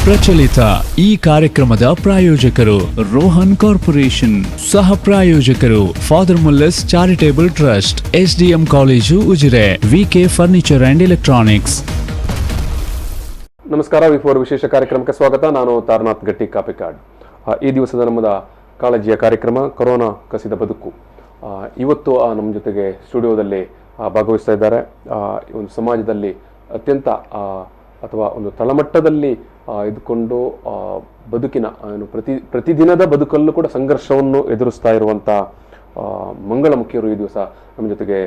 ಪ್ರಚಲಿತ ಈ ಕಾರ್ಯಕ್ರಮದ ಪ್ರಾಯೋಜಕರು ರೋಹನ್ ಕಾರ್ಪೊರೇಷನ್, ಸಹ ಪ್ರಾಯೋಜಕರು father Muller's charitable trust, SDM college Ujire, VK furniture and electronics. ನಮಸ್ಕಾರ. ವಿ4 ವಿಶೇಷ ಕಾರ್ಯಕ್ರಮಕ್ಕೆ ಸ್ವಾಗತ. ನಾನು ತಾರನಾಥ್ ಗಟ್ಟಿ ಕಾಪಿಕಾಡ್. ಈ ದಿವಸದ ನಮ್ಮದ ಕಾಳಜಿಯ ಕಾರ್ಯಕ್ರಮ ಕೊರೋನಾ ಕಸಿದ ಬದುಕು. ಇವತ್ತು ನಮ್ಮ ಜೊತೆಗೆ ಸ್ಟುಡಿಯೋದಲ್ಲಿ ಭಾಗವಹಿಸ್ತಾ ಇದ್ದಾರೆ. ಒಂದು ಸಮಾಜದಲ್ಲಿ ಅತ್ಯಂತ ಅಥವಾ ಒಂದು ತಳಮಟ್ಟದಲ್ಲಿ ಇದ್ಕೊಂಡು ಬದುಕಿನ ಪ್ರತಿದಿನದ ಬದುಕಲ್ಲೂ ಕೂಡ ಸಂಘರ್ಷವನ್ನು ಎದುರಿಸ್ತಾ ಇರುವಂಥ ಮಂಗಳಮುಖಿಯರು ಈ ದಿವಸ ನಮ್ಮ ಜೊತೆಗೆ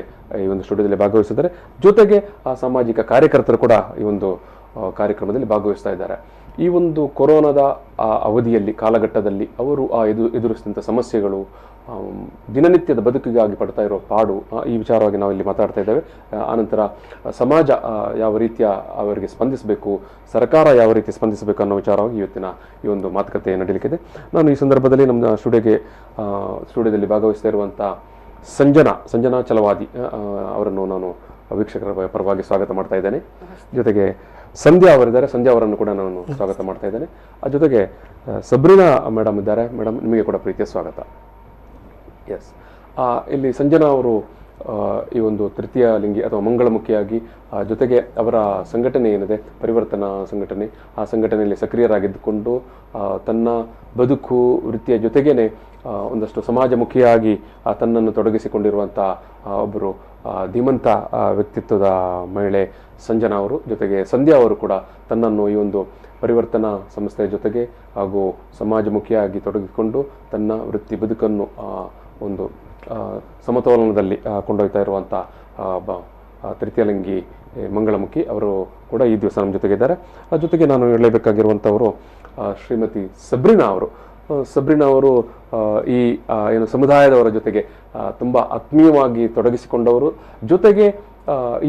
ಈ ಒಂದು ಸ್ಟುಡಿಯೋದಲ್ಲಿ ಭಾಗವಹಿಸಿದ್ದಾರೆ. ಜೊತೆಗೆ ಸಾಮಾಜಿಕ ಕಾರ್ಯಕರ್ತರು ಕೂಡ ಈ ಒಂದು ಕಾರ್ಯಕ್ರಮದಲ್ಲಿ ಭಾಗವಹಿಸ್ತಾ ಇದ್ದಾರೆ. ಈ ಒಂದು ಕೊರೋನಾದ ಅವಧಿಯಲ್ಲಿ ಕಾಲಘಟ್ಟದಲ್ಲಿ ಅವರು ಎದುರಿಸಿದಂಥ ಸಮಸ್ಯೆಗಳು, ದಿನನಿತ್ಯದ ಬದುಕಿಗಾಗಿ ಪಡ್ತಾ ಇರೋ ಪಾಡು, ಈ ವಿಚಾರವಾಗಿ ನಾವು ಇಲ್ಲಿ ಮಾತಾಡ್ತಾ ಇದ್ದೇವೆ. ಆನಂತರ ಸಮಾಜ ಯಾವ ರೀತಿಯ ಅವರಿಗೆ ಸ್ಪಂದಿಸಬೇಕು, ಸರ್ಕಾರ ಯಾವ ರೀತಿ ಸ್ಪಂದಿಸಬೇಕು ಅನ್ನೋ ವಿಚಾರವಾಗಿ ಇವತ್ತಿನ ಈ ಒಂದು ಮಾತುಕತೆ ನಡೀಲಿಕ್ಕಿದೆ. ನಾನು ಈ ಸಂದರ್ಭದಲ್ಲಿ ನಮ್ಮ ಸ್ಟುಡಿಯೋದಲ್ಲಿ ಭಾಗವಹಿಸ್ತಾ ಇರುವಂಥ ಸಂಜನಾ ಚಲವಾದಿ ಅವರನ್ನು ನಾನು ವೀಕ್ಷಕರ ಪರವಾಗಿ ಸ್ವಾಗತ ಮಾಡ್ತಾ ಇದ್ದೇನೆ. ಜೊತೆಗೆ ಸಂಧ್ಯಾ ಅವರಿದ್ದಾರೆ, ಸಂಧ್ಯಾ ಅವರನ್ನು ಕೂಡ ನಾನು ಸ್ವಾಗತ ಮಾಡ್ತಾ ಇದ್ದೇನೆ. ಜೊತೆಗೆ ಸಬ್ರಿನಾ ಮೇಡಮ್ ಇದ್ದಾರೆ. ಮೇಡಮ್, ನಿಮಗೆ ಕೂಡ ಪ್ರೀತಿಯ ಸ್ವಾಗತ. ಎಸ್, ಇಲ್ಲಿ ಸಂಜನಾ ಅವರು ಈ ಒಂದು ತೃತೀಯ ಲಿಂಗಿ ಅಥವಾ ಮಂಗಳಮುಖಿಯಾಗಿ, ಜೊತೆಗೆ ಅವರ ಸಂಘಟನೆ ಏನಿದೆ ಪರಿವರ್ತನಾ ಸಂಘಟನೆ, ಆ ಸಂಘಟನೆಯಲ್ಲಿ ಸಕ್ರಿಯರಾಗಿದ್ದುಕೊಂಡು ತನ್ನ ಬದುಕು ವೃತ್ತಿಯ ಜೊತೆಗೇನೆ ಒಂದಷ್ಟು ಸಮಾಜಮುಖಿಯಾಗಿ ತನ್ನನ್ನು ತೊಡಗಿಸಿಕೊಂಡಿರುವಂಥ ಒಬ್ಬರು ಧೀಮಂತ ವ್ಯಕ್ತಿತ್ವದ ಮಹಿಳೆ ಸಂಜನಾ ಅವರು. ಜೊತೆಗೆ ಸಂಧ್ಯಾ ಅವರು ಕೂಡ ತನ್ನನ್ನು ಈ ಒಂದು ಪರಿವರ್ತನಾ ಸಂಸ್ಥೆಯ ಜೊತೆಗೆ ಹಾಗೂ ಸಮಾಜಮುಖಿಯಾಗಿ ತೊಡಗಿಕೊಂಡು ತನ್ನ ವೃತ್ತಿ ಬದುಕನ್ನು ಒಂದು ಸಮತೋಲನದಲ್ಲಿ ಕೊಂಡೊಯ್ತಾ ಇರುವಂಥ ತೃತೀಯಲಿಂಗಿ ಮಂಗಳಮುಖಿ ಅವರು ಕೂಡ ಈ ದಿವಸ ನಮ್ಮ ಜೊತೆಗಿದ್ದಾರೆ. ಜೊತೆಗೆ ನಾನು ಹೇಳಬೇಕಾಗಿರುವಂಥವರು ಶ್ರೀಮತಿ ಸಬ್ರಿನಾ ಅವರು. ಸಬ್ರಿನಾ ಅವರು ಈ ಏನು ಸಮುದಾಯದವರ ಜೊತೆಗೆ ತುಂಬ ಆತ್ಮೀಯವಾಗಿ ತೊಡಗಿಸಿಕೊಂಡವರು, ಜೊತೆಗೆ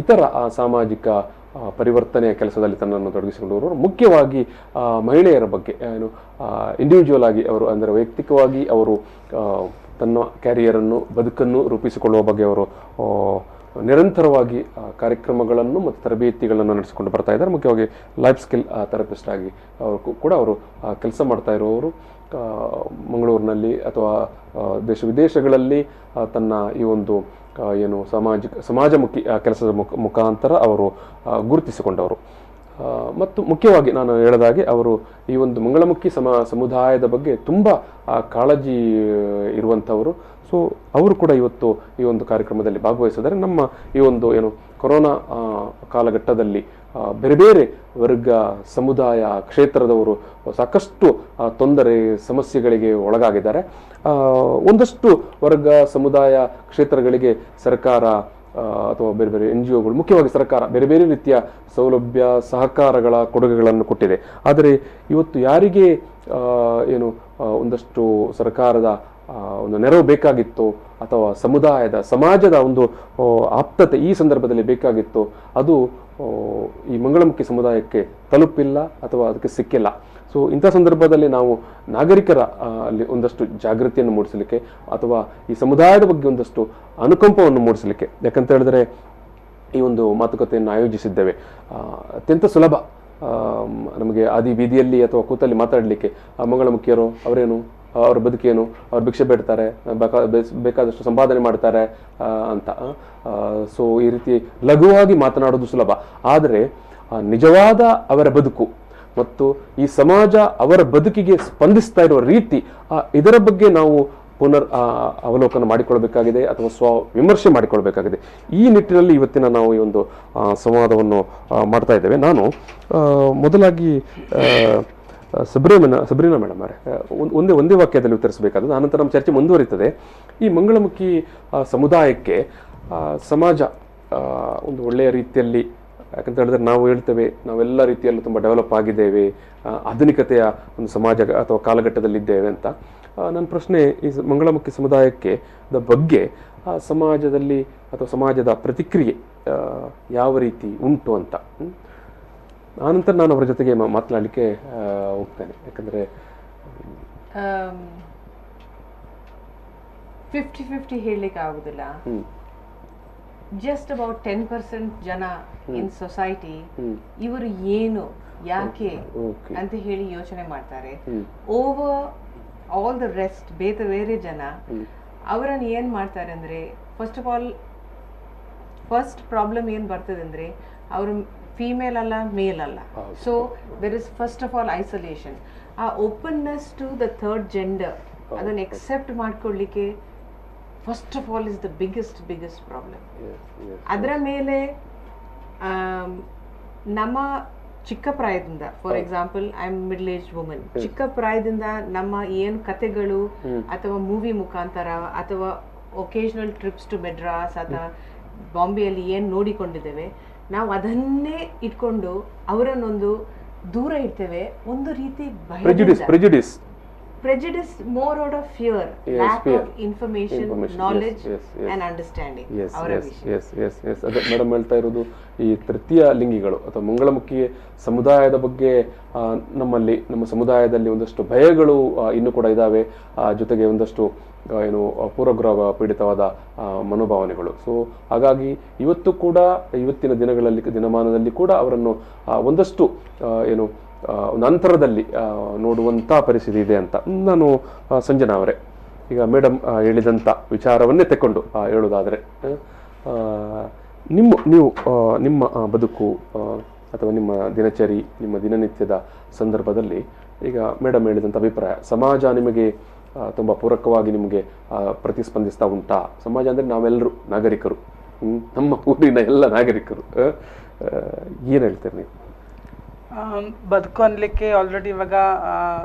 ಇತರ ಸಾಮಾಜಿಕ ಪರಿವರ್ತನೆಯ ಕೆಲಸದಲ್ಲಿ ತನ್ನನ್ನು ತೊಡಗಿಸಿಕೊಂಡವರು. ಮುಖ್ಯವಾಗಿ ಮಹಿಳೆಯರ ಬಗ್ಗೆ ಇಂಡಿವಿಜುವಲ್ ಆಗಿ ಅವರು, ಅಂದರೆ ವೈಯಕ್ತಿಕವಾಗಿ ಅವರು ತನ್ನ ಕ್ಯಾರಿಯರನ್ನು ಬದುಕನ್ನು ರೂಪಿಸಿಕೊಳ್ಳುವ ಬಗ್ಗೆ ಅವರು ನಿರಂತರವಾಗಿ ಕಾರ್ಯಕ್ರಮಗಳನ್ನು ಮತ್ತು ತರಬೇತಿಗಳನ್ನು ನಡೆಸಿಕೊಂಡು ಬರ್ತಾ ಇದ್ದಾರೆ. ಮುಖ್ಯವಾಗಿ ಲೈಫ್ ಸ್ಕಿಲ್ ಥೆರಪಿಸ್ಟ್ ಆಗಿ ಅವರು ಕೆಲಸ ಮಾಡ್ತಾ ಇರುವವರು. ಮಂಗಳೂರಿನಲ್ಲಿ ಅಥವಾ ದೇಶ ವಿದೇಶಗಳಲ್ಲಿ ತನ್ನ ಈ ಒಂದು ಏನು ಸಮಾಜಮುಖಿ ಕೆಲಸದ ಮುಖಾಂತರ ಅವರು ಗುರುತಿಸಿಕೊಂಡವರು. ಮತ್ತು ಮುಖ್ಯವಾಗಿ ನಾನು ಹೇಳಿದಾಗೆ ಅವರು ಈ ಒಂದು ಮಂಗಳಮುಖಿ ಸಮುದಾಯದ ಬಗ್ಗೆ ತುಂಬ ಕಾಳಜಿ ಇರುವಂಥವರು. ಸೊ ಅವರು ಕೂಡ ಇವತ್ತು ಈ ಒಂದು ಕಾರ್ಯಕ್ರಮದಲ್ಲಿ ಭಾಗವಹಿಸಿದ್ದಾರೆ. ನಮ್ಮ ಈ ಒಂದು ಏನು ಕೊರೋನಾ ಕಾಲಘಟ್ಟದಲ್ಲಿ ಬೇರೆ ಬೇರೆ ವರ್ಗ, ಸಮುದಾಯ, ಕ್ಷೇತ್ರದವರು ಸಾಕಷ್ಟು ತೊಂದರೆ, ಸಮಸ್ಯೆಗಳಿಗೆ ಒಳಗಾಗಿದ್ದಾರೆ. ಒಂದಷ್ಟು ವರ್ಗ, ಸಮುದಾಯ, ಕ್ಷೇತ್ರಗಳಿಗೆ ಸರ್ಕಾರ ಅಥವಾ ಬೇರೆ ಬೇರೆ NGOಗಳು, ಮುಖ್ಯವಾಗಿ ಸರ್ಕಾರ ಬೇರೆ ಬೇರೆ ರೀತಿಯ ಸೌಲಭ್ಯ, ಸಹಕಾರಗಳ ಕೊಡುಗೆಗಳನ್ನು ಕೊಟ್ಟಿದೆ. ಆದರೆ ಇವತ್ತು ಯಾರಿಗೆ ಒಂದಷ್ಟು ಸರ್ಕಾರದ ಒಂದು ನೆರವು ಬೇಕಾಗಿತ್ತು ಅಥವಾ ಸಮಾಜದ ಒಂದು ಆಪ್ತತೆ ಈ ಸಂದರ್ಭದಲ್ಲಿ ಬೇಕಾಗಿತ್ತು, ಅದು ಈ ಮಂಗಳಮುಖಿ ಸಮುದಾಯಕ್ಕೆ ತಲುಪಿಲ್ಲ ಅಥವಾ ಅದಕ್ಕೆ ಸಿಕ್ಕಿಲ್ಲ. ಸೊ ಇಂಥ ಸಂದರ್ಭದಲ್ಲಿ ನಾವು ನಾಗರಿಕರ ಅಲ್ಲಿ ಒಂದಷ್ಟು ಜಾಗೃತಿಯನ್ನು ಮೂಡಿಸಲಿಕ್ಕೆ ಅಥವಾ ಈ ಸಮುದಾಯದ ಬಗ್ಗೆ ಒಂದಷ್ಟು ಅನುಕಂಪವನ್ನು ಮೂಡಿಸಲಿಕ್ಕೆ, ಯಾಕಂತ ಹೇಳಿದ್ರೆ ಈ ಒಂದು ಮಾತುಕತೆಯನ್ನು ಆಯೋಜಿಸಿದ್ದೇವೆ. ಅತ್ಯಂತ ಸುಲಭ ನಮಗೆ ಆದಿ ಬೀದಿಯಲ್ಲಿ ಅಥವಾ ಕೂತಲ್ಲಿ ಮಾತಾಡಲಿಕ್ಕೆ. ಮಂಗಳಮುಖಿಯರು ಅವರೇನು, ಅವ್ರ ಬದುಕೇನು, ಅವ್ರು ಭಿಕ್ಷೆ ಬೇಡ್ತಾರೆ, ಬೇಕಾದಷ್ಟು ಸಂಪಾದನೆ ಮಾಡ್ತಾರೆ ಅಂತ. ಸೊ ಈ ರೀತಿ ಲಘುವಾಗಿ ಮಾತನಾಡೋದು ಸುಲಭ. ಆದರೆ ನಿಜವಾದ ಅವರ ಬದುಕು ಮತ್ತು ಈ ಸಮಾಜ ಅವರ ಬದುಕಿಗೆ ಸ್ಪಂದಿಸ್ತಾ ಇರುವ ರೀತಿ, ಇದರ ಬಗ್ಗೆ ನಾವು ಅವಲೋಕನ ಮಾಡಿಕೊಳ್ಬೇಕಾಗಿದೆ ಅಥವಾ ವಿಮರ್ಶೆ ಮಾಡಿಕೊಳ್ಬೇಕಾಗಿದೆ. ಈ ನಿಟ್ಟಿನಲ್ಲಿ ಇವತ್ತಿನ ನಾವು ಈ ಒಂದು ಸಂವಾದವನ್ನು ಮಾಡ್ತಾ ಇದ್ದೇವೆ. ನಾನು ಮೊದಲಾಗಿ ಸಬ್ರಿನಾ ಮೇಡಮ್ ಅವರೇ, ಒಂದೇ ವಾಕ್ಯದಲ್ಲಿ ಉತ್ತರಿಸಬೇಕಾದ ಆನಂತರ ನಮ್ಮ ಚರ್ಚೆ ಮುಂದುವರಿತದೆ. ಈ ಮಂಗಳಮುಖಿ ಸಮುದಾಯಕ್ಕೆ ಸಮಾಜ ಒಂದು ಒಳ್ಳೆಯ ರೀತಿಯಲ್ಲಿ, ಯಾಕಂತ ಹೇಳಿದ್ರೆ ನಾವು ಹೇಳ್ತೇವೆ ನಾವೆಲ್ಲ ರೀತಿಯಲ್ಲೂ ತುಂಬ ಡೆವಲಪ್ ಆಗಿದ್ದೇವೆ, ಆಧುನಿಕತೆಯ ಒಂದು ಸಮಾಜ ಅಥವಾ ಕಾಲಘಟ್ಟದಲ್ಲಿದ್ದೇವೆ ಅಂತ. ನನ್ನ ಪ್ರಶ್ನೆ, ಈ ಮಂಗಳಮುಖಿ ಸಮುದಾಯಕ್ಕೆ ಬಗ್ಗೆ ಸಮಾಜದಲ್ಲಿ ಅಥವಾ ಸಮಾಜದ ಪ್ರತಿಕ್ರಿಯೆ ಯಾವ ರೀತಿ ಉಂಟು ಅಂತ. ಆನಂತರ ನಾನು ಅವರ ಜೊತೆಗೆ ಮಾತನಾಡಲಿಕ್ಕೆ ಹೋಗ್ತೇನೆ. ಯಾಕಂದರೆ 50-50 ಹೇಳಲಿಕ್ಕೆ ಆಗುದಿಲ್ಲ. ಜಸ್ಟ್ ಅಬೌಟ್ 10% ಜನ ಇನ್ ಸೊಸೈಟಿ ಇವರು ಏನು ಯಾಕೆ ಅಂತ ಹೇಳಿ ಯೋಚನೆ ಮಾಡ್ತಾರೆ. ಓವರ್ ಆಲ್ ದ ರೆಸ್ಟ್ ಬೇರೆ ಜನ ಅವರನ್ನು ಏನ್ ಮಾಡ್ತಾರೆ ಅಂದ್ರೆ, ಫಸ್ಟ್ ಪ್ರಾಬ್ಲಮ್ ಏನ್ ಬರ್ತದೆ ಅಂದ್ರೆ ಅವರು ಫೀಮೇಲ್ ಅಲ್ಲ, ಮೇಲ್ ಅಲ್ಲ. So there is first of all isolation. ಆ openness to the third gender ಅದನ್ನು ಎಕ್ಸೆಪ್ಟ್ ಮಾಡ್ಕೊಳ್ಳಿಕ್ಕೆ first of all is the biggest problem. ಅದರ ಮೇಲೆ ನಮ್ಮ ಚಿಕ್ಕ ಪ್ರಾಯದಿಂದ, for example I am middle age woman, ಚಿಕ್ಕ ಪ್ರಾಯದಿಂದ ನಮ್ಮ ಏನು ಕತೆಗಳು ಅಥವಾ ಮೂವಿ ಮುಖಾಂತರ ಅಥವಾ ಒಕೇಶನಲ್ ಟ್ರಿಪ್ಸ್ ಟು ಮೆಡ್ರಾಸ್ ಅಥವಾ ಬಾಂಬೆಯಲ್ಲಿ ಏನು ನೋಡಿಕೊಂಡಿದ್ದೇವೆ, ನಾವು ಅದನ್ನೇ ಇಟ್ಕೊಂಡು ಅವರನ್ನೊಂದು ದೂರ ಇಡ್ತೇವೆ. ಒಂದು ರೀತಿ prejudice more out of fear, lack of information, knowledge and understanding. ಅದೇ ಮೇಡಮ್ ಹೇಳ್ತಾ ಇರೋದು, ಈ ತೃತೀಯ ಲಿಂಗಿಗಳು ಅಥವಾ ಮಂಗಳಮುಖಿ ಸಮುದಾಯದ ಬಗ್ಗೆ ನಮ್ಮ ಸಮುದಾಯದಲ್ಲಿ ಒಂದಷ್ಟು ಭಯಗಳು ಇನ್ನೂ ಕೂಡ ಇದ್ದಾವೆ. ಜೊತೆಗೆ ಒಂದಷ್ಟು ಏನು ಪೂರ್ವಗ್ರಹ ಪೀಡಿತವಾದ ಮನೋಭಾವನೆಗಳು. ಸೊ ಹಾಗಾಗಿ ಇವತ್ತಿನ ದಿನಮಾನದಲ್ಲಿ ಕೂಡ ಅವರನ್ನು ಒಂದಷ್ಟು ಏನು ಒಂದು ಅಂತರದಲ್ಲಿ ನೋಡುವಂಥ ಪರಿಸ್ಥಿತಿ ಇದೆ ಅಂತ ನಾನು ಸಂಜನಾ ಅವರೇ, ಈಗ ಮೇಡಮ್ ಹೇಳಿದಂಥ ವಿಚಾರವನ್ನೇ ತೆಕ್ಕೊಂಡು ಹೇಳೋದಾದರೆ, ನಿಮ್ಮ ಬದುಕು ಅಥವಾ ನಿಮ್ಮ ದಿನಚರಿ, ನಿಮ್ಮ ದಿನನಿತ್ಯದ ಸಂದರ್ಭದಲ್ಲಿ ಈಗ ಮೇಡಮ್ ಹೇಳಿದಂಥ ಅಭಿಪ್ರಾಯ, ಸಮಾಜ ನಿಮಗೆ ತುಂಬ ಪೂರಕವಾಗಿ ನಿಮಗೆ ಪ್ರತಿಸ್ಪಂದಿಸ್ತಾ ಉಂಟಾ? ಸಮಾಜ ಅಂದರೆ ನಾವೆಲ್ಲರೂ ನಾಗರಿಕರು, ನಮ್ಮ ಊರಿನ ಎಲ್ಲ ನಾಗರಿಕರು, ಏನು ಹೇಳ್ತೀರಿ ನೀವು? ಬದುಕು ಅನ್ಲಿಕ್ಕೆ ಆಲ್ರೆಡಿ ಇವಾಗ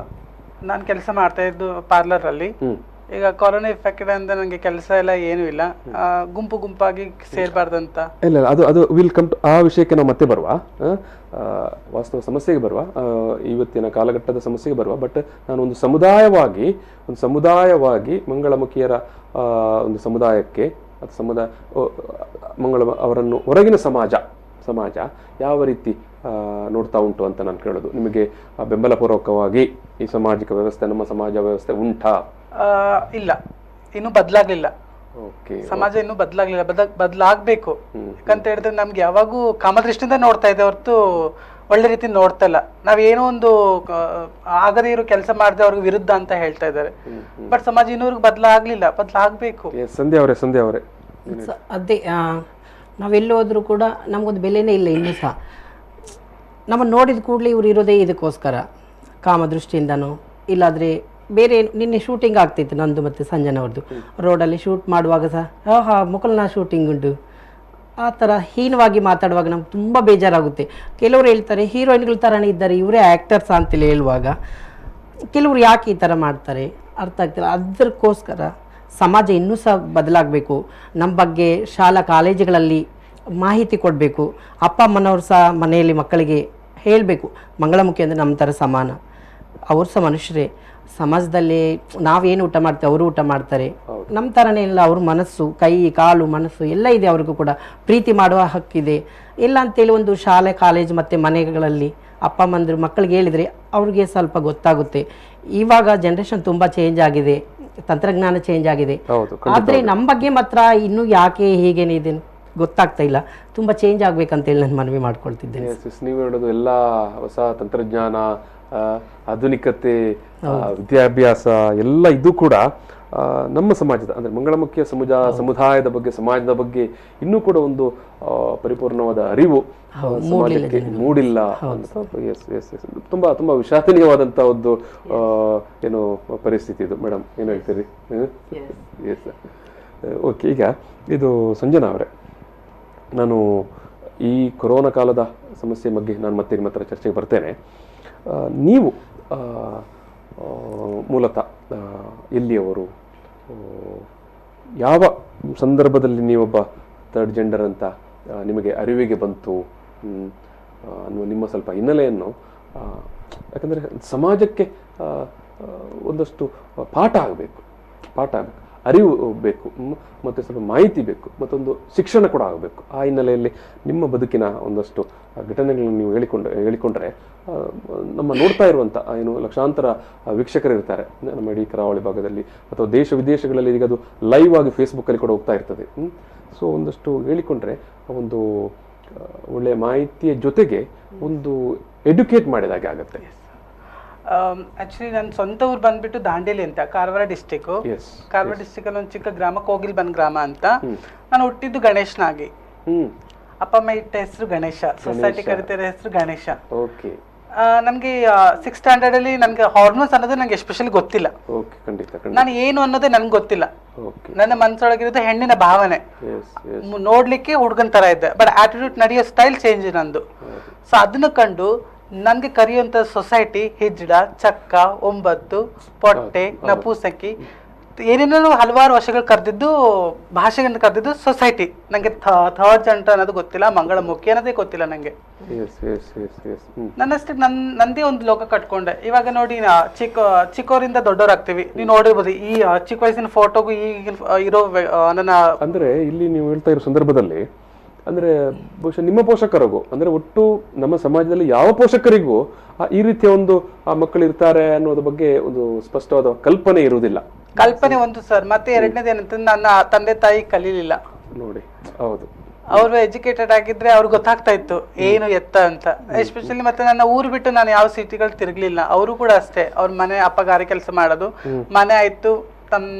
ನಾನು ಕೆಲಸ ಮಾಡ್ತಾ ಇದ್ದು ಪಾರ್ಲರಲ್ಲಿ. ಈಗ ಕೊರೋನಾ ಎಫೆಕ್ಟ್ ಅಂತ ನನಗೆ ಕೆಲಸ ಎಲ್ಲ ಏನೂ ಇಲ್ಲ, ಗುಂಪಾಗಿ ಸೇರ್ಬಾರ್ದಂತ. ಇಲ್ಲ ಅದು ವಿಲ್ ಕಮ್ ಟು ಆ ವಿಷಯಕ್ಕೆ ನಾವು ಮತ್ತೆ ಬರುವ, ವಾಸ್ತವ ಸಮಸ್ಯೆಗೆ ಬರುವ, ಇವತ್ತಿನ ಕಾಲಘಟ್ಟದ ಸಮಸ್ಯೆಗೆ ಬರುವ. ಬಟ್ ನಾನು ಒಂದು ಸಮುದಾಯವಾಗಿ ಮಂಗಳಮುಖಿಯರ ಒಂದು ಸಮುದಾಯಕ್ಕೆ ಅವರನ್ನು ಹೊರಗಿನ ಸಮಾಜ ಯಾವ ರೀತಿ ನೋಡ್ತಾ ಉಂಟು ಅಂತ ನಾನು ಕೇಳೋದು. ನಿಮಗೆ ಬೆಂಬಲಪೂರ್ವಕವಾಗಿ ಈ ಸಾಮಾಜಿಕ ವ್ಯವಸ್ಥೆ, ನಮ್ಮ ಸಮಾಜ ವ್ಯವಸ್ಥೆ ಉಂಟಾ? ಇಲ್ಲ, ಇನ್ನೂ ಬದಲಾಗ್ಲಿಲ್ಲ. ಸಮಾಜ ಇನ್ನೂ ಬದಲಾಗಬೇಕು. ಯಾಕಂತ ಹೇಳಿದ್ರೆ ನಮ್ಗೆ ಯಾವಾಗೂ ಕಾಮದೃಷ್ಟಿಯಿಂದ ನೋಡ್ತಾ ಇದೆ ಹೊರತು ಒಳ್ಳೆ ರೀತಿ ನೋಡ್ತಾ ಇಲ್ಲ. ನಾವೇನೋ ಒಂದು ಆಗದೇ ಇರೋ ಕೆಲಸ ಮಾಡದೆ ಅವ್ರಿಗೆ ವಿರುದ್ಧ ಅಂತ ಹೇಳ್ತಾ ಇದ್ದಾರೆ. ಬಟ್ ಸಮಾಜ ಇನ್ನೂರ್ಗೆ ಬದಲಾಗಬೇಕು. ಸಂಧ್ಯಾ ಅವರೇ ಅದೇ ನಾವೆಲ್ಲೋದ್ರೂ ಕೂಡ ನಮಗೊಂದು ಬೆಲೆನೇ ಇಲ್ಲ. ಇನ್ನೂ ಸಹ ನಮ್ಮನ್ನು ನೋಡಿದ ಕೂಡಲೇ ಇವ್ರು ಇರೋದೇ ಇದಕ್ಕೋಸ್ಕರ, ಕಾಮದೃಷ್ಟಿಯಿಂದನೂ ಇಲ್ಲಾದರೆ ಬೇರೆ. ನಿನ್ನೆ ಶೂಟಿಂಗ್ ಆಗ್ತಿತ್ತು ನಂದು ಮತ್ತು ಸಂಜನವ್ರದ್ದು. ರೋಡಲ್ಲಿ ಶೂಟ್ ಮಾಡುವಾಗ ಸಹ ಮುಕಲ್ನ ಶೂಟಿಂಗ್ ಉಂಟು ಆ ಥರ ಹೀನವಾಗಿ ಮಾತಾಡುವಾಗ ನಮ್ಗೆ ತುಂಬ ಬೇಜಾರಾಗುತ್ತೆ. ಕೆಲವರು ಹೇಳ್ತಾರೆ ಹೀರೋಯಿನ್ಗಳ ಥರನೇ ಇದ್ದಾರೆ, ಇವರೇ ಆ್ಯಕ್ಟರ್ಸ್ ಅಂತೇಳಿ ಹೇಳುವಾಗ ಕೆಲವರು ಯಾಕೆ ಈ ಥರ ಮಾಡ್ತಾರೆ ಅರ್ಥ ಆಗ್ತಿಲ್ಲ. ಅದಕ್ಕೋಸ್ಕರ ಸಮಾಜ ಇನ್ನೂ ಸಹ ಬದಲಾಗಬೇಕು. ನಮ್ಮ ಬಗ್ಗೆ ಶಾಲಾ ಕಾಲೇಜುಗಳಲ್ಲಿ ಮಾಹಿತಿ ಕೊಡಬೇಕು. ಅಪ್ಪ ಅಮ್ಮನವ್ರು ಸಹ ಮನೆಯಲ್ಲಿ ಮಕ್ಕಳಿಗೆ ಹೇಳಬೇಕು, ಮಂಗಳಮುಖಿ ಅಂದರೆ ನಮ್ಮ ಥರ ಸಮಾನ, ಅವ್ರು ಸಹ ಮನುಷ್ಯರೇ. ಸಮಾಜದಲ್ಲಿ ನಾವೇನು ಊಟ ಮಾಡ್ತೇವೆ ಅವರು ಊಟ ಮಾಡ್ತಾರೆ, ನಮ್ಮ ಥರನೇ ಇಲ್ಲ. ಅವ್ರ ಮನಸ್ಸು, ಕೈ ಕಾಲು ಮನಸ್ಸು ಎಲ್ಲ ಇದೆ, ಅವ್ರಿಗೂ ಕೂಡ ಪ್ರೀತಿ ಮಾಡುವ ಹಕ್ಕಿದೆ. ಇಲ್ಲ ಅಂತೇಳಿ ಒಂದು ಶಾಲೆ ಕಾಲೇಜು ಮತ್ತು ಮನೆಗಳಲ್ಲಿ ಅಪ್ಪ ಅಮ್ಮಂದ್ರು ಮಕ್ಕಳಿಗೆ ಹೇಳಿದರೆ ಅವ್ರಿಗೆ ಸ್ವಲ್ಪ ಗೊತ್ತಾಗುತ್ತೆ. ಇವಾಗ ಜನ್ರೇಷನ್ ತುಂಬ ಚೇಂಜ್ ಆಗಿದೆ, ತಂತ್ರಜ್ಞಾನ ಚೇಂಜ್ ಆಗಿದೆ. ಆದರೆ ನಮ್ಮ ಬಗ್ಗೆ ಮಾತ್ರ ಇನ್ನೂ ಯಾಕೆ ಹೀಗೇನಿದೆ ಗೊತ್ತಾಗ್ತಾ ಇಲ್ಲ. ತುಂಬ ಚೇಂಜ್ ಆಗ್ಬೇಕಂತೇಳಿ ನಾನು ಮನವಿ ಮಾಡ್ಕೊಳ್ತಿದ್ದೇನೆ. ನೀವು ಹೇಳೋದು ಎಲ್ಲ ಹೊಸ ತಂತ್ರಜ್ಞಾನ, ಆಧುನಿಕತೆ, ವಿದ್ಯಾಭ್ಯಾಸ ಎಲ್ಲ ಇದು ಕೂಡ ನಮ್ಮ ಸಮಾಜದ ಅಂದರೆ ಮಂಗಳಮುಖಿಯ ಸಮುದಾಯದ ಬಗ್ಗೆ, ಸಮಾಜದ ಬಗ್ಗೆ ಇನ್ನೂ ಕೂಡ ಒಂದು ಪರಿಪೂರ್ಣವಾದ ಅರಿವು ಸಮಾಜಕ್ಕೆ ಮೂಡಿಲ್ಲ ಅಂತ. ತುಂಬಾ ತುಂಬಾ ವಿಷಾದನೀಯವಾದಂತ ಒಂದು ಏನು ಪರಿಸ್ಥಿತಿ ಇದು. ಮೇಡಮ್ ಏನು ಹೇಳ್ತೀರಿ? ಓಕೆ, ಈಗ ಇದು ಸಂಜನಾ ಅವರೇ, ನಾನು ಈ ಕೊರೋನಾ ಕಾಲದ ಸಮಸ್ಯೆ ಬಗ್ಗೆ ನಾನು ಮತ್ತೆ ನಿಮ್ಮ ಹತ್ರ ಚರ್ಚೆಗೆ ಬರ್ತೇನೆ. ನೀವು ಮೂಲತಃ ಎಲ್ಲಿಯವರು, ಯಾವ ಸಂದರ್ಭದಲ್ಲಿ ನೀವೊಬ್ಬ ಥರ್ಡ್ ಜೆಂಡರ್ ಅಂತ ನಿಮಗೆ ಅರಿವಿಗೆ ಬಂತು ಅನ್ನುವ ನಿಮ್ಮ ಸ್ವಲ್ಪ ಹಿನ್ನೆಲೆಯನ್ನು, ಯಾಕಂದರೆ ಸಮಾಜಕ್ಕೆ ಒಂದಷ್ಟು ಪಾಠ ಆಗಬೇಕು, ಅರಿವು ಬೇಕು, ಮತ್ತು ಸ್ವಲ್ಪ ಮಾಹಿತಿ ಬೇಕು, ಮತ್ತೊಂದು ಶಿಕ್ಷಣ ಕೂಡ ಆಗಬೇಕು. ಆ ಹಿನ್ನೆಲೆಯಲ್ಲಿ ನಿಮ್ಮ ಬದುಕಿನ ಒಂದಷ್ಟು ಘಟನೆಗಳನ್ನು ನೀವು ಹೇಳಿಕೊಂಡ್ರೆ ನಮ್ಮ ನೋಡ್ತಾ ಇರುವಂಥ ಏನು ಲಕ್ಷಾಂತರ ವೀಕ್ಷಕರಿರ್ತಾರೆ ನಮ್ಮ ಇಡೀ ಕರಾವಳಿ ಭಾಗದಲ್ಲಿ ಅಥವಾ ದೇಶ ವಿದೇಶಗಳಲ್ಲಿ. ಈಗ ಅದು ಲೈವ್ ಆಗಿ ಫೇಸ್ಬುಕ್ಕಲ್ಲಿ ಕೂಡ ಹೋಗ್ತಾ ಇರ್ತದೆ. ಸೊ ಒಂದಷ್ಟು ಹೇಳಿಕೊಂಡ್ರೆ ಒಂದು ಒಳ್ಳೆಯ ಮಾಹಿತಿಯ ಜೊತೆಗೆ ಒಂದು ಎಡ್ಯುಕೇಟ್ ಮಾಡಿದಾಗೆ ಆಗುತ್ತೆ. ಆಕ್ಚುಲಿ ನನ್ನ ಸ್ವಂತ ಊರು ಬಂದ್ಬಿಟ್ಟು ದಾಂಡೇಲಿ ಅಂತ, ಕಾರವಾರ ಡಿಸ್ಟಿಕ್. ಕಾರವಾರ ಡಿಸ್ಟಿಕ್ ಅಲ್ಲಿ ಒಂದು ಚಿಕ್ಕ ಗ್ರಾಮ ಕೋಗಿಲ್ ಗ್ರಾಮ ಅಂತ. ನಾನು ಹುಟ್ಟಿದ್ದು ಗಣೇಶನಾಗಿ. ಅಪ್ಪ ಅಮ್ಮ ಇಟ್ಟ ಹೆಸರು ಗಣೇಶ, ಸೊಸೈಟಿ ಕರಿತಿರೋ ಹೆಸರು ಗಣೇಶ. ನನ್ಗೆ 6th ಸ್ಟ್ಯಾಂಡರ್ಡ್ ಅಲ್ಲಿ ನನ್ಗೆ ಹಾರ್ಮೋನ್ಸ್ ಅನ್ನೋದು ನಂಗೆ ಎಸ್ಪೆಷಲಿ ಗೊತ್ತಿಲ್ಲ. ನಾನು ಏನು ಅನ್ನೋದೇ ನನ್ಗೆ ಗೊತ್ತಿಲ್ಲ. ನನ್ನ ಮನಸ್ಸೊಳಗಿರೋದು ಹೆಣ್ಣಿನ ಭಾವನೆ, ನೋಡ್ಲಿಕ್ಕೆ ಹುಡುಗನ್ ತರ ಇದ್ದೆ, ಬಟ್ ಆಟಿಟ್ಯೂಡ್ ನಡೆಯೋ ಸ್ಟೈಲ್ ಚೇಂಜ್ ನಂದು. ಸೊ ಅದನ್ನ ಕಂಡು ನನ್ಗೆ ಕರೆಯುವಂತ ಸೊಸೈಟಿ ಹಿಜ್ಡ, ಚಕ್ಕ, 9, ಪೊಟ್ಟೆ, ನಪೂಸಕಿ, ಏನೇನೋ ಹಲವಾರು ವರ್ಷಗಳು ಕರೆದಿದ್ದು, ಭಾಷೆಗಳಿಂದ ಕರೆದಿದ್ದು ಸೊಸೈಟಿ. ನಂಗೆ ಥರ್ಡ್ ಜಂಟರ್ ಅನ್ನೋದು ಗೊತ್ತಿಲ್ಲ, ಮಂಗಳಮುಖಿ ಅನ್ನೋದೇ ಗೊತ್ತಿಲ್ಲ ನಂಗೆ. ನನ್ನಷ್ಟೇ ನಂದೇ ಒಂದು ಲೋಕ ಕಟ್ಕೊಂಡೆ. ಇವಾಗ ನೋಡಿ, ಚಿಕ್ಕವರಿಂದ ದೊಡ್ಡವರಾಗ್ತೀವಿ. ನೀವು ನೋಡಿರ್ಬೋದು ಈ ಚಿಕ್ಕ ವಯಸ್ಸಿನ ಫೋಟೋಗೂ ಈಗಿನ ಇರೋ ನನ್ನ, ಅಂದ್ರೆ ಇಲ್ಲಿ ನೀವು ಹೇಳ್ತಾ ಇರೋ ಸಂದರ್ಭದಲ್ಲಿ ಅಂದ್ರೆ ಬಹುಶಃ ನಿಮ್ಮ ಪೋಷಕರಿಗೂ, ಅಂದ್ರೆ ಒಟ್ಟು ನಮ್ಮ ಸಮಾಜದಲ್ಲಿ ಯಾವ ಪೋಷಕರಿಗೂ ಈ ರೀತಿಯ ಒಂದು ಮಕ್ಕಳು ಇರ್ತಾರೆ ಅನ್ನೋದ್ರ ಬಗ್ಗೆ ಒಂದು ಸ್ಪಷ್ಟವಾದ ಕಲ್ಪನೆ ಇರುವುದಿಲ್ಲ. ಕಲ್ಪನೆ ಒಂದು ಸರ್, ಮತ್ತೆ ಎರಡನೇದು ಏನಂತ, ನನ್ನ ತಂದೆ ತಾಯಿ ಕಲೀಲಿಲ್ಲ ನೋಡಿ. ಹೌದು, ಅವರು ಎಜುಕೇಟೆಡ್ ಆಗಿದ್ರೆ ಅವ್ರಿಗೆ ಗೊತ್ತಾಗ್ತಾ ಇತ್ತು ಏನು ಎತ್ತ ಅಂತ. ಎಸ್ಪೆಷಲಿ ಮತ್ತೆ ನನ್ನ ಊರು ಬಿಟ್ಟು ನಾನು ಯಾವ ಸಿಟಿಗಳು ತಿರುಗ್ಲಿಲ್ಲ. ಅವರು ಕೂಡ ಅಷ್ಟೇ, ಅವ್ರ ಮನೆ ಅಪ್ಪ ಗಾರೆ ಕೆಲಸ ಮಾಡೋದು, ಮನೆ ಆಯ್ತು,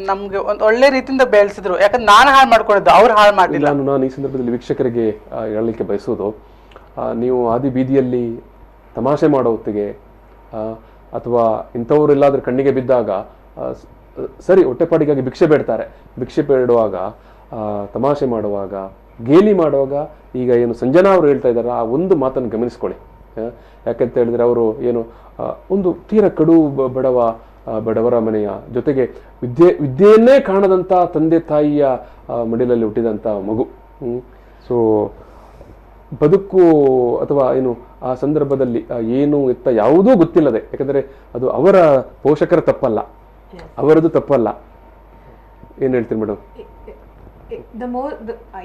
ನಮ್ಗೆ ಒಂದು ಒಳ್ಳೆ ರೀತಿಯಿಂದ ಬೆಳೆಸಿದ್ರು. ಯಾಕಂದ್ರೆ ನಾನು ಹಾಳು ಮಾಡ್ಕೊಂಡಿದ್ದು, ಅವ್ರು ಹಾಳು ಮಾಡಿಲ್ಲ. ನಾನು ಈ ಸಂದರ್ಭದಲ್ಲಿ ವೀಕ್ಷಕರಿಗೆ ಹೇಳಲಿಕ್ಕೆ ಬಯಸೋದು, ನೀವು ಆದಿ ಬೀದಿಯಲ್ಲಿ ತಮಾಷೆ ಮಾಡೋ ಹೊತ್ತಿಗೆ ಅಥವಾ ಇಂಥವರೆಲ್ಲಾದ್ರೂ ಕಣ್ಣಿಗೆ ಬಿದ್ದಾಗ ಸರಿ ಹೊಟ್ಟೆಪಾಡಿಗಾಗಿ ಭಿಕ್ಷೆ ಬೇಡ್ತಾರೆ, ಭಿಕ್ಷೆ ಬೇಡುವಾಗ, ತಮಾಷೆ ಮಾಡುವಾಗ, ಗೇಲಿ ಮಾಡುವಾಗ, ಈಗ ಏನು ಸಂಜನಾ ಅವರು ಹೇಳ್ತಾ ಇದ್ದಾರೆ ಆ ಒಂದು ಮಾತನ್ನು ಗಮನಿಸ್ಕೊಳ್ಳಿ. ಯಾಕಂತ ಹೇಳಿದ್ರೆ ಅವರು ಏನು ಒಂದು ತೀರ ಕಡು ಬಡವರ ಮನೆಯ ಜೊತೆಗೆ ವಿದ್ಯೆಯನ್ನೇ ಕಾಣದಂತ ತಂದೆ ತಾಯಿಯ ಮಡಿಲಲ್ಲಿ ಹುಟ್ಟಿದಂತ ಮಗು. ಸೊ ಬದುಕು ಅಥವಾ ಏನು ಆ ಸಂದರ್ಭದಲ್ಲಿ ಏನು ಎತ್ತ ಯಾವುದೂ ಗೊತ್ತಿಲ್ಲದೆ, ಯಾಕಂದ್ರೆ ಅದು ಅವರ ಪೋಷಕರ ತಪ್ಪಲ್ಲ, ಅವರದ್ದು ತಪ್ಪಲ್ಲ. ಏನ್ ಹೇಳ್ತೀರಿ ಮೇಡಮ್?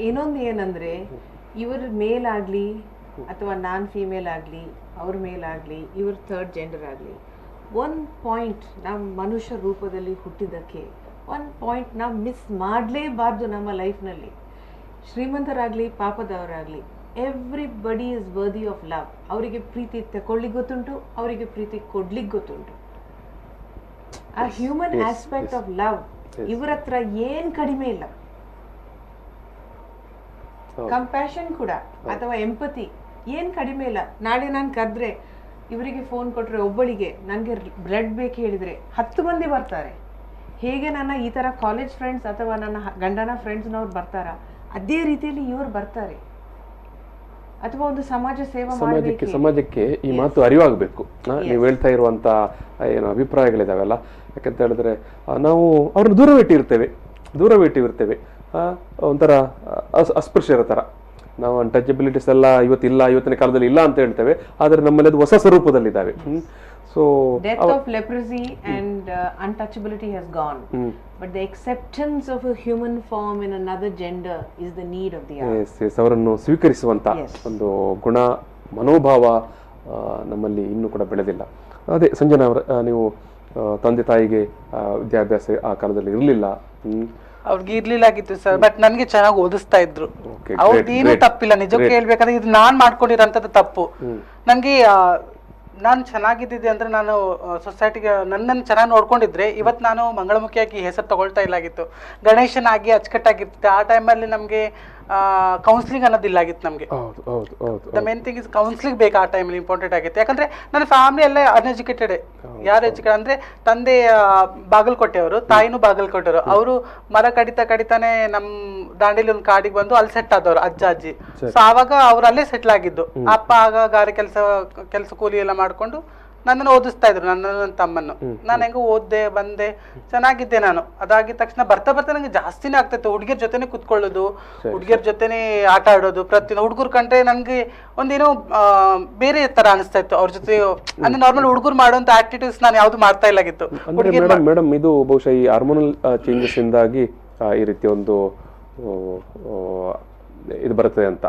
ಇನ್ನೊಂದು ಏನಂದ್ರೆ, ಇವ್ರ ಮೇಲ್ ಆಗ್ಲಿ ಅಥವಾ ನಾನ್ ಫೀಮೇಲ್ ಆಗ್ಲಿ, ಅವ್ರ ಮೇಲ್ ಆಗ್ಲಿ, ಇವ್ರ ಥರ್ಡ್ ಜೆಂಡರ್ ಆಗ್ಲಿ, ಒಂದು ಪಾಯಿಂಟ್ ನಾವು ಮನುಷ್ಯ ರೂಪದಲ್ಲಿ ಹುಟ್ಟಿದ್ದಕ್ಕೆ ಒಂದು ಪಾಯಿಂಟ್ ನಾವು ಮಿಸ್ ಮಾಡಲೇಬಾರ್ದು ನಮ್ಮ ಲೈಫ್ನಲ್ಲಿ. ಶ್ರೀಮಂತರಾಗಲಿ ಪಾಪದವರಾಗಲಿ, everybody is worthy of love. ಅವರಿಗೆ ಪ್ರೀತಿ ತಗೊಳ್ಳಿಕ್ಕೆ ಗೊತ್ತುಂಟು, ಅವರಿಗೆ ಪ್ರೀತಿ ಕೊಡ್ಲಿಕ್ಕೆ ಗೊತ್ತುಂಟು. ಆ ಹ್ಯೂಮನ್ ಆಸ್ಪೆಕ್ಟ್ ಆಫ್ ಲವ್ ಇವ್ರ ಹತ್ರ ಏನ್ ಕಡಿಮೆ ಇಲ್ಲ. ಕಂಪ್ಯಾಷನ್ ಕೂಡ ಅಥವಾ ಎಂಪತಿ ಏನ್ ಕಡಿಮೆ ಇಲ್ಲ. ನಾಳೆ ನಾನು ಕರೆದ್ರೆ, ಇವರಿಗೆ ಫೋನ್ ಕೊಟ್ರೆ ಒಬ್ಬಳಿಗೆ ನನಗೆ ಬ್ಲಡ್ ಬೇಕು ಹೇಳಿದ್ರೆ 10 ಮಂದಿ ಬರ್ತಾರೆ. ಹೇಗೆ ನನ್ನ ಈ ತರ ಕಾಲೇಜ್ ಫ್ರೆಂಡ್ಸ್ ಅಥವಾ ನನ್ನ ಗಂಡನ ಫ್ರೆಂಡ್ಸ್ನವ್ರು ಬರ್ತಾರ, ಅದೇ ರೀತಿಯಲ್ಲಿ ಇವ್ರು ಬರ್ತಾರೆ. ಅಥವಾ ಒಂದು ಸಮಾಜ ಸೇವಾ ಸಮಾಜಕ್ಕೆ ಈ ಮಾತು ಅರಿವಾಗಬೇಕು. ನೀವು ಹೇಳ್ತಾ ಇರುವಂತ ಏನು ಅಭಿಪ್ರಾಯಗಳಿದಾವೆಲ್ಲ, ಯಾಕಂತ ಹೇಳಿದ್ರೆ ನಾವು ಅವ್ರನ್ನ ದೂರವಿಟ್ಟಿರ್ತೇವೆ. ಒಂಥರ ಅಸ್ಪೃಶ್ಯರ ತರ ನಾವು ಅನ್ಟಚಬಿಲಿಟೀಸ್ ಎಲ್ಲ ಇವತ್ತಿನ ಕಾಲದಲ್ಲಿ ಇಲ್ಲ ಅಂತ ಹೇಳ್ತೇವೆ, ಆದ್ರೆ ನಮ್ಮಲ್ಲಿ ಅದು ಹೊಸ ಸ್ವರೂಪದಲ್ಲಿದ್ದಾವೆ. So death of leprosy and untouchability has gone, but the acceptance of a human form in another gender is the need of the hour. Yes, ಅವರನ್ನು ಸ್ವೀಕರಿಸುವಂತ ಒಂದು ಗುಣ, ಮನೋಭಾವ ನಮ್ಮಲ್ಲಿ ಇನ್ನೂ ಕೂಡ ಬೆಳೆದಿಲ್ಲ. ಅದೇ ಸಂಜನಾ ಅವರ, ನೀವು ತಂದೆ ತಾಯಿಗೆ ವಿದ್ಯಾಭ್ಯಾಸ ಆ ಕಾಲದಲ್ಲಿ ಇರಲಿಲ್ಲ. ಅವ್ರಿಗೆ ಇರ್ಲಿಲ್ಲಾಗಿತ್ತು ಸರ್, ಬಟ್ ನನ್ಗೆ ಚೆನ್ನಾಗಿ ಓದಿಸ್ತಾ ಇದ್ರು. ಅವ್ರದ್ದೇನು ತಪ್ಪಿಲ್ಲ, ನಿಜಕ್ಕೆ ಹೇಳ್ಬೇಕಂದ್ರೆ ಇದು ನಾನ್ ಮಾಡ್ಕೊಂಡಿರೋಂಥದ್ದು ತಪ್ಪು. ನನ್ಗೆ ನಾನು ಚೆನ್ನಾಗಿದ್ದಿದ್ದೆ ಅಂದ್ರೆ, ನಾನು ಸೊಸೈಟಿಗೆ ನನ್ನನ್ನು ಚೆನ್ನಾಗಿ ನೋಡ್ಕೊಂಡಿದ್ರೆ ಇವತ್ತು ನಾನು ಮಂಗಳಮುಖಿಯಾಗಿ ಹೆಸರು ತಗೊಳ್ತಾ ಇಲ್ಲಾಗಿತ್ತು. ಗಣೇಶನಾಗಿ ಅಚ್ಚುಕಟ್ಟಾಗಿರ್ತಿದ್ದೆ. ಆ ಟೈಮಲ್ಲಿ ನಮಗೆ ಕೌನ್ಸಿಲಿಂಗ್ ಅನ್ನೋದಿಲ್ಲಾಗಿತ್ತು ನಮಗೆ. The main thing is counselling ಬೇಕು. ಆ ಟೈಮಲ್ಲಿ ಇಂಪಾರ್ಟೆಂಟ್ ಆಗಿತ್ತು. ಯಾಕಂದ್ರೆ ನನ್ನ ಫ್ಯಾಮಿಲಿ ಎಲ್ಲ ಅನ್ಎಜುಕೇಟೆಡ್. ಯಾರು ಎಜುಕೇಟೆಡ್ ಅಂದ್ರೆ, ತಂದೆ ಬಾಗಲಕೋಟೆಯವರು, ತಾಯಿನೂ ಬಾಗಲಕೋಟೆಯವರು. ಅವರು ಮರ ಕಡಿತಾನೆ ನಮ್ಮ ದಾಂಡೇಲಿ ಒಂದು ಕಾಡಿಗೆ ಬಂದು ಅಲ್ಲಿ ಸೆಟ್ ಆದವ್ರು ಅಜ್ಜ ಅಜ್ಜಿ. ಸೊ ಆವಾಗ ಅವ್ರು ಅಲ್ಲೇ ಸೆಟ್ಲ್ ಆಗಿದ್ದು. ಅಪ್ಪ ಆಗ ಗಾರೆ ಕೆಲಸ ಕೂಲಿ ಎಲ್ಲ ಮಾಡ್ಕೊಂಡು ನನ್ನನ್ನು ಓದಿಸ್ತಾ ಇದ್ರು, ನನ್ನ ತಮ್ಮನ್ನು. ನಾನು ಹೆಂಗೋ ಓದ್ದೆ ಬಂದೆ, ಚೆನ್ನಾಗಿದ್ದೆ ನಾನು. ಅದಾಗಿದ ತಕ್ಷಣ ಬರ್ತಾ ನಂಗೆ ಜಾಸ್ತಿನೇ ಆಗ್ತಾಯಿತ್ತು. ಹುಡುಗಿಯರ ಜೊತೆನೆ ಕುತ್ಕೊಳ್ಳೋದು, ಹುಡುಗಿಯರ ಜೊತೆನೆ ಆಟ ಆಡೋದು. ಪ್ರತಿಯೊಂದು ಹುಡುಗರು ಕಂಡ್ರೆ ನನ್ಗೆ ಒಂದೇನೋ ಬೇರೆ ತರ ಅನಿಸ್ತಾ ಇತ್ತು ಅವ್ರ ಜೊತೆ. ಅಂದ್ರೆ ನಾರ್ಮಲ್ ಹುಡುಗರು ಮಾಡುವಂತ ಆಕ್ಟಿವಿಟೀಸ್ ನಾನು ಯಾವ್ದು ಮಾಡ್ತಾ ಇಲ್ಲಾಗಿತ್ತು. ಮೇಡಮ್, ಇದು ಬಹುಶಃ ಈ ಹಾರ್ಮೋನಲ್ ಚೇಂಜಸ್ ಇಂದಾಗಿ ಈ ರೀತಿ ಒಂದು ಇದು ಬರುತ್ತೆ ಅಂತ.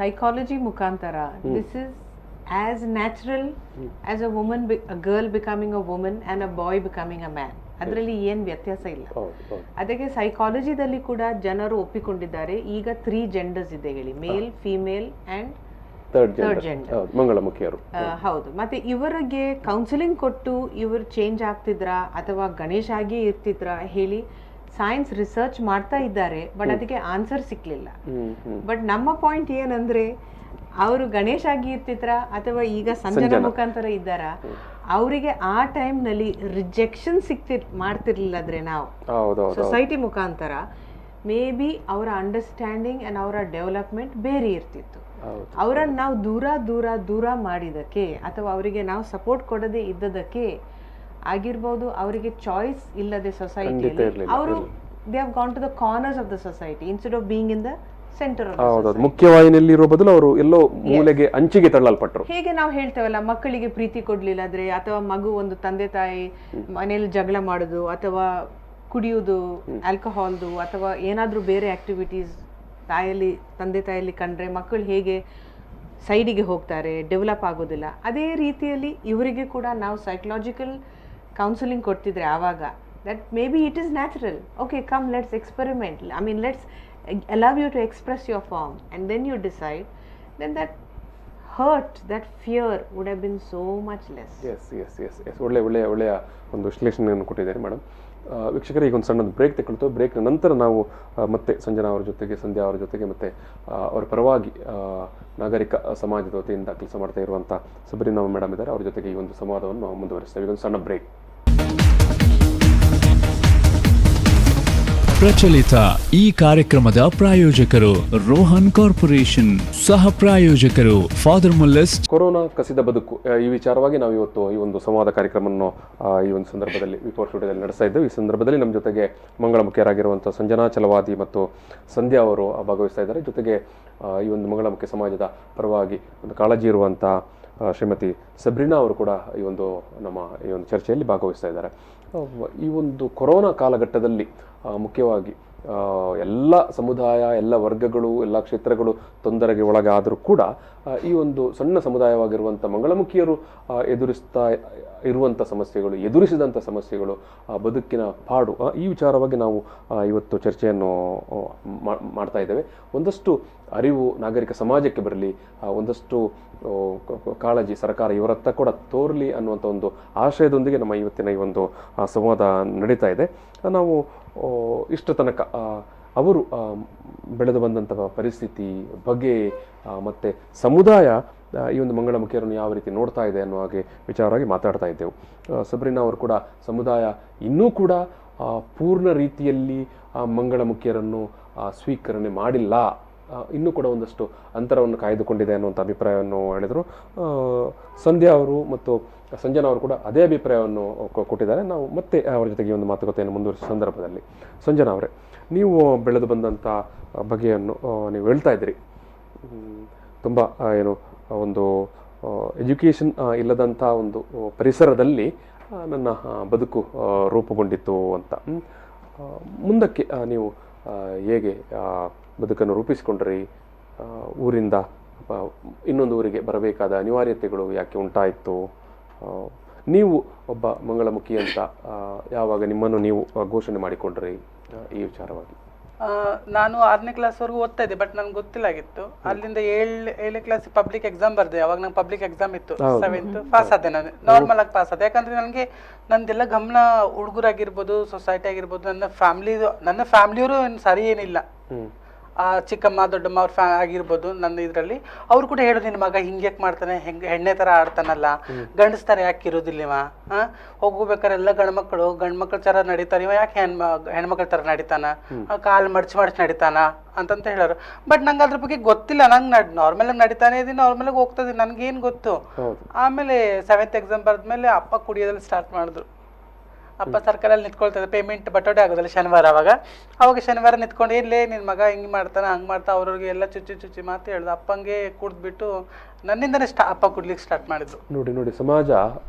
ಸೈಕಾಲಜಿ ಮುಖಾಂತರ this is as natural as a girl becoming a woman and a boy becoming a man. ಅದರಲ್ಲಿ ಏನು ವ್ಯತ್ಯಾಸ ಇಲ್ಲ. ಹೌದು ಹೌದು ಅದಕ್ಕೆ ಸೈಕಾಲಜಿದಲ್ಲಿ ಕೂಡ ಜನರು ಒಪ್ಪಿಕೊಂಡಿದ್ದಾರೆ, ಈಗ 3 genders ಇದೆ ಹೇಳಿ, male, female and third third gender, gender. ಹೌದು, ಮಂಗಳಮುಖಿಯರು. ಹೌದು. ಮತ್ತೆ ಇವರಿಗೆ ಕೌನ್ಸಿಲಿಂಗ್ ಕೊಟ್ಟು ಇವರು ಚೇಂಜ್ ಆಗ್ತಿದ್ರಾ ಅಥವಾ ಗಣೇಶ್ ಆಗಿ ಇರ್ತಿದ್ರಾ ಹೇಳಿ ಸೈನ್ಸ್ ರಿಸರ್ಚ್ ಮಾಡ್ತಾ ಇದ್ದಾರೆ, ಬಟ್ ಅದಕ್ಕೆ ಆನ್ಸರ್ ಸಿಕ್ಲಿಲ್ಲ. ಬಟ್ ನಮ್ಮ ಪಾಯಿಂಟ್ ಏನಂದ್ರೆ, ಅವರು ಗಣೇಶ್ ಆಗಿ ಇರ್ತಿದ್ರ ಅಥವಾ ಈಗ ಸಂಜನಾ ಮುಖಾಂತರ ಇದ್ದಾರ, ಅವರಿಗೆ ಆ ಟೈಮ್ ನಲ್ಲಿ ರಿಜೆಕ್ಷನ್ ಮಾಡ್ತಿರ್ಲಿಲ್ಲ ಅಂದ್ರೆ ನಾವು ಸೊಸೈಟಿ ಮುಖಾಂತರ, ಮೇ ಬಿ ಅವರ ಅಂಡರ್ಸ್ಟ್ಯಾಂಡಿಂಗ್ ಅಂಡ್ ಅವರ ಡೆವಲಪ್ಮೆಂಟ್ ಬೇರೆ ಇರ್ತಿತ್ತು. ಅವರನ್ನು ನಾವು ದೂರ ದೂರ ದೂರ ಮಾಡಿದಕ್ಕೆ ಅಥವಾ ಅವರಿಗೆ ನಾವು ಸಪೋರ್ಟ್ ಕೊಡದೆ ಇದ್ದದಕ್ಕೆ ಆಗಿರ್ಬೋದು, ಅವರಿಗೆ ಚಾಯ್ಸ್ ಇಲ್ಲದೆ ಸೊಸೈಟಿಯಲ್ಲಿ ಅವರು they have gone to the corners of the society instead of being in the centre of the society. ಮುಖ್ಯವಾಹಿನಿಯಲ್ಲಿ ಇರೋ ಬದಲು ಅವರು ಎಲ್ಲೋ ಮೂಲೆಗೆ ಅಂಚಿಗೆ ತಳ್ಳಲ್ಪಟ್ಟರು. ಹೇಗೆ ನಾವು ಹೇಳ್ತೇವಲ್ಲ, ಮಕ್ಕಳಿಗೆ ಪ್ರೀತಿ ಕೊಡ್ಲಿಲ್ಲದ್ರೆ ಅಥವಾ ಮಗು ಒಂದು ತಂದೆ ತಾಯಿ ಮನೆಯಲ್ಲಿ ಜಗಳ ಮಾಡೋದು ಅಥವಾ ಕುಡಿಯೋದು, ಆಲ್ಕೋಹಾಲ್ದು ಅಥವಾ ಏನಾದರೂ ಬೇರೆ ಆಕ್ಟಿವಿಟೀಸ್ ತಂದೆ ತಾಯಲ್ಲಿ ಕಂಡ್ರೆ ಮಕ್ಕಳು ಹೇಗೆ ಸೈಡಿಗೆ ಹೋಗ್ತಾರೆ, ಡೆವಲಪ್ ಆಗೋದಿಲ್ಲ, ಅದೇ ರೀತಿಯಲ್ಲಿ ಇವರಿಗೆ ಕೂಡ ನಾವು ಸೈಕಲಾಜಿಕಲ್ ಕೌನ್ಸಿಲಿಂಗ್ ಕೊಡ್ತಿದ್ರೆ ಆವಾಗ, that may be it is natural, okay come let's experiment, I mean let's allow you to express your form and then you decide, then that hurt, that fear would have been so much less. yes ಒಳ್ಳೆಯ ಒಂದು ವಿಶ್ಲೇಷಣೆಯನ್ನು ಕೊಟ್ಟಿದ್ದಾರೆ madam. ವೀಕ್ಷಕರೇ, ಈಗ ಒಂದು ಸಣ್ಣದು break ತಗೊಳ್ತು. ಬ್ರೇಕ್ನ ನಂತರ ನಾವು ಮತ್ತೆ ಸಂಜನಾ ಅವರ ಜೊತೆಗೆ, ಸಂಧ್ಯಾ ಅವರ ಜೊತೆಗೆ, ಮತ್ತೆ ಅವರ ಪರವಾಗಿ ನಾಗರಿಕ ಸಮಾಜದ ವತಿಯಿಂದ ಕೆಲಸ ಮಾಡ್ತಾ ಇರುವಂಥ ಸಬ್ರಿನಾ ಮೇಡಮ್ ಇದ್ದಾರೆ, ಅವ್ರ ಜೊತೆಗೆ ಈ ಒಂದು ಸಂವಾದವನ್ನು ಮುಂದುವರಿಸ್ತೇವೆ. ಈಗ ಒಂದು ಸಣ್ಣ ಬ್ರೇಕ್. ಪ್ರಚಲಿತ ಈ ಕಾರ್ಯಕ್ರಮದ ಪ್ರಾಯೋಜಕರು ರೋಹನ್ ಕಾರ್ಪೊರೇಷನ್, ಸಹ ಪ್ರಾಯೋಜಕರು ಫಾದರ್ ಮುಲ್ಲಸ್. ಕೊರೋನಾ ಕಸಿದ ಬದುಕು, ಈ ವಿಚಾರವಾಗಿ ನಾವು ಇವತ್ತು ಈ ಒಂದು ಸಂವಾದ ಕಾರ್ಯಕ್ರಮವನ್ನು ಈ ಒಂದು ಸಂದರ್ಭದಲ್ಲಿ ವಿಪೋರ್ ಸ್ಟುಡಿಯೋದಲ್ಲಿ ನಡೆಸ್ತಾ ಇದ್ದೇವೆ. ಈ ಸಂದರ್ಭದಲ್ಲಿ ನಮ್ಮ ಜೊತೆಗೆ ಮಂಗಳಮುಖಿಯರಾಗಿರುವಂಥ ಸಂಜನಾ ಚಲವಾದಿ ಮತ್ತು ಸಂಧ್ಯಾ ಅವರು ಭಾಗವಹಿಸ್ತಾ ಇದ್ದಾರೆ. ಜೊತೆಗೆ ಈ ಒಂದು ಮಂಗಳಮುಖಿ ಸಮಾಜದ ಪರವಾಗಿ ಒಂದು ಕಾಳಜಿ ಇರುವಂಥ ಶ್ರೀಮತಿ ಸಬ್ರಿನಾ ಅವರು ಕೂಡ ಈ ಒಂದು ನಮ್ಮ ಈ ಒಂದು ಚರ್ಚೆಯಲ್ಲಿ ಭಾಗವಹಿಸ್ತಾ ಇದ್ದಾರೆ. ಈ ಒಂದು ಕೊರೋನಾ ಕಾಲಘಟ್ಟದಲ್ಲಿ ಮುಖ್ಯವಾಗಿ ಎಲ್ಲ ಸಮುದಾಯ, ಎಲ್ಲ ವರ್ಗಗಳು, ಎಲ್ಲ ಕ್ಷೇತ್ರಗಳು ತೊಂದರೆಗೆ ಒಳಗಾದರೂ ಕೂಡ ಈ ಒಂದು ಸಣ್ಣ ಸಮುದಾಯವಾಗಿರುವಂಥ ಮಂಗಳಮುಖಿಯರು ಎದುರಿಸಿದಂಥ ಸಮಸ್ಯೆಗಳು, ಬದುಕಿನ ಪಾಡು, ಈ ವಿಚಾರವಾಗಿ ನಾವು ಇವತ್ತು ಚರ್ಚೆಯನ್ನು ಮಾಡ್ತಾ ಇದ್ದೇವೆ. ಒಂದಷ್ಟು ಅರಿವು ನಾಗರಿಕ ಸಮಾಜಕ್ಕೆ ಬರಲಿ, ಒಂದಷ್ಟು ಕಾಳಜಿ ಸರ್ಕಾರ ಇವರತ್ತ ಕೂಡ ತೋರಲಿ ಅನ್ನುವಂಥ ಒಂದು ಆಶಯದೊಂದಿಗೆ ನಮ್ಮ ಇವತ್ತಿನ ಈ ಒಂದು ಸಂವಾದ ನಡೀತಾ ಇದೆ. ನಾವು ಇಷ್ಟ ತನಕ ಅವರು ಬೆಳೆದು ಬಂದಂತಹ ಪರಿಸ್ಥಿತಿ ಬಗ್ಗೆ ಮತ್ತು ಸಮುದಾಯ ಈ ಒಂದು ಮಂಗಳಮುಖಿಯರನ್ನು ಯಾವ ರೀತಿ ನೋಡ್ತಾ ಇದೆ ಅನ್ನೋ ಹಾಗೆ ವಿಚಾರವಾಗಿ ಮಾತಾಡ್ತಾ ಇದ್ದೆವು. ಸಬ್ರಿನಾ ಅವರು ಕೂಡ ಸಮುದಾಯ ಇನ್ನೂ ಕೂಡ ಪೂರ್ಣ ರೀತಿಯಲ್ಲಿ ಮಂಗಳಮುಖಿಯರನ್ನು ಸ್ವೀಕರಣೆ ಮಾಡಿಲ್ಲ, ಇನ್ನೂ ಕೂಡ ಒಂದಷ್ಟು ಅಂತರವನ್ನು ಕಾಯ್ದುಕೊಂಡಿದೆ ಅನ್ನುವಂಥ ಅಭಿಪ್ರಾಯವನ್ನು ಹೇಳಿದರು. ಸಂಧ್ಯಾ ಅವರು ಮತ್ತು ಸಂಜನಾ ಅವರು ಕೂಡ ಅದೇ ಅಭಿಪ್ರಾಯವನ್ನು ಕೊಟ್ಟಿದ್ದಾರೆ. ನಾವು ಮತ್ತೆ ಅವರ ಜೊತೆಗೆ ಒಂದು ಮಾತುಕತೆಯನ್ನು ಮುಂದುವರಿಸುವ ಸಂದರ್ಭದಲ್ಲಿ, ಸಂಜನಾ ಅವರೇ, ನೀವು ಬೆಳೆದು ಬಂದಂಥ ಬಗೆಯನ್ನು ನೀವು ಹೇಳ್ತಾ ಇದ್ದೀರಿ. ತುಂಬ ಒಂದು ಎಜುಕೇಷನ್ ಇಲ್ಲದಂಥ ಒಂದು ಪರಿಸರದಲ್ಲಿ ನನ್ನ ಬದುಕು ರೂಪುಗೊಂಡಿತ್ತು ಅಂತ. ಮುಂದಕ್ಕೆ ನೀವು ಹೇಗೆ ಬದುಕನ್ನು ರೂಪಿಸಿಕೊಂಡ್ರಿ? ಊರಿಂದ ಇನ್ನೊಂದು ಊರಿಗೆ ಬರಬೇಕಾದ ಅನಿವಾರ್ಯತೆಗಳು ಯಾಕೆ ಉಂಟಾಯಿತು? ನೀವು ಒಬ್ಬ ಮಂಗಳಮುಖಿ ಅಂತ ಯಾವಾಗ ನಿಮ್ಮನ್ನು ನೀವು ಘೋಷಣೆ ಮಾಡಿಕೊಂಡ್ರಿ ಈ ವಿಚಾರವಾಗಿ? ನಾನು 6ನೇ ಕ್ಲಾಸ್ವರೆಗೂ ಓದ್ತಾ ಇದ್ದೆ, ಬಟ್ ನನ್ಗೆ ಗೊತ್ತಿಲ್ಲಾಗಿತ್ತು. ಅಲ್ಲಿಂದ 7ನೇ ಕ್ಲಾಸ್ ಪಬ್ಲಿಕ್ ಎಕ್ಸಾಮ್ ಬರ್ದೆ. ಅವಾಗ ನಂಗೆ ಪಬ್ಲಿಕ್ ಎಕ್ಸಾಮ್ ಇತ್ತು, 7th ಪಾಸ್ ಆದೆ. ನಾನು ನಾರ್ಮಲ್ ಆಗಿ ಪಾಸ್ ಆದೆ. ಯಾಕಂದ್ರೆ ನನಗೆ ನಂದೆಲ್ಲ ಗಮನ ಹುಡುಗರಾಗಿರ್ಬೋದು, ಸೊಸೈಟಿ ಆಗಿರ್ಬೋದು, ನನ್ನ ಫ್ಯಾಮಿಲಿಯವರು ಸರಿ ಏನಿಲ್ಲ. ಚಿಕ್ಕಮ್ಮ ದೊಡ್ಡಮ್ಮ ಅವ್ರ ಆಗಿರ್ಬೋದು ನನ್ನ ಇದರಲ್ಲಿ, ಅವ್ರು ಕೂಡ ಹೇಳೋದು, ನಿನ್ನ ಮಗ ಹಿಂಗ್ಯಾಕೆ ಮಾಡ್ತಾನೆ, ಹೆಣ್ಣೆ ಥರ ಆಡ್ತಾನಲ್ಲ, ಗಂಡಸ್ತಾರೆ ಯಾಕೆ ಇರೋದಿಲ್ಲ ಇವ, ಹೋಗ್ಬೇಕಾರೆ ಎಲ್ಲ ಗಂಡ್ಮಕ್ಳ ಥರ ನಡೀತಾನೆ, ಇವ ಯಾಕೆ ಹೆಣ್ಮಕ್ಳ ಥರ ನಡೀತಾನ, ಕಾಲು ಮಡ್ಚಿ ನಡೀತಾನ ಅಂತಂತ ಹೇಳೋರು. ಬಟ್ ನಂಗೆ ಅದ್ರ ಬಗ್ಗೆ ಗೊತ್ತಿಲ್ಲ. ನಂಗೆ ನಾರ್ಮಲಾಗಿ ನಡೀತಾನೆ ಇದೀನಿ, ನಾರ್ಮಲಾಗಿ ಹೋಗ್ತಾ ಇದೀನಿ, ನನ್ಗೇನು ಗೊತ್ತು. ಆಮೇಲೆ 7th ಎಕ್ಸಾಮ್ ಬರೆದ್ಮೇಲೆ ಅಪ್ಪ ಕುಡಿಯೋದಲ್ಲಿ ಸ್ಟಾರ್ಟ್ ಮಾಡಿದ್ರು. ಅಪ್ಪ ಸರ್ಕಲಲ್ಲಿ ನಿಂತ್ಕೊಳ್ತಾ ಇದ್ದೆ, ಪೇಮೆಂಟ್ ಬಟೋಡೆ ಆಗೋದಲ್ಲ ಶನಿವಾರ. ಅವಾಗ ಶನಿವಾರ ನಿಂತ್ಕೊಂಡು, ಇಲ್ಲೇ ನಿನ್ನ ಮಗ ಹಿಂಗೆ ಮಾಡ್ತಾನೆ, ಹಂಗೆ ಮಾಡ್ತಾ, ಅವ್ರಿಗೆ ಎಲ್ಲ ಚುಚ್ಚಿ ಮಾತು ಹೇಳ್ದು. ಅಪ್ಪಂಗೆ ಕುಡಿದ್ಬಿಟ್ಟು ನನ್ನಿಂದನೇ ಅಪ್ಪ ಕುಡ್ಲಿಕ್ಕೆ ಸ್ಟಾರ್ಟ್ ಮಾಡಿದ್ರು. ನೋಡಿ ಸಮಾಜ,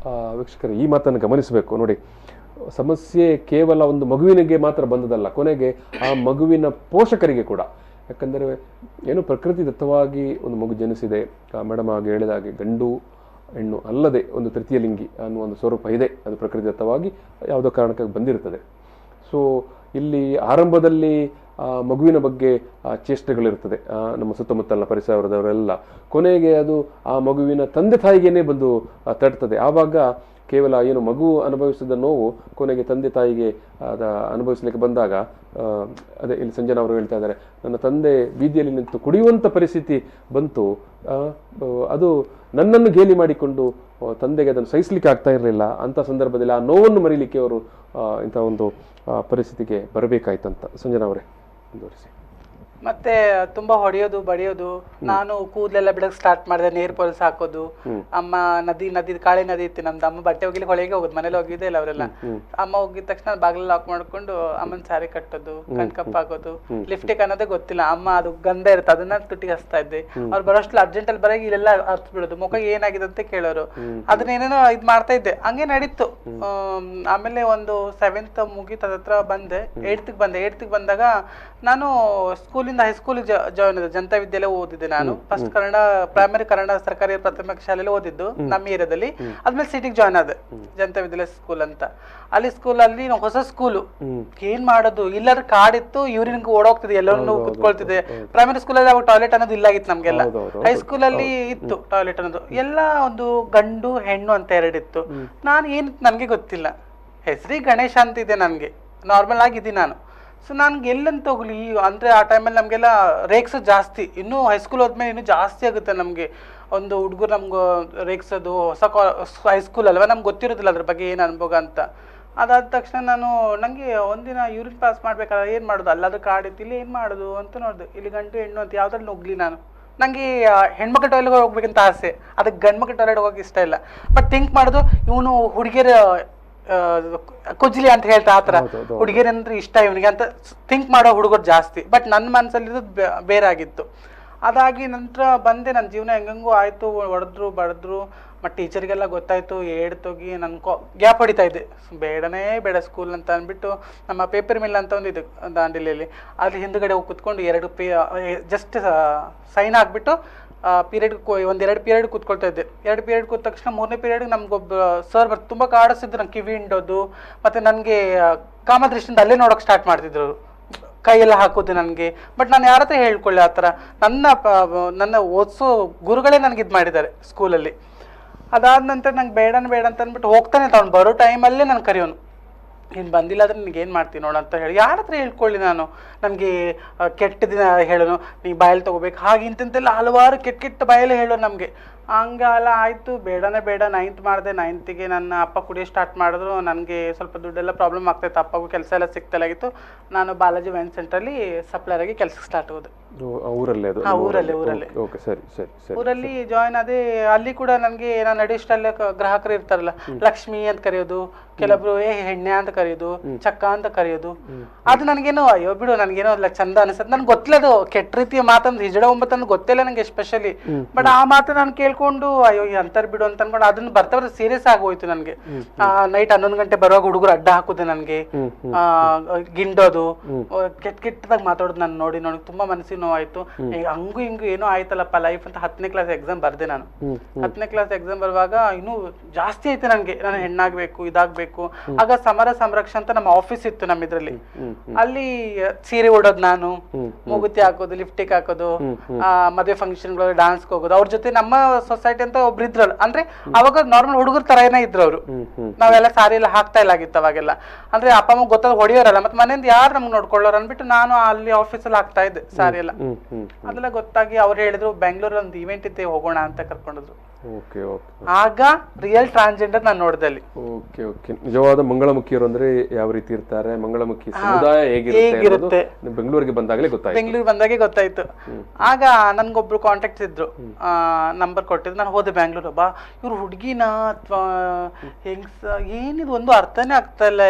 ವೀಕ್ಷಕರು ಈ ಮಾತನ್ನು ಗಮನಿಸಬೇಕು. ನೋಡಿ, ಸಮಸ್ಯೆ ಕೇವಲ ಒಂದು ಮಗುವಿನಿಗೆ ಮಾತ್ರ ಬಂದದಲ್ಲ, ಕೊನೆಗೆ ಆ ಮಗುವಿನ ಪೋಷಕರಿಗೆ ಕೂಡ. ಯಾಕಂದರೆ ಏನು ಪ್ರಕೃತಿ ದತ್ತವಾಗಿ ಒಂದು ಮಗು ಜನಿಸಿದೆ. ಮೇಡಮ್ ಆಗಿ ಹೇಳಿದಾಗೆ ಗಂಡು ಹೆಣ್ಣು ಅಲ್ಲದೆ ಒಂದು ತೃತೀಯ ಲಿಂಗಿ ಅನ್ನುವ ಒಂದು ಸ್ವರೂಪ ಇದೆ, ಅದು ಪ್ರಕೃತಿದತ್ತವಾಗಿ ಯಾವುದೋ ಕಾರಣಕ್ಕಾಗಿ ಬಂದಿರ್ತದೆ. ಸೊ ಇಲ್ಲಿ ಆರಂಭದಲ್ಲಿ ಮಗುವಿನ ಬಗ್ಗೆ ಚೇಷ್ಟೆಗಳಿರ್ತದೆ ನಮ್ಮ ಸುತ್ತಮುತ್ತಲಿನ ಪರಿಸರದವರೆಲ್ಲ, ಕೊನೆಗೆ ಅದು ಆ ಮಗುವಿನ ತಂದೆ ತಾಯಿಗೇನೆ ಬಂದು ತಟ್ತದೆ. ಆವಾಗ ಕೇವಲ ಏನು ಮಗು ಅನುಭವಿಸಿದ ನೋವು ಕೊನೆಗೆ ತಂದೆ ತಾಯಿಗೆ ಅನುಭವಿಸಲಿಕ್ಕೆ ಬಂದಾಗ ಅದೇ ಇಲ್ಲಿ ಸಂಜನಾ ಅವರು ಹೇಳ್ತಾ ಇದ್ದಾರೆ, ನನ್ನ ತಂದೆ ಬೀದಿಯಲ್ಲಿ ನಿಂತು ಕುಡಿಯುವಂಥ ಪರಿಸ್ಥಿತಿ ಬಂತು, ಅದು ನನ್ನನ್ನು ಗೇಲಿ ಮಾಡಿಕೊಂಡು ತಂದೆಗೆ ಅದನ್ನು ಸಹಿಸಲಿಕ್ಕೆ ಆಗ್ತಾ ಇರಲಿಲ್ಲ. ಅಂಥ ಸಂದರ್ಭದಲ್ಲಿ ಆ ನೋವನ್ನು ಮರೀಲಿಕ್ಕೆ ಅವರು ಇಂಥ ಒಂದು ಪರಿಸ್ಥಿತಿಗೆ ಬರಬೇಕಾಯ್ತಂತ. ಸಂಜನಾ ಅವರೇ ಮುಂದುವರಿಸಿ. ಮತ್ತೆ ತುಂಬಾ ಹೊಡೆಯೋದು ಬಡಿಯೋದು, ನಾನು ಕೂದಲೆಲ್ಲ ಬಿಡಕ್ ಸ್ಟಾರ್ಟ್ ಮಾಡಿದೆ, ನೇರ್ ಪೊಲೀಸ್ ಹಾಕೋದು. ಅಮ್ಮ ನದಿ ಕಾಳಿ ನದಿ ಇತ್ತು ನಮ್ದು, ಅಮ್ಮ ಬಟ್ಟೆ ಹೋಗಿಲಿ ಹೊಳೆಗೆ ಹೋಗೋದು, ಮನೇಲಿ ಹೋಗಿದ್ದೆ ಇಲ್ಲ ಅವರೆಲ್ಲ. ಅಮ್ಮ ಹೋಗಿದ ತಕ್ಷಣ ಬಾಗಿಲು ಲಾಕ್ ಮಾಡ್ಕೊಂಡು ಅಮ್ಮನ ಸ್ಯಾರಿ ಕಟ್ಟೋದು, ಕಣ್ಕಪ್ಪ ಹಾಕೋದು, ಲಿಫ್ಟಿಕ್ ಅನ್ನೋದೇ ಗೊತ್ತಿಲ್ಲ. ಅಮ್ಮ ಅದು ಗಂಧ ಇರುತ್ತೆ ಅದನ್ನ ತುಟ್ಟಿಗೆ ಹಚ್ತಾ ಇದ್ದೆ. ಅವ್ರು ಬರೋಷ್ಟು ಅರ್ಜೆಂಟ್ ಅಲ್ಲಿ ಬರೋಗಿ ಇಲ್ಲೆಲ್ಲ ಹರ್ತ್ ಬಿಡೋದು, ಮುಖ ಏನಾಗಿದೆ ಅಂತ ಕೇಳೋರು. ಅದನ್ನೇನೇನೋ ಇದ್ ಮಾಡ್ತಾ ಇದ್ದೆ, ಹಂಗೆ ನಡೀತು. ಆಮೇಲೆ ಒಂದು 7th ಮುಗಿತ ಹತ್ರ ಬಂದೆ, 8th ಬಂದೆ. 8th ಬಂದಾಗ ನಾನು ಸ್ಕೂಲಿಂದ ಹೈಸ್ಕೂಲಿಗೆ ಜಾಯ್ನ್ ಆದೆ, ಜನತಾ ವಿದ್ಯಾಲಯ ಓದಿದ್ದೆ ನಾನು. ಫಸ್ಟ್ ಪ್ರೈಮರಿ ಕನ್ನಡ ಸರ್ಕಾರಿ ಪ್ರಾಥಮಿಕ ಶಾಲೆಯಲ್ಲಿ ಓದಿದ್ದು ನಮ್ಮ ಏರಿಯಾದಲ್ಲಿ. ಆದ್ಮೇಲೆ ಸಿಟಿಗೆ ಜಾಯ್ನ್ ಆದೆ, ಜನತಾ ವಿದ್ಯಾಲಯ ಸ್ಕೂಲ್ ಅಂತ. ಅಲ್ಲಿ ಸ್ಕೂಲಲ್ಲಿ ಹೊಸ ಸ್ಕೂಲು, ಏನ್ ಮಾಡೋದು, ಇಲ್ಲಾದ್ರೆ ಕಾಡಿತ್ತು, ಯೂರಿನ್ ಓಡೋಗ್ತಿದೆ, ಎಲ್ಲರನ್ನು ಕುತ್ಕೊಳ್ತಿದೆ. ಪ್ರೈಮರಿ ಸ್ಕೂಲಲ್ಲಿ ಅವಾಗ ಟಾಯ್ಲೆಟ್ ಅನ್ನೋದು ಇಲ್ಲ ಆಗಿತ್ತು ನಮ್ಗೆಲ್ಲ, ಹೈಸ್ಕೂಲಲ್ಲಿ ಇತ್ತು ಟಾಯ್ಲೆಟ್ ಅನ್ನೋದು. ಎಲ್ಲ ಒಂದು ಗಂಡು ಹೆಣ್ಣು ಅಂತ 2 ಇತ್ತು. ನಾನು ಏನು ನನ್ಗೆ ಗೊತ್ತಿಲ್ಲ, ಹೆಸರಿ ಗಣೇಶ ಅಂತಿದೆ, ನನ್ಗೆ ನಾರ್ಮಲ್ ಆಗಿದ್ದೀನಿ ನಾನು. ಸೊ ನನ್ಗೆ ಎಲ್ಲಂತ ಹೋಗ್ಲಿ ಅಂದ್ರೆ ಆ ಟೈಮಲ್ಲಿ ನಮಗೆಲ್ಲ ರೇಕ್ಸ್ ಜಾಸ್ತಿ, ಇನ್ನೂ ಹೈಸ್ಕೂಲ್ ಹೋದ್ಮೇಲೆ ಇನ್ನೂ ಜಾಸ್ತಿ ಆಗುತ್ತೆ ನಮಗೆ. ಒಂದು ಹುಡುಗರು ನಮ್ಗೆ ರೇಕ್ಸೋದು, ಹೊಸ ಹೈಸ್ಕೂಲ್ ಅಲ್ವಾ, ನಮ್ಗೆ ಗೊತ್ತಿರೋದಿಲ್ಲ ಅದ್ರ ಬಗ್ಗೆ ಏನು ಅನುಭವ ಅಂತ. ಅದಾದ ತಕ್ಷಣ ನನಗೆ ಒಂದಿನ ಯೂರಿನ್ ಪಾಸ್ ಮಾಡ್ಬೇಕಾದ್ರೆ ಏನು ಮಾಡೋದು, ಅಲ್ಲಾದ್ರೂ ಕಾಡಿತ್ತು, ಇಲ್ಲಿ ಏನು ಮಾಡೋದು ಅಂತ ನೋಡಿದೆ. ಇಲ್ಲಿ ಗಂಟು ಹೆಣ್ಣು ಅಂತ ಯಾವ್ದ್ರಲ್ಲಿ ನುಗ್ಲಿ ನಾನು. ನನಗೆ ಹೆಣ್ಮಕ್ಳ ಟಾಯ್ಲೆಟ್ ಹೋಗ್ಬೇಕಂತ ಆಸೆ, ಅದಕ್ಕೆ ಗಂಡು ಮಕ್ಳ ಟಾಯ್ಲೆಟ್ ಹೋಗೋಕೆ ಇಷ್ಟ ಇಲ್ಲ. ಬಟ್ ಥಿಂಕ್ ಮಾಡೋದು, ಇವನು ಹುಡುಗಿಯರ ಕುಜ್ಲಿ ಅಂತ ಹೇಳ್ತಾ ಆ ಥರ, ಹುಡುಗಿಯರ್ ಅಂದ್ರೆ ಇಷ್ಟ ಇವನಿಗೆ ಅಂತ ಥಿಂಕ್ ಮಾಡೋ ಹುಡುಗರು ಜಾಸ್ತಿ. ಬಟ್ ನನ್ನ ಮನಸ್ಸಲ್ಲಿ ಬೇರೆ ಆಗಿತ್ತು. ಅದಾಗಿ ನಂತರ ಬಂದೆ, ನನ್ನ ಜೀವನ ಹೆಂಗಂಗೂ ಆಯಿತು, ಹೊಡೆದ್ರು ಬಡಿದ್ರು. ಮತ್ತು ಟೀಚರಿಗೆಲ್ಲ ಗೊತ್ತಾಯಿತು, ಹೇಳ್ತೋಗಿ ನನ್ನ ಗ್ಯಾಪ್ ಹೊಡಿತಾ ಇದ್ದೆ, ಬೇಡನೇ ಬೇಡ ಸ್ಕೂಲ್ ಅಂತ ಅಂದ್ಬಿಟ್ಟು ನಮ್ಮ ಪೇಪರ್ ಮಿಲ್ ಅಂತ ಒಂದಿದೆ ದಾಂಡೇಲಿಯಲ್ಲಿ, ಅಲ್ಲಿ ಹಿಂದುಗಡೆ ಹೋಗಿ ಕುತ್ಕೊಂಡು 2 ಜಸ್ಟ್ ಸೈನ್ ಹಾಕ್ಬಿಟ್ಟು ಪೀರಿಯಡ್ 1-2 ಪೀರಿಯಡ್ ಕೂತ್ಕೊಳ್ತಾ ಇದ್ದೆ. 2 ಪೀರಿಯಡ್ ಕೂತ ತಕ್ಷಣ 3ನೇ ಪೀರಿಯಡ್ಗೆ ನಮ್ಗೊಬ್ಬ ಸರ್ ತುಂಬ ಕಾಡಿಸ್ತಿದ್ರು, ನಂಗೆ ಕಿವಿ ಹಿಂಡೋದು, ಮತ್ತು ನನಗೆ ಕಾಮದೃಷ್ಟಿಯಿಂದ ಅಲ್ಲೇ ನೋಡೋಕೆ ಸ್ಟಾರ್ಟ್ ಮಾಡ್ತಿದ್ರು, ಕೈಯೆಲ್ಲ ಹಾಕೋದು ನನಗೆ. ಬಟ್ ನಾನು ಯಾರ ಹತ್ರ ಹೇಳ್ಕೊಳ್ಳಿ, ಆ ಥರ ನನ್ನ ಓದಿಸೋ ಗುರುಗಳೇ ನನಗೆ ಇದು ಮಾಡಿದ್ದಾರೆ ಸ್ಕೂಲಲ್ಲಿ. ಅದಾದ ನಂತರ ನಂಗೆ ಬೇಡ ಅಂತ ಅಂದ್ಬಿಟ್ಟು ಹೋಗ್ತಾನೆ, ಅವ್ನು ಬರೋ ಟೈಮಲ್ಲೇ ನಾನು ಕರೆಯೋನು, ನೀನು ಬಂದಿಲ್ಲ ಆದರೆ ನಿನಗೇನು ಮಾಡ್ತೀನಿ ನೋಡು ಅಂತ ಹೇಳಿ. ಯಾರ ಹತ್ರ ಹೇಳ್ಕೊಳ್ಳಿ ನಾನು, ನನಗೆ ಕೆಟ್ಟ ದಿನ ಹೇಳೋನು, ನೀ ಬಾಯಲ್ಲಿ ತೊಗೋಬೇಕು ಹಾಗೆ ಇಂತೆಲ್ಲ ಹಲವಾರು ಕೆಟ್ಟ ಬಾಯಲ್ಲೇ ಹೇಳೋನು ನಮಗೆ. ಹಂಗೆಲ್ಲ ಆಯಿತು, ಬೇಡನೇ ಬೇಡ. 9th ಮಾಡಿದೆ. 9th ನನ್ನ ಅಪ್ಪ ಕುಡಿಯೋ ಸ್ಟಾರ್ಟ್ ಮಾಡಿದ್ರು. ನನಗೆ ಸ್ವಲ್ಪ ದುಡ್ಡೆಲ್ಲ ಪ್ರಾಬ್ಲಮ್ ಆಗ್ತಾಯಿತ್ತು, ಅಪ್ಪಗೂ ಕೆಲಸ ಎಲ್ಲ ಸಿಗ್ತಲಾಗಿತ್ತು. ನಾನು ಬಾಲಾಜಿ ವೈನ್ ಸೆಂಟ್ರಲ್ಲಿ ಸಪ್ಲೈಯರ್ ಆಗಿ ಕೆಲಸಕ್ಕೆ ಸ್ಟಾರ್ಟ್ ಹೋದೆ. ಊರಲ್ಲೇ ಊರಲ್ಲಿ ಜಾಯ್ನ್ ಆದೆ. ಅಲ್ಲಿ ಕೂಡ ನನಗೆ ನಾನು ನಡೆಯೋಷ್ಟಲ್ಲೇ ಗ್ರಾಹಕರು ಇರ್ತಾರಲ್ಲ, ಲಕ್ಷ್ಮಿ ಅಂತ ಕರೆಯೋದು, ಕೆಲವೊಬ್ರು ಹೆಣ್ಣೆ ಅಂತ ಕರೆಯೋದು, ಚಕ್ಕ ಅಂತ ಕರೆಯೋದು. ಅದು ನನಗೇನೋ ಅಯ್ಯೋ ಬಿಡು, ನನಗೇನೋ ಚಂದ ಅನಿಸುತ್ತೆ. ನನ್ಗೆ ಗೊತ್ತಿಲ್ಲ ಅದು ಕೆಟ್ಟ ರೀತಿಯ ಮಾತಂದು ಹಿಜಡ 9 ಗೊತ್ತಿಲ್ಲ ನನಗೆ ಎಸ್ಪೆಷಲಿ. ಬಟ್ ಆ ಮಾತು ನಾನು ಕೇಳ್ಕೊಂಡು ಅಯ್ಯೋ ಅಂತಾರ ಬಿಡು ಅಂತ ಅನ್ಕೊಂಡು ಅದನ್ನ ಬರ್ತಾ ಸೀರಿಯಸ್ ಆಗೋಯ್ತು ನನಗೆ. ನೈಟ್ 11 ಗಂಟೆ ಬರುವಾಗ ಹುಡುಗರು ಅಡ್ಡ ಹಾಕುದು ನನಗೆ, ಗಿಂಡೋದು, ಕೆಟ್ಟದಾಗ ಮಾತಾಡೋದು ನಾನು ನೋಡಿ ತುಂಬಾ ಮನಸ್ಸಿಗೆ ನೋವಾಯ್ತು. ಹಂಗು ಹಿಂಗು ಏನೋ ಆಯ್ತಲ್ಲಪ್ಪ ಲೈಫ್ ಅಂತ 10ನೇ ಕ್ಲಾಸ್ ಎಕ್ಸಾಮ್ ಬರ್ದೆ ನಾನು. 10ನೇ ಕ್ಲಾಸ್ ಎಕ್ಸಾಮ್ ಬರುವಾಗ ಇನ್ನೂ ಜಾಸ್ತಿ ಆಯ್ತು ನನಗೆ, ನಾನು ಹೆಣ್ಣಾಗ್ಬೇಕು ಇದಾಗ್ಬೇಕು. ಆಗ ಸಮರ ಸಂರಕ್ಷಣೆ ಅಂತ ನಮ್ಮ ಆಫೀಸ್ ಇತ್ತು ನಮ್ಮಿದ್ರಲ್ಲಿ. ಅಲ್ಲಿ ಸೀರೆ ಉಡೋದು, ನಾನು ಮೂಗುತಿ ಹಾಕೋದು, ಲಿಪ್ಟಿಕ್ ಹಾಕೋದು, ಮದುವೆ ಫಂಕ್ಷನ್ ಡಾನ್ಸ್ಗೆ ಹೋಗೋದು. ಅವ್ರ ಜೊತೆ ನಮ್ಮ ಸೊಸೈಟಿ ಅಂತ ಒಬ್ರು ಇದ್ರಲ್ಲ, ಅಂದ್ರೆ ಅವಾಗ ನಾರ್ಮಲ್ ಹುಡುಗರ ತರನೇ ಇದ್ರು ಅವರು. ನಾವೆಲ್ಲ ಸಾರಿ ಎಲ್ಲ ಹಾಕ್ತಾ ಇಲ್ಲ ಆಗಿತ್ತು ಅವಾಗೆಲ್ಲ. ಅಂದ್ರೆ ಅಪ್ಪ ಅಮ್ಮ ಗೊತ್ತಾಗ ಹೊಡಿಯೋರಲ್ಲ, ಮತ್ತೆ ಮನೆಯಿಂದ ಯಾರು ನಮ್ಗೆ ನೋಡ್ಕೊಳ್ಳೋರು ಅನ್ಬಿಟ್ಟು ನಾನು ಅಲ್ಲಿ ಆಫೀಸಲ್ಲಿ ಹಾಕ್ತಾ ಇದ್ದೆ ಸಾರಿ ಎಲ್ಲ. ಅದೆಲ್ಲ ಗೊತ್ತಾಗಿ ಅವ್ರು ಹೇಳಿದ್ರು ಬೆಂಗಳೂರಲ್ಲಿ ಒಂದು ಇವೆಂಟ್ ಇದ್ದೆ ಹೋಗೋಣ ಅಂತ ಕರ್ಕೊಂಡಿದ್ರು. ಆಗ ರಿಯಲ್ ಟ್ರಾನ್ಸ್ಜೆಂಡರ್ ನಾನು ನೋಡಿದೆ ಅಲ್ಲಿ. ನಿಜವಾದ ಮಂಗಳಮುಖಿಯರು ಅಂದ್ರೆ ಯಾವ ರೀತಿ ಇರ್ತಾರೆ, ಮಂಗಳಮುಖಿ ಸಮುದಾಯ ಹೇಗಿರುತ್ತೆ ಬೆಂಗಳೂರಿಗೆ ಬಂದಾಗೆ ಗೊತ್ತಾಯ್ತು. ಆಗ ನನ್ಗೊಬ್ರು ಕಾಂಟ್ಯಾಕ್ಟ್ ಇದ್ರು, ನಂಬರ್ ಕೊಟ್ಟಿದ್ರು. ನಾನು ಹೋದೆ ಬೆಂಗಳೂರು. ಇವ್ರು ಹುಡುಗಿನ ಅಥವಾ ಹೆಂಗ್ಸ ಏನಿದು ಒಂದು ಅರ್ಥನೇ ಆಗ್ತಾ ಇಲ್ಲ.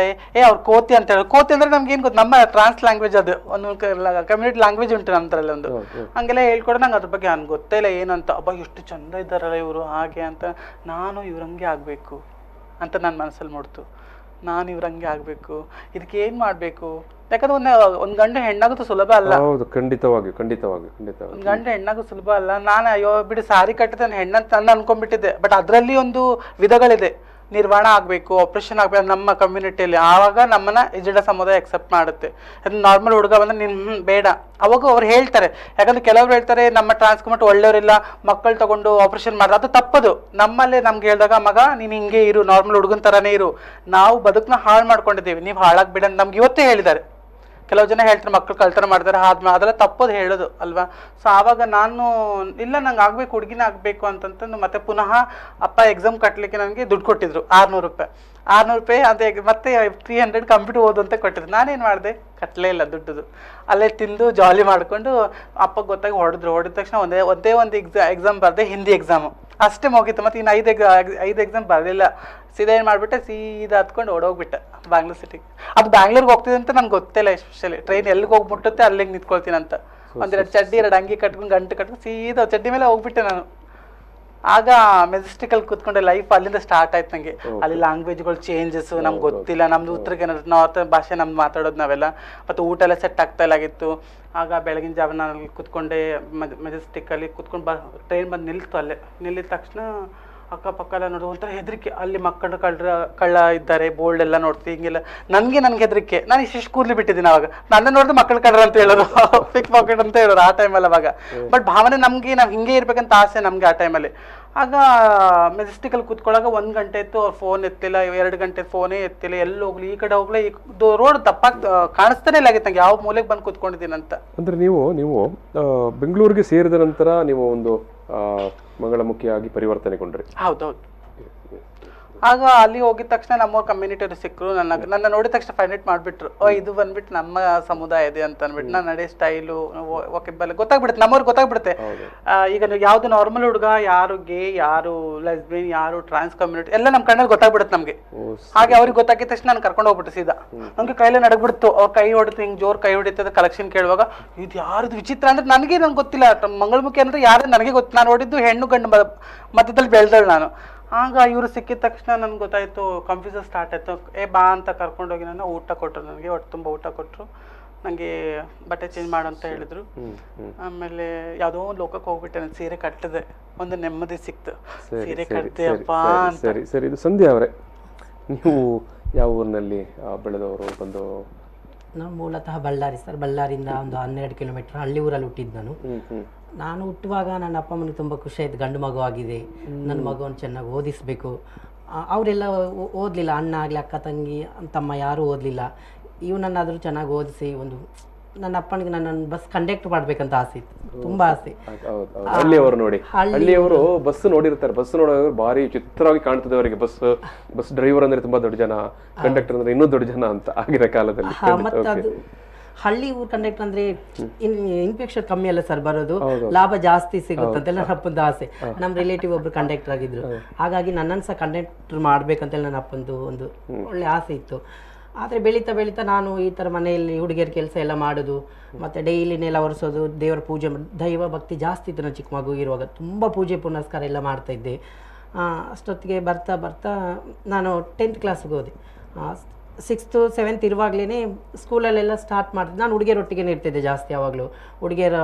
ಅವ್ರು ಕೋತಿ ಅಂತ ಹೇಳಿ, ಕೋತಿ ಅಂದ್ರೆ ನಮ್ಗೆ ಏನ್ ಗೊತ್ತು, ನಮ್ಮ ಟ್ರಾನ್ಸ್ ಲ್ಯಾಂಗ್ವೇಜ್ ಅದು ಒಂದು ಕಮ್ಯುನಿಟಿ ಲ್ಯಾಂಗ್ವೇಜ್ ಉಂಟು ನಮ್ದ್ರಲ್ಲಿ ಒಂದು. ಹಂಗೆಲ್ಲ ಹೇಳ್ಕೊಡೋ ನಂಗೆ ಅದ್ರ ಬಗ್ಗೆ ನನ್ಗೆ ಗೊತ್ತೇ ಇಲ್ಲ ಏನಂತ. ಎಷ್ಟು ಚಂದ ಇದ್ದಾರಲ್ಲ ಇವರು ಹಾಗೆ ಅಂತ, ನಾನು ಇವ್ರಂಗೆ ಆಗ್ಬೇಕು ಅಂತ ನನ್ನ ಮನಸ್ಸಲ್ಲಿ ಮೂಡ್ತು. ನಾನು ಇವ್ರಂಗೆ ಆಗಬೇಕು, ಇದಕ್ಕೆ ಏನು ಮಾಡಬೇಕು. ಯಾಕಂದ್ರೆ ಒಂದು ಗಂಡು ಹೆಣ್ಣಾಗೋದು ಸುಲಭ ಅಲ್ಲ. ಹೌದು, ಖಂಡಿತವಾಗಿ. ಒಂದು ಗಂಡು ಹೆಣ್ಣಾಗೋದು ಸುಲಭ ಅಲ್ಲ. ನಾನು ಅಯ್ಯೋ ಬಿಡಿ ಸಾರಿ ಕಟ್ಟಿದ ಹೆಣ್ಣಂತ ನಾನು ಅನ್ಕೊಂಡ್ಬಿಟ್ಟಿದ್ದೆ. ಬಟ್ ಅದರಲ್ಲಿ ಒಂದು ವಿಧಗಳಿದೆ. ನಿರ್ವಾಣ ಆಗಬೇಕು, ಆಪ್ರೇಷನ್ ಆಗಬೇಕು ನಮ್ಮ ಕಮ್ಯುನಿಟಿಯಲ್ಲಿ. ಆವಾಗ ನಮ್ಮನ್ನ ಎಜೆಂಡ ಸಮುದಾಯ ಎಕ್ಸೆಪ್ಟ್ ಮಾಡುತ್ತೆ. ಅದು ನಾರ್ಮಲ್ ಹುಡುಗ ಬಂದ್ರೆ ನೀನು ಬೇಡ, ಅವಾಗ ಅವ್ರು ಹೇಳ್ತಾರೆ. ಯಾಕಂದ್ರೆ ಕೆಲವರು ಹೇಳ್ತಾರೆ ನಮ್ಮ ಟ್ರಾನ್ಸ್ಕಮೆಂಟ್ ಒಳ್ಳೆಯವರಿಲ್ಲ, ಮಕ್ಕಳು ತಗೊಂಡು ಆಪ್ರೇಷನ್ ಮಾಡ್ತಾರೆ, ಅದು ತಪ್ಪದು. ನಮ್ಮಲ್ಲೇ ನಮ್ಗೆ ಹೇಳಿದಾಗ ಮಗ ನೀನು ಹಿಂಗೆ ಇರು, ನಾರ್ಮಲ್ ಹುಡುಗನ ಥರನೇ ಇರು, ನಾವು ಬದುಕನ್ನ ಹಾಳು ಮಾಡ್ಕೊಂಡಿದ್ದೀವಿ, ನೀವು ಹಾಳಾಗ್ಬಿಡ ಅಂತ ನಮ್ಗೆ ಇವತ್ತೇ ಹೇಳಿದ್ದಾರೆ. ಕೆಲವು ಜನ ಹೇಳ್ತಾರೆ ಮಕ್ಕಳು ಕಳ್ತನ ಮಾಡ್ತಾರೆ, ಅದೆಲ್ಲ ತಪ್ಪೋದು ಹೇಳೋದು ಅಲ್ವಾ. ಸೊ ಆವಾಗ ನಾನು ಇಲ್ಲ ನಂಗೆ ಆಗಬೇಕು, ಹುಡುಗಿನ ಆಗಬೇಕು ಅಂತಂತಂದು ಮತ್ತೆ ಪುನಃ ಅಪ್ಪ ಎಕ್ಸಾಮ್ ಕಟ್ಟಲಿಕ್ಕೆ ನನಗೆ ದುಡ್ಡು ಕೊಟ್ಟಿದ್ರು 600 ರೂಪಾಯಿ. 600 ರೂಪಾಯಿ ಅದೇ ಮತ್ತೆ 300 ಕಂಪ್ಯೂಟರ್ ಓದು ಅಂತ ಕೊಟ್ಟಿದ್ರು. ನಾನೇನು ಮಾಡಿದೆ, ಕಟ್ಟಲೇ ಇಲ್ಲ ದುಡ್ಡು. ಅಲ್ಲೇ ತಿಂದು ಜಾಲಿ ಮಾಡಿಕೊಂಡು ಅಪ್ಪ ಗೊತ್ತಾಗಿ ಹೊಡೆದ ತಕ್ಷಣ ಒಂದೇ ಒಂದು ಎಕ್ಸಾಮ್ ಬರದೆ, ಹಿಂದಿ ಎಕ್ಸಾಮು ಅಷ್ಟೇ ಮುಗೀತು. ಮತ್ತು ಇನ್ನು 5 ಎಕ್ಸಾಮ್ ಬರಲಿಲ್ಲ. ಸೀದಾ ಏನು ಮಾಡಿಬಿಟ್ಟೆ, ಸೀದಾ ಹತ್ಕೊಂಡು ಓಡೋಗ್ಬಿಟ್ಟೆ ಬ್ಯಾಂಗ್ಳೂರ್ ಸಿಟಿಗೆ. ಅದು ಬ್ಯಾಂಗ್ಳೂರ್ಗೆ ಹೋಗ್ತಿದೆ ಅಂತ ನಂಗೆ ಗೊತ್ತಿಲ್ಲ. ಎಸ್ಪೆಷಲಿ ಟ್ರೈನ್ ಎಲ್ಲಿಗೆ ಹೋಗ್ಬಿಟ್ಟುತ್ತೆ ಅಲ್ಲಿಗೆ ನಿಂತ್ಕೊಳ್ತೀನಿ ಅಂತ. 2 ಚಡ್ಡಿ 2 ಅಂಗಿ ಕಟ್ಕೊಂಡು ಗಂಟು ಕಟ್ಕೊಂಡು ಸೀದಾ ಚಡ್ಡಿ ಮೇಲೆ ಹೋಗ್ಬಿಟ್ಟೆ ನಾನು. ಆಗ ಮೆಜೆಸ್ಟಿಕಲ್ಲಿ ಕೂತ್ಕೊಂಡೆ ಲೈಫ್ ಅಲ್ಲಿಂದ ಸ್ಟಾರ್ಟ್ ಆಯ್ತು ನನಗೆ. ಅಲ್ಲಿ ಲ್ಯಾಂಗ್ವೇಜ್ಗಳು ಚೇಂಜಸ್ ನಮ್ಗೆ ಗೊತ್ತಿಲ್ಲ. ನಮ್ದು ಉತ್ತರ ನಾರ್ತ್ ಭಾಷೆ ನಮ್ದು ಮಾತಾಡೋದು ನಾವೆಲ್ಲ. ಮತ್ತು ಊಟ ಎಲ್ಲ ಸೆಟ್ ಆಗ್ತಾ ಇಲ್ಲಾಗಿತ್ತು. ಆಗ ಬೆಳಗಿನ ಜಾವ ನಾನು ಕೂತ್ಕೊಂಡೆ ಮೆಜೆಸ್ಟಿಕ್ಕಲ್ಲಿ ಕೂತ್ಕೊಂಡು ಟ್ರೈನ್ ಬಂದು ನಿಲ್ತು. ಅಲ್ಲೇ ನಿಲ್ಲಿದ ತಕ್ಷಣ ಅಕ್ಕಪಕ್ಕ ಎಲ್ಲ ನೋಡೋ ಒಂಥರ ಹೆದರಿಕೆ. ಅಲ್ಲಿ ಮಕ್ಕಳು ಕಳ್ಳ ಇದ್ದಾರೆ, ಬೋಲ್ಡ್ ಎಲ್ಲ ನೋಡ್ತೀವಿ ಹಿಂಗೆಲ್ಲ. ನನಗೆ ಹೆದರಿಕೆ. ನಾನು ಇಷ್ಟು ಕೂರ್ಲಿ ಬಿಟ್ಟಿದ್ದೀನಿ ಅವಾಗ. ನನ್ನ ನೋಡಿದ್ರೆ ಮಕ್ಕಳು ಕಳ್ರ ಅಂತ ಹೇಳೋದು, ಪಿಕ್ ಪಾಕೆಟ್ ಅಂತ ಹೇಳೋರು ಆ ಟೈಮಲ್ಲಿ ಅವಾಗ. ಬಟ್ ಭಾವನೆ ನಮಗೆ ನಾವು ಹಿಂಗೆ ಇರ್ಬೇಕಂತ ಆಸೆ ನಮಗೆ ಆ ಟೈಮಲ್ಲಿ. ಆಗ ಮೆಜೆಸ್ಟಿಕಲ್ಲಿ ಕೂತ್ಕೊಳ್ಳಾಗ 1 ಗಂಟೆ ಇತ್ತು, ಅವ್ರು ಫೋನ್ ಎತ್ತಿಲ್ಲ. 2 ಗಂಟೆ ಫೋನೇ ಎತ್ತಿಲ್ಲ. ಎಲ್ಲಿ ಹೋಗ್ಲಿ, ಈ ಕಡೆ ಹೋಗ್ಲಿ, ರೋಡ್ ತಪ್ಪಾಗಿ ಕಾಣಿಸ್ತಾನೆ ಇಲ್ಲ ಆಗಿತ್ತು ನಂಗೆ ಯಾವ ಮೂಲೆಗೆ ಬಂದು ಕೂತ್ಕೊಂಡಿದ್ದೀನಿ ಅಂತ. ಅಂದರೆ ನೀವು ಬೆಂಗಳೂರಿಗೆ ಸೇರಿದ ನಂತರ ನೀವು ಒಂದು ಮಂಗಳಮುಖಿಯಾಗಿ ಪರಿವರ್ತನೆಗೊಂಡ್ರಿ. ಹೌದೌದು. ಆಗ ಅಲ್ಲಿ ಹೋಗಿದ ತಕ್ಷಣ ನಮ್ಮವ್ರ ಕಮ್ಯುನಿಟಿಯವರು ಸಿಕ್ಕರು. ನನ್ನ ನೋಡಿದ ತಕ್ಷಣ ಫೈಂಡ್ ಮಾಡಿಬಿಟ್ರು. ಇದು ಬಂದ್ಬಿಟ್ಟು ನಮ್ಮ ಸಮುದಾಯ ಇದೆ ಅಂತ ಅಂದ್ಬಿಟ್ಟು. ನಾನು ನಡೆ ಸ್ಟೈಲು ಒಕೆಬಲ್ ಗೊತ್ತಾಗ್ಬಿಡುತ್ತೆ, ನಮ್ಮವ್ರಿಗೆ ಗೊತ್ತಾಗ್ಬಿಡುತ್ತೆ. ಈಗ ಯಾವ್ದು ನಾರ್ಮಲ್ ಹುಡುಗ, ಯಾರು ಗೇ, ಯಾರು ಲೆಸ್ಬಿಯನ್, ಯಾರು ಟ್ರಾನ್ಸ್ ಕಮ್ಯುನಿಟಿ ಎಲ್ಲ ನಮ್ಮ ಕಣ್ಣಲ್ಲಿ ಗೊತ್ತಾಗ್ಬಿಡುತ್ತೆ ನಮಗೆ. ಹಾಗೆ ಅವ್ರಿಗೆ ಗೊತ್ತಾಗಿದ ತಕ್ಷಣ ನಾನು ಕರ್ಕೊಂಡು ಹೋಗ್ಬಿಟ್ಟು ಸೀದಾ. ನಮ್ಗೆ ಕೈಲೇ ನಡಗ್ಬಿಡ್ತು. ಅವ್ರ ಕೈ ಹೊಡಿತು, ಹಿಂಗೆ ಜೋರು ಕೈ ಹೊಡಿತದ ಕಲೆಕ್ಷನ್ ಕೇಳುವಾಗ. ಇದು ಯಾರದು ವಿಚಿತ್ರ ಅಂದ್ರೆ ನನಗೆ ಗೊತ್ತಿಲ್ಲ. ಮಂಗಳಮುಖಿ ಅಂದ್ರೆ ಯಾರು ನನಗೆ ಗೊತ್ತು. ನಾನು ನೋಡಿದ್ದು ಹೆಣ್ಣು ಗಂಡು ಮಧ್ಯದಲ್ಲಿ ಬೆಳೆದಳು ನಾನು. ಆಗ ಇವರು ಸಿಕ್ಕಿದ ತಕ್ಷಣ ನನ್ಗೆ ಗೊತ್ತಾಯ್ತು, ಕನ್ಫ್ಯೂಸನ್ ಸ್ಟಾರ್ಟ್ ಆಯ್ತು. ಬಾ ಅಂತ ಕರ್ಕೊಂಡೋಗಿ ನಾನು ಊಟ ಕೊಟ್ಟರು. ನನಗೆ ಹೊಟ್ಟೆ ತುಂಬ ಊಟ ಕೊಟ್ಟರು. ನನಗೆ ಬಟ್ಟೆ ಚೇಂಜ್ ಮಾಡು ಅಂತ ಹೇಳಿದ್ರು. ಆಮೇಲೆ ಯಾವುದೋ ಒಂದು ಲೋಕಕ್ಕೆ ಹೋಗ್ಬಿಟ್ಟೆ. ನಾನು ಸೀರೆ ಕಟ್ಟಿದೆ, ಒಂದು ನೆಮ್ಮದಿ ಸಿಕ್ತು. ಸೀರೆ ಕಟ್ತೆ ಅಪ್ಪ ಅಂತ. ಸರಿ. ಇದು ಸಂಧ್ಯಾ ಅವರೇ, ನೀವು ಯಾವ ಊರಿನಲ್ಲಿ ಬೆಳೆದವರು ಬಂದು? ನಾವು ಮೂಲತಃ ಬಳ್ಳಾರಿ ಸರ್. ಬಳ್ಳಾರಿಯಿಂದ ಒಂದು 12 ಕಿಲೋಮೀಟರ್ ಹಳ್ಳಿ ಊರಲ್ಲಿ ಹುಟ್ಟಿದ್ದು ನಾನು ಹುಟ್ಟುವಾಗ ನನ್ನ ಅಪ್ಪ ಅಮ್ಮನಿಗೆ ತುಂಬ ಖುಷಿ ಆಯ್ತು. ಗಂಡು ಮಗು ಆಗಿದೆ, ನನ್ನ ಮಗುವನ್ನು ಚೆನ್ನಾಗಿ ಓದಿಸ್ಬೇಕು. ಅವರೆಲ್ಲ ಓದಲಿಲ್ಲ, ಅಣ್ಣ ಆಗಲಿ ಅಕ್ಕ ತಂಗಿ ತಮ್ಮ ಯಾರೂ ಓದಲಿಲ್ಲ. ಇವನನ್ನಾದರೂ ಚೆನ್ನಾಗಿ ಓದಿಸಿ ನನ್ನ ಅಪ್ಪನಿಗೆ ನನ್ನನ್ನು ಬಸ್ ಕಂಡಕ್ಟರ್ ಮಾಡ್ಬೇಕಂತ ಆಸೆ ಇತ್ತು, ತುಂಬಾ ಆಸೆ. ಹಳ್ಳಿಯವರು ನೋಡಿ, ಹಳ್ಳಿಯವರು ಬಸ್ ನೋಡಿರ್ತಾರೆ. ಬಸ್ ನೋಡೋರು ಭಾರಿ ಚಿತ್ರವಾಗಿ ಕಾಣ್ತದೆ ಅವರಿಗೆ. ಬಸ್ ಡ್ರೈವರ್ ಅಂದ್ರೆ ತುಂಬಾ ದೊಡ್ಡ ಜನ, ಕಂಡಕ್ಟರ್ ಅಂದ್ರೆ ಇನ್ನೂ ದೊಡ್ಡ ಜನ ಅಂತ ಆಗಿರೋ ಕಾಲದಲ್ಲಿ. ಮತ್ತೆ ಅದು ಹಳ್ಳಿ ಊರ್ ಕಂಡಕ್ಟರ್ ಅಂದ್ರೆ ಇನ್ಫೆಕ್ಷನ್ ಕಮ್ಮಿ ಅಲ್ಲ ಸರ್ ಬರೋದು, ಲಾಭ ಜಾಸ್ತಿ ಸಿಗುತ್ತಂತೆಲ್ಲ ನನ್ನ ಅಪ್ಪಂದು ಆಸೆ. ನಮ್ಮ ರಿಲೇಟಿವ್ ಒಬ್ರು ಕಂಡಕ್ಟರ್ ಆಗಿದ್ರು, ಹಾಗಾಗಿ ನನ್ನನ್ನು ಸಹ ಕಂಡಕ್ಟರ್ ಮಾಡ್ಬೇಕಂತೆಲ್ಲ ನನ್ನ ಅಪ್ಪಂದು ಒಂದು ಒಳ್ಳೆ ಆಸೆ ಇತ್ತು. ಆದರೆ ಬೆಳೀತಾ ಬೆಳೀತಾ ನಾನು ಈ ಥರ ಮನೆಯಲ್ಲಿ ಹುಡುಗಿಯರ ಕೆಲಸ ಎಲ್ಲ ಮಾಡೋದು, ಮತ್ತು ಡೈಲಿ ನೆಲ ಒರೆಸೋದು, ದೇವರ ಪೂಜೆ, ದೈವ ಭಕ್ತಿ ಜಾಸ್ತಿ ಇತ್ತು. ನಾನು ಚಿಕ್ಕ ಮಗು ಇರುವಾಗ ತುಂಬ ಪೂಜೆ ಪುನಸ್ಕಾರ ಎಲ್ಲ ಮಾಡ್ತಾಯಿದ್ದೆ. ಅಷ್ಟೊತ್ತಿಗೆ ಬರ್ತಾ ಬರ್ತಾ ನಾನು 10th ಕ್ಲಾಸ್ಗೆ ಹೋದೆ. 6th 7th ಇರುವಾಗಲೇ ಸ್ಕೂಲಲ್ಲೆಲ್ಲ ಸ್ಟಾರ್ಟ್ ಮಾಡ್ತಿದ್ದೆ. ನಾನು ಹುಡುಗಿಯರೊಟ್ಟಿಗೆ ಇರ್ತಿದ್ದೆ ಜಾಸ್ತಿ. ಯಾವಾಗಲೂ ಹುಡುಗಿಯರ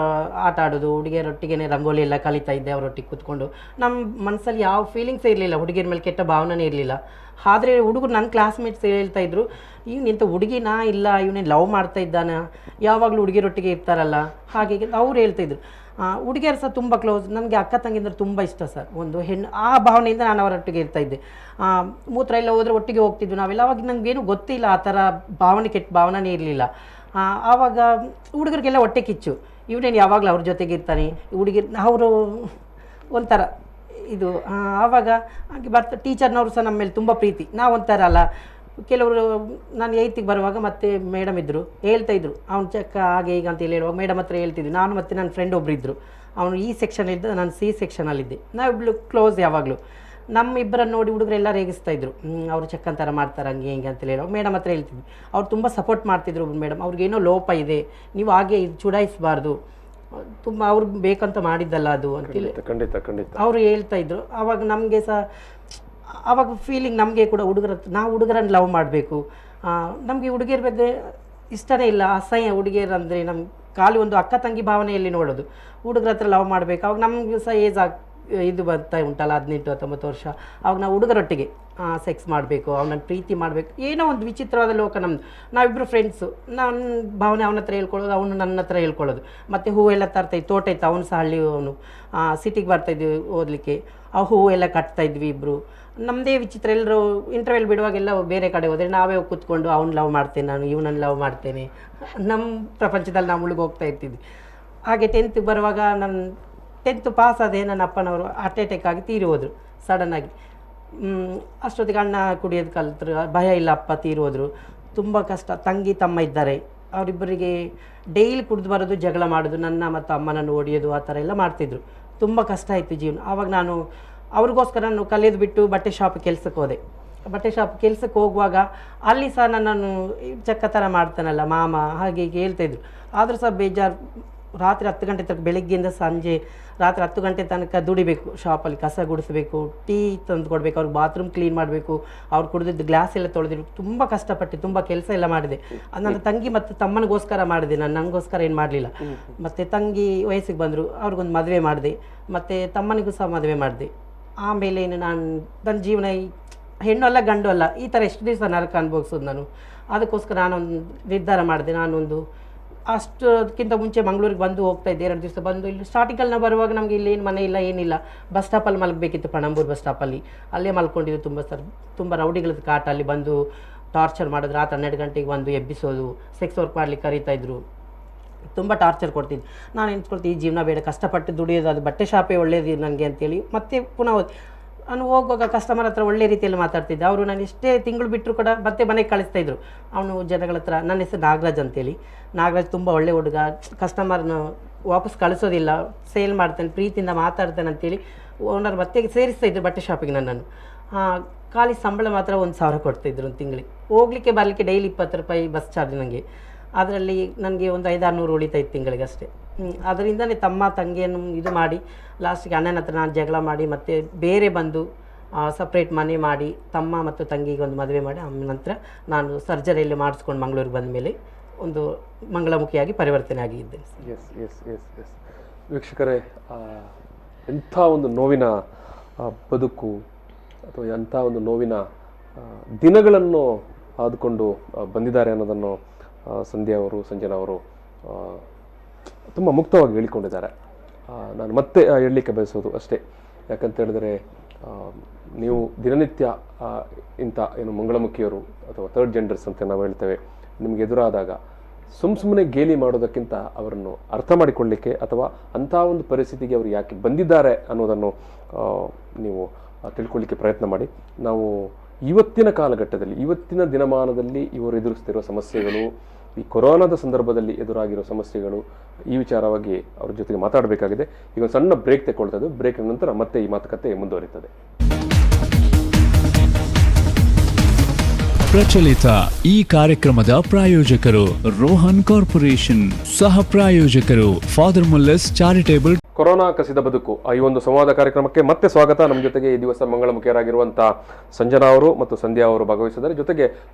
ಆಟ ಆಡೋದು, ಹುಡುಗಿಯರೊಟ್ಟಿಗೆ ರಂಗೋಲಿ ಎಲ್ಲ ಕಲಿತಾ ಇದ್ದೆ ಅವರೊಟ್ಟಿಗೆ ಕೂತ್ಕೊಂಡು. ನಮ್ಮ ಮನಸ್ಸಲ್ಲಿ ಯಾವ ಫೀಲಿಂಗ್ಸೇ ಇರಲಿಲ್ಲ, ಹುಡುಗಿಯರ ಮೇಲೆ ಕೆಟ್ಟ ಭಾವನೆ ಇರಲಿಲ್ಲ. ಆದರೆ ಹುಡುಗರು ನನ್ನ ಕ್ಲಾಸ್ಮೇಟ್ಸ್ ಹೇಳ್ತಾ ಇದ್ರು, ಇವ್ನು ಎಂಥ ಹುಡುಗಿನಾ ಇಲ್ಲ ಇವನೇನು ಲವ್ ಮಾಡ್ತಾ ಇದ್ದಾನ, ಯಾವಾಗಲೂ ಹುಡುಗಿಯರೊಟ್ಟಿಗೆ ಇರ್ತಾರಲ್ಲ ಹಾಗೆ ಅವ್ರು ಹೇಳ್ತಾಯಿದ್ರು. ಹುಡುಗಿಯರು ಸಹ ತುಂಬ ಕ್ಲೋಸ್. ನನಗೆ ಅಕ್ಕ ತಂಗಿಂದ್ರೆ ತುಂಬ ಇಷ್ಟ ಸರ್. ಒಂದು ಹೆಣ್ಣು ಆ ಭಾವನೆಯಿಂದ ನಾನು ಅವರೊಟ್ಟಿಗೆ ಇರ್ತಾಯಿದ್ದೆ. ಮೂತ್ರ ಎಲ್ಲ ಹೋದರೆ ಒಟ್ಟಿಗೆ ಹೋಗ್ತಿದ್ವಿ ನಾವೆಲ್ಲ. ಅವಾಗ ನನಗೇನು ಗೊತ್ತಿಲ್ಲ, ಆ ಥರ ಭಾವನೆ ಕೆಟ್ಟ ಭಾವನೆ ಇರಲಿಲ್ಲ. ಆವಾಗ ಹುಡುಗರಿಗೆಲ್ಲ ಹೊಟ್ಟೆ ಕಿಚ್ಚು, ಇವನೇನು ಯಾವಾಗಲೂ ಅವ್ರ ಜೊತೆಗೆ ಇರ್ತಾನೆ, ಹುಡುಗಿರ್ ಅವರು ಒಂಥರ ಇದು. ಆವಾಗ ಹಾಗೆ ಬರ್ತಾ ಟೀಚರ್ನವರು ಸಹ ನಮ್ಮ ಮೇಲೆ ತುಂಬ ಪ್ರೀತಿ. ನಾವು ಒಂಥರ ಅಲ್ಲ, ಕೆಲವರು ನಾನು 8th ಬರುವಾಗ ಮತ್ತೆ ಮೇಡಮ್ ಇದ್ದರು, ಹೇಳ್ತಾಯಿದ್ರು ಅವ್ನು ಚೆಕ್ಕ ಹಾಗೆ ಈಗ ಅಂತ ಹೇಳುವಾಗ ಮೇಡಮ್ ಹತ್ರ ಹೇಳ್ತಿದ್ವಿ. ನಾನು ಮತ್ತು ನನ್ನ ಫ್ರೆಂಡ್ ಒಬ್ಬರು ಇದ್ದರು, ಅವನು ಈ ಸೆಕ್ಷನಲ್ಲಿದ್ದ, ನಾನು C ಸೆಕ್ಷನಲ್ಲಿದ್ದೆ. ನಾವಿಬ್ಳು ಕ್ಲೋಸ್. ಯಾವಾಗಲೂ ನಮ್ಮಿಬ್ಬರನ್ನು ನೋಡಿ ಹುಡುಗರೆಲ್ಲ ರೇಗಿಸ್ತಾಯಿದ್ರು, ಅವರು ಚೆಕ್ಕಂತರ ಮಾಡ್ತಾರೆ ಹಂಗೆ ಹಿಂಗೆ ಅಂತ ಹೇಳೋ ಮೇಡಮ್ ಹತ್ರ ಹೇಳ್ತಿದ್ವಿ. ಅವ್ರು ತುಂಬ ಸಪೋರ್ಟ್ ಮಾಡ್ತಿದ್ರು. ಮೇಡಮ್ ಅವ್ರಿಗೇನೋ ಲೋಪ ಇದೆ, ನೀವು ಹಾಗೆ ಇದು ಚುಡಾಯಿಸಬಾರ್ದು, ತುಂಬ ಅವ್ರು ಬೇಕಂತ ಮಾಡಿದ್ದಲ್ಲ ಅದು ಅಂತೇಳಿ ಖಂಡಿತ ಅವರು ಹೇಳ್ತಾಯಿದ್ರು. ಆವಾಗ ನಮಗೆ ಸಹ ಆವಾಗ ಫೀಲಿಂಗ್ ನಮಗೆ ಕೂಡ ನಾವು ಹುಡುಗರನ್ನು ಲವ್ ಮಾಡಬೇಕು, ನಮಗೆ ಹುಡುಗಿಯರ ಬಗ್ಗೆ ಇಷ್ಟನೇ ಇಲ್ಲ, ಅಸಹ್ಯ ಹುಡುಗಿಯರು ಅಂದರೆ ನಮ್ಮ ಖಾಲಿ ಒಂದು ಅಕ್ಕ ತಂಗಿ ಭಾವನೆಯಲ್ಲಿ ನೋಡೋದು. ಹುಡುಗರ ಹತ್ರ ಲವ್ ಮಾಡಬೇಕು, ಅವಾಗ ನಮಗೂ ಸಹ ಏಜ್ ಇದು ಬರ್ತಾ ಉಂಟಲ್ಲ 18-19 ವರ್ಷ, ಅವಾಗ ನಾವು ಹುಡುಗರೊಟ್ಟಿಗೆ ಸೆಕ್ಸ್ ಮಾಡಬೇಕು, ಅವನನ್ನು ಪ್ರೀತಿ ಮಾಡಬೇಕು, ಏನೋ ಒಂದು ವಿಚಿತ್ರವಾದ ಲೋಕ ನಮ್ಮದು. ನಾವಿಬ್ಬರು ಫ್ರೆಂಡ್ಸು, ನನ್ನ ಭಾವನೆ ಅವನ ಹತ್ರ ಹೇಳ್ಕೊಳ್ಳೋದು, ಅವನು ನನ್ನ ಹತ್ರ ಹೇಳ್ಕೊಳ್ಳೋದು. ಮತ್ತು ಹೂವೆಲ್ಲ ತರ್ತಾಯಿದ್ದು, ತೋಟ ಇತ್ತು, ಅವನು ಸಹ ಹಳ್ಳಿ, ಅವನು ಸಿಟಿಗೆ ಬರ್ತಾಯಿದ್ವಿ ಓದಲಿಕ್ಕೆ, ಆ ಹೂವೆಲ್ಲ ಕಟ್ತಾಯಿದ್ವಿ ಇಬ್ಬರು. ನಮ್ಮದೇ ವಿಚಿತ್ರ. ಎಲ್ಲರೂ ಇಂಟರ್ವ್ಯೂಲ್ ಬಿಡುವಾಗೆಲ್ಲ ಬೇರೆ ಕಡೆ ಹೋದರೆ ನಾವೇ ಕೂತ್ಕೊಂಡು ಅವ್ನು ಲವ್ ಮಾಡ್ತೇನೆ, ನಾನು ಇವನನ್ನು ಲವ್ ಮಾಡ್ತೇನೆ, ನಮ್ಮ ಪ್ರಪಂಚದಲ್ಲಿ ನಾವು ಮುಳುಗೋಗ್ತಾ ಇರ್ತಿದ್ವಿ. ಹಾಗೆ 10th ಬರುವಾಗ ನಾನು 10th ಪಾಸ್ ಆದೆ, ನನ್ನ ಅಪ್ಪನವರು ಹಾರ್ಟ್ ಅಟ್ಯಾಕ್ ಆಗಿ ತೀರಿ ಹೋದರು ಸಡನ್ನಾಗಿ. ಅಷ್ಟೊತ್ತಿಗೆ ಅಣ್ಣ ಕುಡಿಯೋದು ಕಲ್ತರು, ಭಯ ಇಲ್ಲ, ಅಪ್ಪ ತೀರಿ ಹೋದರು. ತುಂಬ ಕಷ್ಟ. ತಂಗಿ ತಮ್ಮ ಇದ್ದಾರೆ, ಅವರಿಬ್ಬರಿಗೆ ಡೈಲಿ ಕುಡಿದು ಬರೋದು, ಜಗಳ ಮಾಡೋದು, ನನ್ನ ಮತ್ತು ಅಮ್ಮನನ್ನು ಹೊಡೆಯೋದು, ಆ ಥರ ಎಲ್ಲ ಮಾಡ್ತಿದ್ರು. ತುಂಬ ಕಷ್ಟ ಆಯಿತು ಜೀವನ. ಆವಾಗ ನಾನು ಅವ್ರಿಗೋಸ್ಕರ ನಾನು ಕಲಿಯೋದು ಬಿಟ್ಟು ಬಟ್ಟೆ ಶಾಪ್ ಕೆಲಸಕ್ಕೆ ಹೋದೆ. ಬಟ್ಟೆ ಶಾಪ್ ಕೆಲಸಕ್ಕೆ ಹೋಗುವಾಗ ಅಲ್ಲಿ ಸಹ ನನ್ನನ್ನು ಚಕ್ಕ ಥರ ಮಾಡ್ತಾನಲ್ಲ ಮಾಮ, ಹಾಗೆ ಹೀಗೆ ಹೇಳ್ತಾಯಿದ್ರು. ಆದರೂ ಸಹ ಬೇಜಾರು. ರಾತ್ರಿ 10 ಗಂಟೆ ತನಕ, ಬೆಳಗ್ಗೆಯಿಂದ ಸಂಜೆ ರಾತ್ರಿ 10 ಗಂಟೆ ತನಕ ದುಡಿಬೇಕು ಶಾಪಲ್ಲಿ. ಕಸ ಗುಡಿಸ್ಬೇಕು, ಟೀ ತಂದು ಕೊಡಬೇಕು, ಅವ್ರಿಗೆ ಬಾತ್ರೂಮ್ ಕ್ಲೀನ್ ಮಾಡಬೇಕು, ಅವ್ರು ಕುಡಿದಿದ್ದು ಗ್ಲಾಸ್ ಎಲ್ಲ ತೊಳೆದಿರು. ತುಂಬ ಕಷ್ಟಪಟ್ಟು ತುಂಬ ಕೆಲಸ ಎಲ್ಲ ಮಾಡಿದೆ. ನನ್ನ ತಂಗಿ ಮತ್ತು ತಮ್ಮನಿಗೋಸ್ಕರ ಮಾಡಿದೆ, ನಾನು ನನಗೋಸ್ಕರ ಏನು ಮಾಡಲಿಲ್ಲ. ಮತ್ತು ತಂಗಿ ವಯಸ್ಸಿಗೆ ಬಂದರು, ಅವ್ರಿಗೊಂದು ಮದುವೆ ಮಾಡಿದೆ, ಮತ್ತು ತಮ್ಮನಿಗೂ ಸಹ ಮದುವೆ ಮಾಡಿದೆ. ಆಮೇಲೆ ನಾನು ನನ್ನ ಜೀವನ ಹೆಣ್ಣು ಅಲ್ಲ ಗಂಡು ಅಲ್ಲ, ಈ ಥರ ಎಷ್ಟು ದಿವಸ ನರಕ ಅನುಭವಿಸೋದು ನಾನು. ಅದಕ್ಕೋಸ್ಕರ ನಾನೊಂದು ನಿರ್ಧಾರ ಮಾಡಿದೆ. ನಾನೊಂದು ಅಷ್ಟಕ್ಕಿಂತ ಮುಂಚೆ ಮಂಗಳೂರಿಗೆ ಬಂದು ಹೋಗ್ತಾಯಿದ್ದೆ, 2 ದಿವಸ ಬಂದು. ಇಲ್ಲಿ ಸ್ಟಾರ್ಟಿಂಗಲ್ಲಿ ನಾವು ಬರುವಾಗ ನಮಗೆ ಇಲ್ಲಿ ಏನು ಮನೆ ಇಲ್ಲ, ಏನಿಲ್ಲ. ಬಸ್ ಸ್ಟಾಪಲ್ಲಿ ಮಲಗಬೇಕಿತ್ತು, ಪಣಂಬೂರು ಬಸ್ ಸ್ಟಾಪಲ್ಲಿ. ಅಲ್ಲೇ ಮಲ್ಕೊಂಡಿದ್ದು. ತುಂಬ ರೌಡಿಗಳದ್ದು ಕಾಟ. ಅಲ್ಲಿ ಬಂದು ಟಾರ್ಚರ್ ಮಾಡೋದು, ರಾತ್ರಿ 12 ಗಂಟೆಗೆ ಬಂದು ಎಬ್ಬಿಸೋದು, ಸೆಕ್ಸ್ ವರ್ಕ್ ಮಾಡ್ಲಿಕ್ಕೆ ಕರೀತಾಯಿದ್ರು, ತುಂಬ ಟಾರ್ಚರ್ ಕೊಡ್ತಿದ್ದು. ನಾನು ಎನ್ಸ್ಕೊಳ್ತೀನಿ, ಈ ಜೀವನ ಬೇಡ, ಕಷ್ಟಪಟ್ಟು ದುಡಿಯೋದು, ಅದು ಬಟ್ಟೆ ಶಾಪೇ ಒಳ್ಳೇದು ನನಗೆ ಅಂತೇಳಿ ಮತ್ತೆ ಪುನಃ ನಾನು ಹೋಗುವಾಗ ಕಸ್ಟಮರ್ ಹತ್ರ ಒಳ್ಳೆ ರೀತಿಯಲ್ಲಿ ಮಾತಾಡ್ತಿದ್ದೆ. ಅವರು ನಾನು ಎಷ್ಟೇ ತಿಂಗಳು ಬಿಟ್ಟರು ಕೂಡ ಮತ್ತೆ ಮನೆಗೆ ಕಳಿಸ್ತಾಯಿದ್ರು. ಅವನು ಜನಗಳ ಹತ್ರ. ನನ್ನ ಹೆಸರು ನಾಗರಾಜ್ ಅಂತೇಳಿ. ನಾಗರಾಜ್ ತುಂಬ ಒಳ್ಳೆ ಹುಡುಗ, ಕಸ್ಟಮರ್ನ ವಾಪಸ್ ಕಳಿಸೋದಿಲ್ಲ, ಸೇಲ್ ಮಾಡ್ತಾನೆ, ಪ್ರೀತಿಯಿಂದ ಮಾತಾಡ್ತಾನೆ ಅಂತೇಳಿ ಓನರ್ ಮತ್ತೆ ಸೇರಿಸ್ತಾಯಿದ್ರು ಬಟ್ಟೆ ಶಾಪಿಗೆ ನನ್ನನ್ನು. ಖಾಲಿ ಸಂಬಳ ಮಾತ್ರ 1,000 ಕೊಡ್ತಾಯಿದ್ರು ಒಂದು ತಿಂಗಳಿಗೆ. ಹೋಗಲಿಕ್ಕೆ ಬರಲಿಕ್ಕೆ ಡೈಲಿ 20 ರೂಪಾಯಿ ಬಸ್ ಚಾರ್ಜ್ ನನಗೆ. ಅದರಲ್ಲಿ ನನಗೆ ಒಂದು 500-600 ಉಳಿತಾಯಿತ್ತು ತಿಂಗಳಿಗೆ ಅಷ್ಟೇ. ಅದರಿಂದನೇ ತಮ್ಮ ತಂಗಿಯನ್ನು ಇದು ಮಾಡಿ ಲಾಸ್ಟಿಗೆ ಅಣ್ಣನ ಹತ್ರ ನಾನು ಜಗಳ ಮಾಡಿ ಮತ್ತೆ ಬೇರೆ ಬಂದು ಸಪ್ರೇಟ್ ಮನೆ ಮಾಡಿ ತಮ್ಮ ಮತ್ತು ತಂಗಿಗೆ ಒಂದು ಮದುವೆ ಮಾಡಿ ನಂತರ ನಾನು ಸರ್ಜರಿಯಲ್ಲಿ ಮಾಡಿಸ್ಕೊಂಡು ಮಂಗಳೂರಿಗೆ ಬಂದ ಮೇಲೆ ಒಂದು ಮಂಗಳಮುಖಿಯಾಗಿ ಪರಿವರ್ತನೆ ಆಗಿದ್ದೇನೆ. ಎಸ್ ಎಸ್ ಎಸ್ ಎಸ್ ವೀಕ್ಷಕರೇ, ಎಂಥ ಒಂದು ನೋವಿನ ಬದುಕು ಅಥವಾ ಎಂಥ ಒಂದು ನೋವಿನ ದಿನಗಳನ್ನು ಆದುಕೊಂಡು ಬಂದಿದ್ದಾರೆ ಅನ್ನೋದನ್ನು ಸಂಧ್ಯಾ ಅವರು, ಸಂಜನಾ ಅವರು ತುಂಬ ಮುಕ್ತವಾಗಿ ಹೇಳಿಕೊಂಡಿದ್ದಾರೆ. ನಾನು ಮತ್ತೆ ಹೇಳಲಿಕ್ಕೆ ಬಯಸೋದು ಅಷ್ಟೇ. ಯಾಕಂತ ಹೇಳಿದ್ರೆ ನೀವು ದಿನನಿತ್ಯ ಇಂಥ ಏನು ಮಂಗಳಮುಖಿಯರು ಅಥವಾ 3rd genders ಅಂತ ನಾವು ಹೇಳ್ತೇವೆ, ನಿಮಗೆ ಎದುರಾದಾಗ ಸುಮ್ಮನೆ ಗೇಲಿ ಮಾಡೋದಕ್ಕಿಂತ ಅವರನ್ನು ಅರ್ಥ ಮಾಡಿಕೊಳ್ಳಲಿಕ್ಕೆ ಅಥವಾ ಅಂಥ ಒಂದು ಪರಿಸ್ಥಿತಿಗೆ ಅವರು ಯಾಕೆ ಬಂದಿದ್ದಾರೆ ಅನ್ನೋದನ್ನು ನೀವು ತಿಳ್ಕೊಳ್ಳಿಕ್ಕೆ ಪ್ರಯತ್ನ ಮಾಡಿ. ನಾವು ಇವತ್ತಿನ ಕಾಲಘಟ್ಟದಲ್ಲಿ, ಇವತ್ತಿನ ದಿನಮಾನದಲ್ಲಿ ಇವರು ಎದುರಿಸ್ತಿರುವ ಸಮಸ್ಯೆಗಳು, ಈ ಕೊರೋನಾದ ಸಂದರ್ಭದಲ್ಲಿ ಎದುರಾಗಿರೋ ಸಮಸ್ಯೆಗಳು, ಈ ವಿಚಾರವಾಗಿ ಅವ್ರ ಜೊತೆಗೆ ಮಾತಾಡಬೇಕಾಗಿದೆ. ಈಗ ಒಂದು ಸಣ್ಣ ಬ್ರೇಕ್ ತಗೊಳ್ತಾ ಇದ್ದು, ಬ್ರೇಕ್ ನಂತರ ಮತ್ತೆ ಈ ಮಾತುಕತೆ ಮುಂದುವರಿಯುತ್ತದೆ. ಪ್ರಚಲಿತ ಈ ಕಾರ್ಯಕ್ರಮದ ಪ್ರಾಯೋಜಕರು ರೋಹನ್ ಕಾರ್ಪೊರೇಷನ್, ಸಹ ಪ್ರಾಯೋಜಕರು ಫಾದರ್ ಮುಲ್ಲರ್ಸ್ ಚಾರಿಟೇಬಲ್. ಕೊರೋನಾ ಕಸಿದ ಬದುಕು ಈ ಒಂದು ಸಂವಾದ ಕಾರ್ಯಕ್ರಮಕ್ಕೆ ಮತ್ತೆ ಸ್ವಾಗತ. ನಮ್ಮ ಜೊತೆಗೆ ಈ ದಿವಸ ಮಂಗಳಮುಖಿಯರಾಗಿರುವಂತಹ ಸಂಜನಾ ಅವರು ಮತ್ತು ಸಂಧ್ಯಾ ಅವರು ಭಾಗವಹಿಸಿದ್ದಾರೆ. ಜೊತೆಗೆ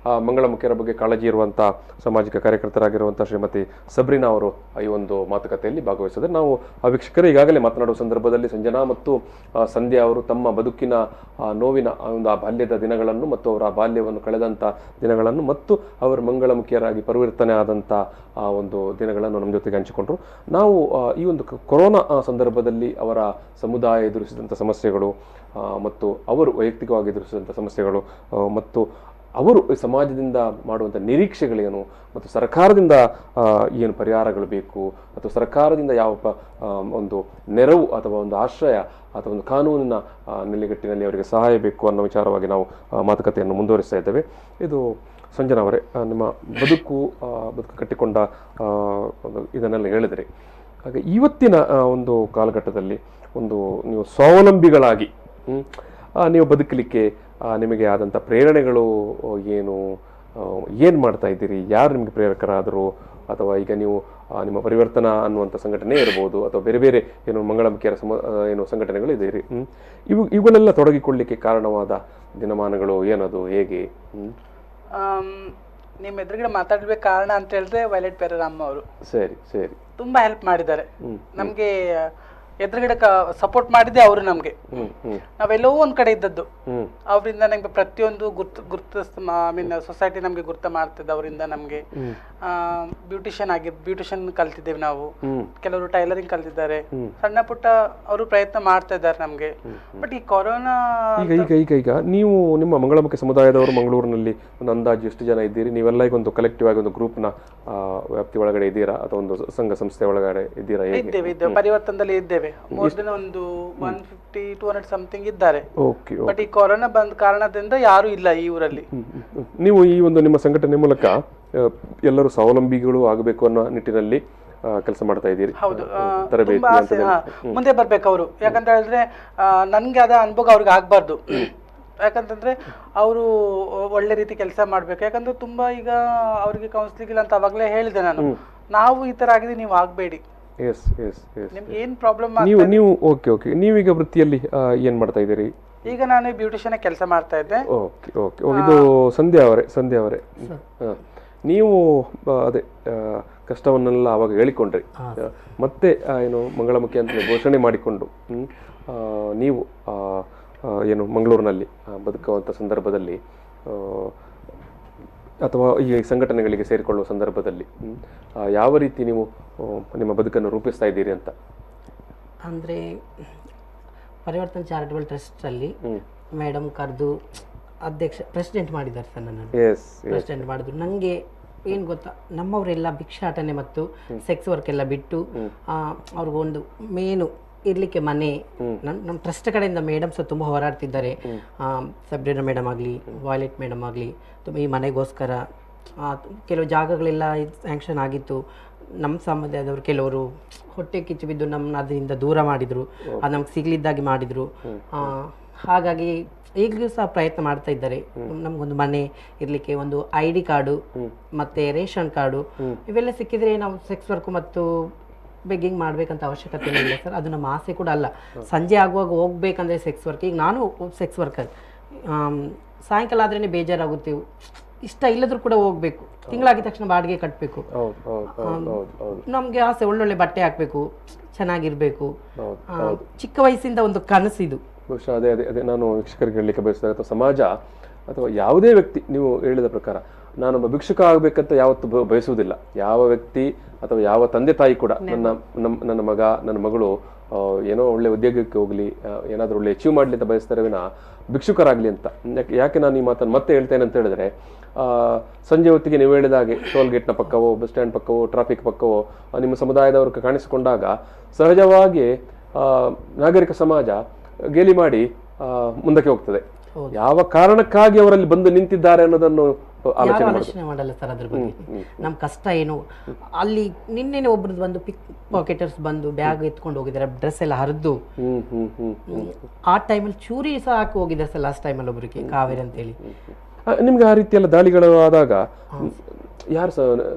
ಮಂಗಳಮುಖಿಯರ ಬಗ್ಗೆ ಕಾಳಜಿ ಇರುವಂತಹ ಸಾಮಾಜಿಕ ಕಾರ್ಯಕರ್ತರಾಗಿರುವಂತಹ ಶ್ರೀಮತಿ ಸಬ್ರಿನಾ ಅವರು ಈ ಒಂದು ಮಾತುಕತೆಯಲ್ಲಿ ಭಾಗವಹಿಸಿದ್ದಾರೆ. ನಾವು ವೀಕ್ಷಕರು ಈಗಾಗಲೇ ಮಾತನಾಡುವ ಸಂದರ್ಭದಲ್ಲಿ ಸಂಜನಾ ಮತ್ತು ಸಂಧ್ಯಾ ಅವರು ತಮ್ಮ ಬದುಕಿನ ನೋವಿನ ಒಂದು ಆ ಬಾಲ್ಯದ ದಿನಗಳನ್ನು ಮತ್ತು ಅವರ ಬಾಲ್ಯವನ್ನು ಕಳೆದಂಥ ದಿನಗಳನ್ನು ಮತ್ತು ಅವರು ಮಂಗಳಮುಖಿಯರಾಗಿ ಪರಿವರ್ತನೆ ಆದಂಥ ಆ ಒಂದು ದಿನಗಳನ್ನು ನಮ್ಮ ಜೊತೆಗೆ ಹಂಚಿಕೊಂಡ್ರು. ನಾವು ಈ ಒಂದು ಕೊರೋನಾ ಸಂದರ್ಭದಲ್ಲಿ ಅವರ ಸಮುದಾಯ ಎದುರಿಸಿದಂಥ ಸಮಸ್ಯೆಗಳು ಮತ್ತು ಅವರು ವೈಯಕ್ತಿಕವಾಗಿ ಎದುರಿಸಿದಂಥ ಸಮಸ್ಯೆಗಳು ಮತ್ತು ಅವರು ಸಮಾಜದಿಂದ ಮಾಡುವಂಥ ನಿರೀಕ್ಷೆಗಳೇನು ಮತ್ತು ಸರ್ಕಾರದಿಂದ ಏನು ಪರಿಹಾರಗಳು ಬೇಕು ಅಥವಾ ಸರ್ಕಾರದಿಂದ ಯಾವ ಒಂದು ನೆರವು ಅಥವಾ ಒಂದು ಆಶ್ರಯ ಅಥವಾ ಒಂದು ಕಾನೂನಿನ ನೆಲೆಗಟ್ಟಿನಲ್ಲಿ ಅವರಿಗೆ ಸಹಾಯ ಬೇಕು ಅನ್ನೋ ವಿಚಾರವಾಗಿ ನಾವು ಮಾತುಕತೆಯನ್ನು ಮುಂದುವರಿಸ್ತಾ ಇದ್ದೇವೆ. ಇದು ಸಂಜನಾ ಅವರೇ, ನಿಮ್ಮ ಬದುಕು ಕಟ್ಟಿಕೊಂಡ ಇದನ್ನೆಲ್ಲ ಹೇಳಿದ್ರಿ. ಹಾಗೆ ಇವತ್ತಿನ ಒಂದು ಕಾಲಘಟ್ಟದಲ್ಲಿ ಒಂದು ನೀವು ಸ್ವಾವಲಂಬಿಗಳಾಗಿ ನೀವು ಬದುಕಲಿಕ್ಕೆ ನಿಮಗೆ ಆದಂಥ ಪ್ರೇರಣೆಗಳು ಏನು ಮಾಡ್ತಾ ಇದ್ದೀರಿ? ಯಾರು ನಿಮಗೆ ಪ್ರೇರಕರಾದರು? ಅಥವಾ ಈಗ ನೀವು ನಿಮ್ಮ ಪರಿವರ್ತನಾ ಅನ್ನುವಂಥ ಸಂಘಟನೆ ಇರ್ಬೋದು, ಅಥವಾ ಬೇರೆ ಬೇರೆ ಏನು ಮಂಗಳಮುಖಿಯರ ಏನು ಸಂಘಟನೆಗಳು ಇದೆ ರೀ. ಇವುಗಳೆಲ್ಲ ತೊಡಗಿಕೊಳ್ಳಿಕ್ಕೆ ಕಾರಣವಾದ ದಿನಮಾನಗಳು ಏನದು, ಹೇಗೆ? ನಿಮ್ಮ ಎದುರುಗಡೆ ಮಾತಾಡ್ಬೇಕು ಕಾರಣ ಅಂತ ಹೇಳಿದ್ರೆ ವೈಲೆಟ್ ಪೆರೇರಾಮ್ ಅವರು ಸರಿ ಸರಿ ತುಂಬಾ ಹೆಲ್ಪ್ ಮಾಡಿದ್ದಾರೆ ನಮ್ಗೆ. ಎದುರುಗಡೆ ಸಪೋರ್ಟ್ ಮಾಡಿದ್ದೆ ಅವರು ನಮ್ಗೆ. ನಾವೆಲ್ಲೋ ಒಂದ್ ಕಡೆ ಇದ್ದದ್ದು, ಅವರಿಂದ ನಮ್ಗೆ ಪ್ರತಿಯೊಂದು ಐ ಮೀನ್ ಸೊಸೈಟಿ ನಮ್ಗೆ ಗುರ್ತ ಮಾಡ್ತಿದ್ದ ಅವರಿಂದ. ನಮ್ಗೆ ಬ್ಯೂಟಿಷಿಯನ್ ಕಲ್ತಿದ್ದೇವೆ ನಾವು, ಕೆಲವರು ಟೈಲರಿಂಗ್ ಕಲ್ತಿದ್ದಾರೆ, ಸಣ್ಣ ಪುಟ್ಟ ಅವರು ಪ್ರಯತ್ನ ಮಾಡ್ತಾ ಇದ್ದಾರೆ ನಮ್ಗೆ. ಬಟ್ ಈ ಕೊರೋನಾ ಈಗ ನೀವು ನಿಮ್ಮ ಮಂಗಳಮುಖಿ ಸಮುದಾಯದವರು ಮಂಗಳೂರಿನಲ್ಲಿ ಒಂದು ಅಂದಾಜು ಎಷ್ಟು ಜನ ಇದ್ದೀರಿ? ನೀವೆಲ್ಲ ಈಗ ಒಂದು ಕಲೆಕ್ಟಿವ್ ಆಗಿ ಒಂದು ಗ್ರೂಪ್ ನ ವ್ಯಾಪ್ತಿ ಒಳಗಡೆ ಇದ್ದೀರಾ, ಅಥವಾ ಒಂದು ಸಂಘ ಸಂಸ್ಥೆ ಒಳಗಡೆ ಇದ್ದೀರಾ? ಇದ್ದೇವೆ, ಪರಿವರ್ತನದಲ್ಲಿ ಇದ್ದೇವೆ. ಮೋರ್ ದೆನ್ ಒಂದು 150-200 ಸಮಥಿಂಗ್ ಇದ್ದಾರೆ. ಬಟ್ ಈ ಕೊರೋನಾ ಬಂದ ಕಾರಣದಿಂದ ಯಾರು ಇಲ್ಲ ಈ ಊರಲ್ಲಿ. ನೀವು ಈ ಒಂದು ನಿಮ್ಮ ಸಂಘಟನೆ ಮೂಲಕ ಎಲ್ಲರೂ ಸ್ವಾವಲಂಬಿಗಳು ಆಗಬೇಕು ಅನ್ನೋ ನಿಟ್ಟಿನಲ್ಲಿ ಕೆಲಸ ಮಾಡ್ತಾ ಇದ್ದೀರಿ. ಹೌದು, ಮುಂದೆ ಬರ್ಬೇಕು ಅವರು. ಯಾಕಂತ ಹೇಳಿದ್ರೆ ನನ್ಗೆ ಅದ ಅನುಭವ ಅವ್ರಿಗೆ ಆಗ್ಬಾರ್ದು. ಯಾಕಂತಂದ್ರೆ ಅವರು ಒಳ್ಳೆ ರೀತಿ ಕೆಲಸ ಮಾಡ್ಬೇಕು. ಯಾಕಂದ್ರೆ ತುಂಬಾ ಈಗ ಅವ್ರಿಗೆ ಕೌನ್ಸಿಲಿಂಗ್ ಇಲ್ಲ ಅಂತ ಅವಾಗಲೇ ಹೇಳಿದೆ ನಾನು. ನಾವು ಈ ತರ ಆಗಿದೆ, ನೀವು ಆಗ್ಬೇಡಿ. ನಿಮ್ಗೆ ಏನ್ ಪ್ರಾಬ್ಲಮ್ ನೀವು ಓಕೆ ನೀವೀಗ ವೃತ್ತಿಯಲ್ಲಿ ಏನ್ ಮಾಡ್ತಾ ಇದ್ದೀರಿ? ಈಗ ನಾನು ಬ್ಯೂಟಿಷಿಯನ್ ಕೆಲಸ ಮಾಡ್ತಾ ಇದ್ದೆ. ಓಕೆ ಇದು ಸಂಧ್ಯಾ ಅವರೇ ನೀವು ಅದೇ ಕಷ್ಟವನ್ನೆಲ್ಲ ಅವಾಗ ಹೇಳಿಕೊಂಡ್ರಿ, ಮತ್ತೆ ಏನು ಮಂಗಳಮುಖಿ ಅಂತ ಘೋಷಣೆ ಮಾಡಿಕೊಂಡು ನೀವು ಏನು ಮಂಗಳೂರಿನಲ್ಲಿ ಬದುಕುವಂಥ ಸಂದರ್ಭದಲ್ಲಿ ಅಥವಾ ಈ ಸಂಘಟನೆಗಳಿಗೆ ಸೇರಿಕೊಳ್ಳುವ ಸಂದರ್ಭದಲ್ಲಿ ಯಾವ ರೀತಿ ನೀವು ನಿಮ್ಮ ಬದುಕನ್ನು ರೂಪಿಸ್ತಾ ಇದ್ದೀರಿ ಅಂತ? ಅಂದರೆ ಪರಿವರ್ತನ್ ಚಾರಿಟಬಲ್ ಟ್ರಸ್ಟಲ್ಲಿ ಮೇಡಮ್ ಕರೆದು ಪ್ರೆಸಿಡೆಂಟ್ ಮಾಡಿದ್ದಾರೆ ಸರ್. ನನ್ನನ್ನು ಪ್ರೆಸಿಡೆಂಟ್ ಮಾಡಿದ್ರು. ನನಗೆ ಏನು ಗೊತ್ತಾ, ನಮ್ಮವರೆಲ್ಲ ಭಿಕ್ಷಾಟನೆ ಮತ್ತು ಸೆಕ್ಸ್ ವರ್ಕ್ ಎಲ್ಲ ಬಿಟ್ಟು ಅವ್ರಿಗೊಂದು ಮೇನು ಇರಲಿಕ್ಕೆ ಮನೆ, ನಮ್ಮ ಟ್ರಸ್ಟ್ ಕಡೆಯಿಂದ ಮೇಡಮ್ಸ್ ತುಂಬ ಹೋರಾಡ್ತಿದ್ದಾರೆ. ಸಬ್ರೀನಾ ಮೇಡಮ್ ಆಗಲಿ, ವಾಯ್ಲೆಟ್ ಮೇಡಮ್ ಆಗಲಿ, ತುಂಬ ಈ ಮನೆಗೋಸ್ಕರ ಕೆಲವು ಜಾಗಗಳೆಲ್ಲ ಸ್ಯಾಂಕ್ಷನ್ ಆಗಿತ್ತು. ನಮ್ಮ ಸಮುದಾಯದವರು ಕೆಲವರು ಹೊಟ್ಟೆ ಕಿಚ್ಚು ಬಿದ್ದು ನಮ್ಮನ್ನ ಅದರಿಂದ ದೂರ ಮಾಡಿದರು, ಅದು ನಮ್ಗೆ ಸಿಗ್ಲಿದ್ದಾಗಿ ಮಾಡಿದರು. ಹಾಗಾಗಿ ಈಗಲೂ ಸಹ ಪ್ರಯತ್ನ ಮಾಡ್ತಾ ಇದ್ದಾರೆ. ನಮಗೊಂದು ಮನೆ ಇರಲಿಕ್ಕೆ, ಒಂದು ID ಕಾರ್ಡು ಮತ್ತು ರೇಷನ್ ಕಾರ್ಡು ಇವೆಲ್ಲ ಸಿಕ್ಕಿದ್ರೆ ನಾವು ಸೆಕ್ಸ್ ವರ್ಕು ಮತ್ತು ಬೆಗ್ಗಿಂಗ್ ಮಾಡ್ಬೇಕಂತ ಅವಶ್ಯಕತೆ ಇಲ್ಲ ಸರ್. ಅದು ನಮ್ಮ ಆಸೆ ಕೂಡ ಅಲ್ಲ. ಸಂಜೆ ಆಗುವಾಗ ಹೋಗ್ಬೇಕಂದ್ರೆ ಸೆಕ್ಸ್ ವರ್ಕ್, ಈಗ ನಾನು ಸೆಕ್ಸ್ ವರ್ಕರ್, ಸಾಯಂಕಾಲ ಆದ್ರೇ ಬೇಜಾರಾಗುತ್ತೆ. ಇಷ್ಟ ಇಲ್ಲದ್ರೂ ಕೂಡ ಹೋಗ್ಬೇಕು. ತಿಂಗಳಾಗಿದ ತಕ್ಷಣ ಬಾಡಿಗೆ ಕಟ್ಟಬೇಕು. ನಮಗೆ ಆಸೆ ಒಳ್ಳೊಳ್ಳೆ ಬಟ್ಟೆ ಹಾಕ್ಬೇಕು, ಚೆನ್ನಾಗಿರ್ಬೇಕು. ಚಿಕ್ಕ ವಯಸ್ಸಿಂದ ಒಂದು ಕನಸಿದು. ಬಹುಶಃ ಅದೇ ನಾನು ವೀಕ್ಷಕರಿಗೆ ಹೇಳಲಿಕ್ಕೆ ಬಯಸಿದಾಗ, ಅಥವಾ ಸಮಾಜ ಅಥವಾ ಯಾವುದೇ ವ್ಯಕ್ತಿ ನೀವು ಹೇಳಿದ ಪ್ರಕಾರ ನಾನೊಬ್ಬ ಭಿಕ್ಷುಕ ಆಗಬೇಕಂತ ಯಾವತ್ತು ಬಯಸುವುದಿಲ್ಲ. ಯಾವ ವ್ಯಕ್ತಿ ಅಥವಾ ಯಾವ ತಂದೆ ತಾಯಿ ಕೂಡ ನನ್ನ ಮಗ ನನ್ನ ಮಗಳು ಏನೋ ಒಳ್ಳೆ ಉದ್ಯೋಗಕ್ಕೆ ಹೋಗ್ಲಿ, ಏನಾದರೂ ಒಳ್ಳೆ ಅಚೀವ್ ಮಾಡಲಿ ಅಂತ ಬಯಸ್ತಾರೆ ವಿನ ಭಿಕ್ಷುಕರಾಗಲಿ ಅಂತ. ಯಾಕೆ ನಾನು ಈ ಮಾತನ್ನು ಮತ್ತೆ ಹೇಳ್ತೇನೆ ಅಂತ ಹೇಳಿದ್ರೆ, ಸಂಜೆ ಹೊತ್ತಿಗೆ ನೀವು ಹೇಳಿದ ಹಾಗೆ ಟೋಲ್ಗೇಟ್ನ ಪಕ್ಕವೋ, ಬಸ್ ಸ್ಟ್ಯಾಂಡ್ ಪಕ್ಕವೋ, ಟ್ರಾಫಿಕ್ ಪಕ್ಕವೋ ನಿಮ್ಮ ಸಮುದಾಯದವರು ಕಾಣಿಸಿಕೊಂಡಾಗ ಸಹಜವಾಗಿ ನಾಗರಿಕ ಸಮಾಜ ಗೇಲಿ ಮಾಡಿ ಮುಂದಕ್ಕೆ ಹೋಗ್ತದೆ. ಯಾವ ಕಾರಣಕ್ಕಾಗಿ ಅವರಲ್ಲಿ ಬಂದು ನಿಂತಿದ್ದಾರೆ ಅನ್ನೋದನ್ನು ಆಲೋಚನೆ ಮಾಡಲ್ಲ ಸರ್. ಅದ್ರ ಬಗ್ಗೆ ನಮ್ ಕಷ್ಟ ಏನು. ಅಲ್ಲಿ ನಿನ್ನೆನೆ ಒಬ್ರದ್ದು ಬಂದು ಪಿಕ್ ಪಾಕೆಟರ್ಸ್ ಬಂದು ಬ್ಯಾಗ್ ಎತ್ಕೊಂಡು ಹೋಗಿದ್ದಾರೆ, ಡ್ರೆಸ್ ಎಲ್ಲ ಹರಿದು. ಆ ಟೈಮಲ್ಲಿ ಚೂರಿ ಸಹ ಹಾಕಿ ಹೋಗಿದ್ದಾರೆ ಸರ್ ಲಾಸ್ಟ್ ಟೈಮಲ್ಲಿ ಒಬ್ರಿಗೆ, ಕಾವೇರಿ ಅಂತೇಳಿ. ನಿಮ್ಗೆ ಆ ರೀತಿಯೆಲ್ಲ ದಾಳಿಗಳು ಆದಾಗ ಯಾರು